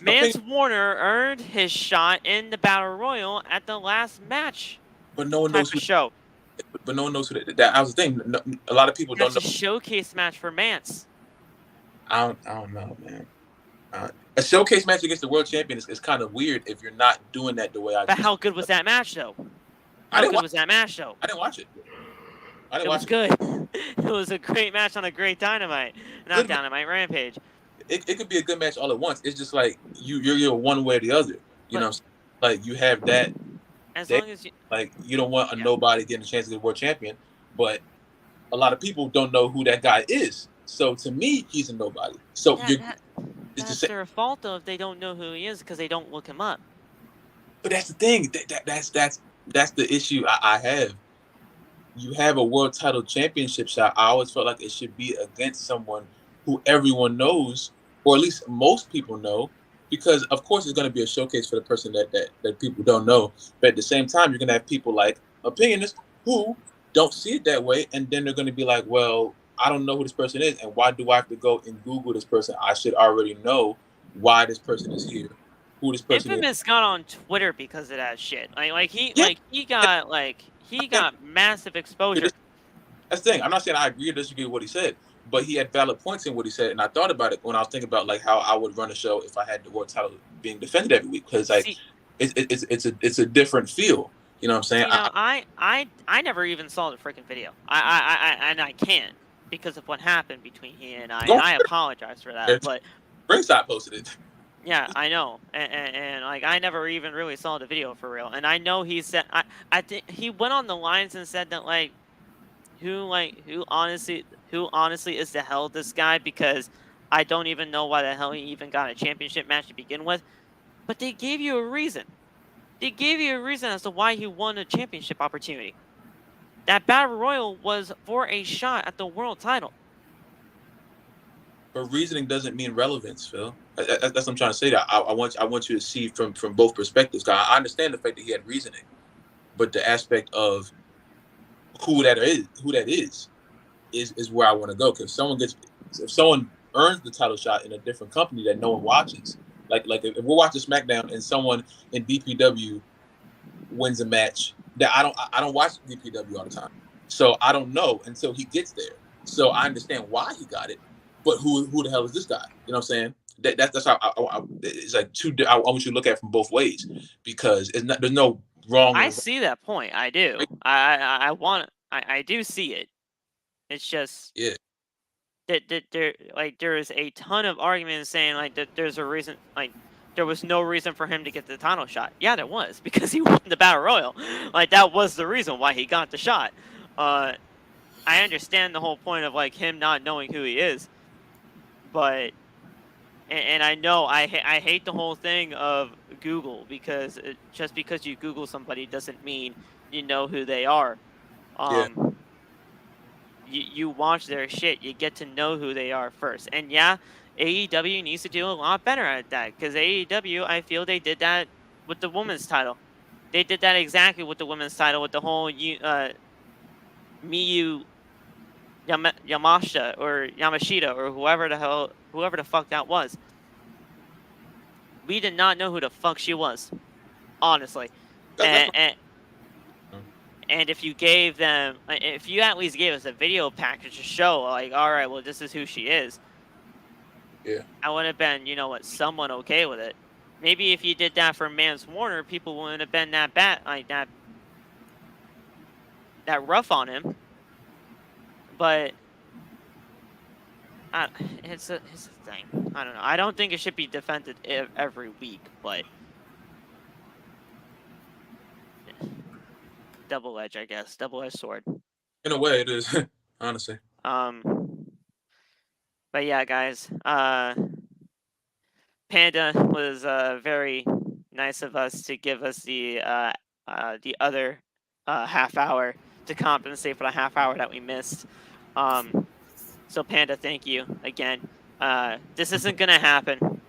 Mance Warner earned his shot in the Battle Royal at the last match. But no one knows who show. But no one knows who that was the thing. No, a lot of people don't know. That's a showcase match for Mance. I don't know, man. A showcase match against the world champion is kind of weird if you're not doing that the way I. But how good was that match, though? I didn't watch it. It was good. It was a great match on a great Dynamite. Not Dynamite, Rampage. It could be a good match all at once. It's just like you're one way or the other. You know. Like, you have that. As They, long as you, like, you don't want a nobody getting a chance to be world champion, but a lot of people don't know who that guy is. So to me, he's a nobody. So it's that's just, their fault though if they don't know who he is because they don't look him up. but that's the thing. That's the issue I have. You have a world title championship shot. I always felt like it should be against someone who everyone knows, or at least most people know, because of course it's going to be a showcase for the person that people don't know. But at the same time, you're going to have people like opinionists who don't see it that way, and then they're going to be like, "Well, I don't know who this person is, and why do I have to go and Google this person? I should already know why this person is here, who this person is." Infamous got on Twitter because of that shit. He Yeah. got massive exposure. That's the thing. I'm not saying I agree or disagree with what he said, but he had valid points in what he said, and I thought about it when I was thinking about like how I would run a show if I had the world title being defended every week, because like See, it's a different feel. You know what I'm saying? I never even saw the freaking video. I can't because of what happened between he and I. Go And I apologize for that. But Ringside posted it. yeah, I know, and like I never even really saw the video for real. And I know he said I think he went on the lines and said that who honestly is the hell this guy, because I don't even know why the hell he even got a championship match to begin with. But they gave you a reason. They gave you a reason as to why he won a championship opportunity. That battle royal was for a shot at the world title. But reasoning doesn't mean relevance, Phil. That's what I'm trying to say. That I want you to see from both perspectives. I understand the fact that he had reasoning, but the aspect of who that is where I want to go. Because if someone earns the title shot in a different company that no one watches, like if we're watching SmackDown and someone in BPW wins a match that I don't watch BPW all the time, so I don't know until he gets there. So I understand why he got it, but who the hell is this guy? You know what I'm saying? That's how it's like I want you to look at it from both ways, because there's no wrong. I see that point. I do. I do see it. It's just that there is a ton of arguments saying like that there's a reason, like there was no reason for him to get the title shot. Yeah, there was, because he won the battle royal. Like that was the reason why he got the shot. I understand the whole point of like him not knowing who he is, but and I know I hate the whole thing of Google, because just because you Google somebody doesn't mean you know who they are. You watch their shit, you get to know who they are first. And yeah, AEW needs to do a lot better at that, because AEW, I feel they did that with the women's title. They did that exactly with the women's title, with the whole Miyu Yamashita or Yamashita or whoever the fuck that was. We did not know who the fuck she was, honestly. And if you gave them, if you at least gave us a video package to show, like, all right, well, this is who she is. Yeah. I would have been, you know what, somewhat okay with it. Maybe if you did that for Mans Warner, people wouldn't have been that bad, like that rough on him. But it's a thing. I don't know. I don't think it should be defended every week, but double edge, I guess. Double-edged sword. In a way, it is. Honestly. But yeah, guys. Panda was very nice of us to give us the other half hour to compensate for the half hour that we missed. So Panda, thank you again. This isn't gonna happen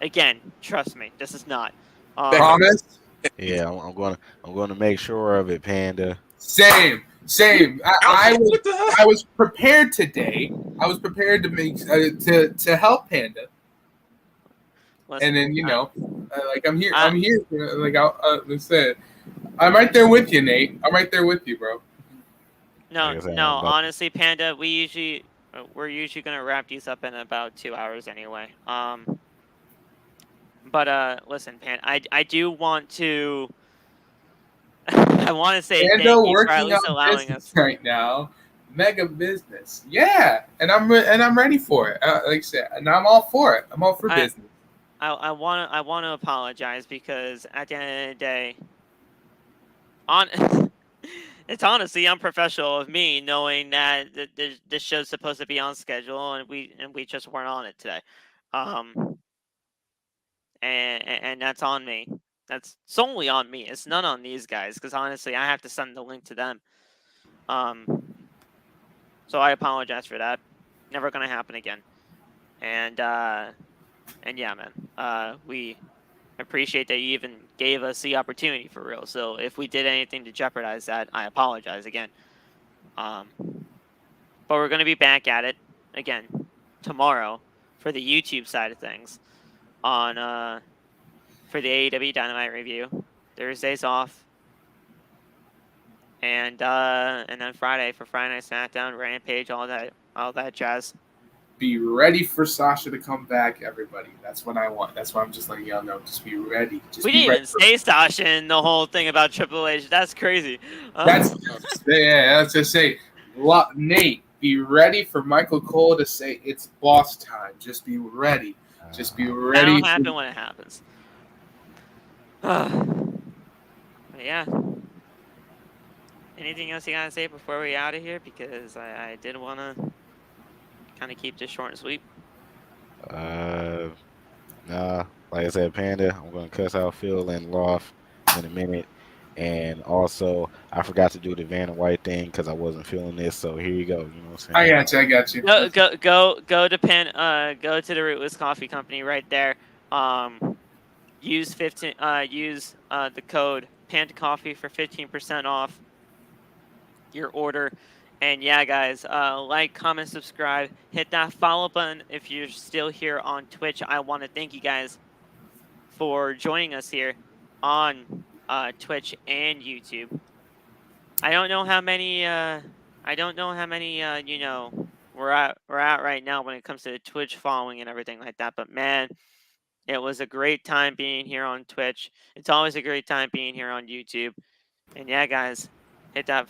again. Trust me, this is not. Promise? Yeah, I'm going to make sure of it, Panda. Same. I was prepared today. I was prepared to make to help Panda. Listen, and then like I'm here. Like I said, I'm right there with you, Nate. I'm right there with you, bro. No. Honestly, Panda, we're usually gonna wrap these up in about 2 hours anyway. But listen, Panda, I do want to. I want to say Panda thank you for working at least on allowing business us right now. Mega business, yeah, and I'm ready for it. Like I said, and I'm all for it. I'm all for business. I want to apologize because at the end of the day, it's honestly unprofessional of me knowing that this show's supposed to be on schedule and we just weren't on it today, and that's on me. That's solely on me. It's none on these guys because honestly, I have to send the link to them. So I apologize for that. Never gonna happen again. And yeah, man. We appreciate that you even gave us the opportunity for real. So if we did anything to jeopardize that, I apologize again. But we're gonna be back at it again tomorrow for the YouTube side of things on for the AEW Dynamite review. Thursday's off. And then Friday for Friday Night SmackDown, Rampage, all that jazz. Be ready for Sasha to come back, everybody. That's what I want. That's why I'm just letting y'all know. Just be ready. We didn't even say Sasha in the whole thing about Triple H. That's crazy. Let's just say, Nate, be ready for Michael Cole to say it's boss time. Just be ready. Just be ready. That'll happen when it happens. But yeah. Anything else you gotta say before we out of here? Because I did want to kind of keep this short and sweet. Nah, like I said, Panda, I'm gonna cuss out Phil and Loft in a minute, and also I forgot to do the Vanna White thing because I wasn't feeling this. So here you go. You know what I'm saying? I got you. Go to go to the Rootless Coffee Company right there. Use the code Panda Coffee for 15% off your order. And yeah, guys, like, comment, subscribe, hit that follow button if you're still here on Twitch. I want to thank you guys for joining us here on Twitch and YouTube. I don't know how many you know, we're at right now when it comes to the Twitch following and everything like that, but man, it was a great time being here on Twitch. It's always a great time being here on YouTube. And yeah, guys, hit that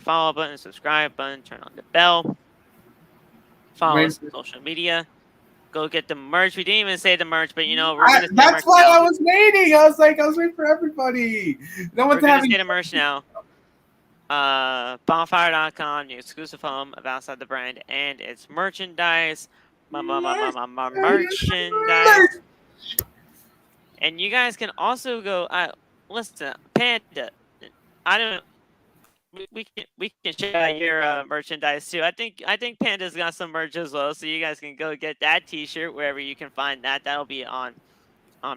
follow button, subscribe button, turn on the bell. Follow us on social media. Go get the merch. We didn't even say the merch, but you know we're gonna. That's why I was waiting. I was waiting for everybody. No one's having. We're gonna get a merch now. Bonfire.com, the exclusive home of Outside the Brand, and its merchandise. Merchandise. And you guys can also go. Listen, Panda. I don't. We can share your merchandise too. I think Panda's got some merch as well, so you guys can go get that T-shirt wherever you can find that. That'll be on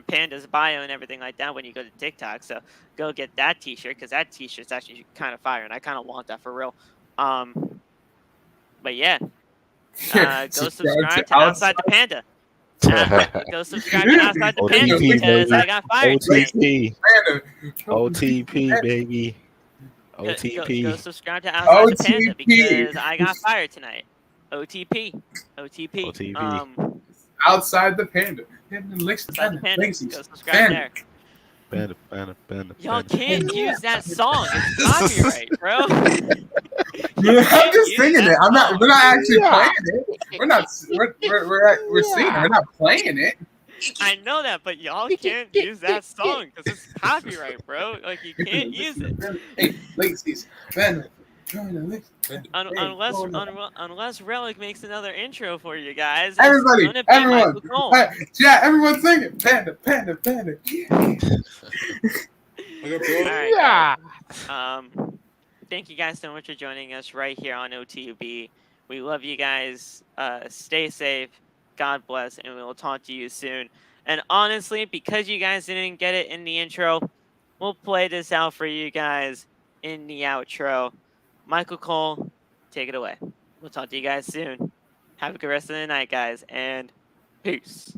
Panda's bio and everything like that when you go to TikTok. So go get that T-shirt because that T-shirt's actually kind of fire, and I kind of want that for real. But yeah, go subscribe to Outside the Panda. Go subscribe to Outside the Panda because I got fired today. OTP, baby. OTP. Go subscribe to Outside the Panda because I got fired tonight. OTP. Outside the Panda. Outside the Panda. Go subscribe there. Panda. Y'all can't use that song. It's copyright, bro. I'm just singing it. We're not actually playing it. We're singing it. We're not playing it. I know that, but y'all can't use that song because it's copyright, bro. Like, you can't use it. Hey, Lacey's unless Relic makes another intro for you guys. Everyone, yeah, everyone sing it. Panda. Right, thank you guys so much for joining us right here on OTUB. We love you guys. Stay safe. God bless, and we will talk to you soon. And honestly, because you guys didn't get it in the intro, we'll play this out for you guys in the outro. Michael Cole, take it away. We'll talk to you guys soon. Have a good rest of the night, guys, and peace.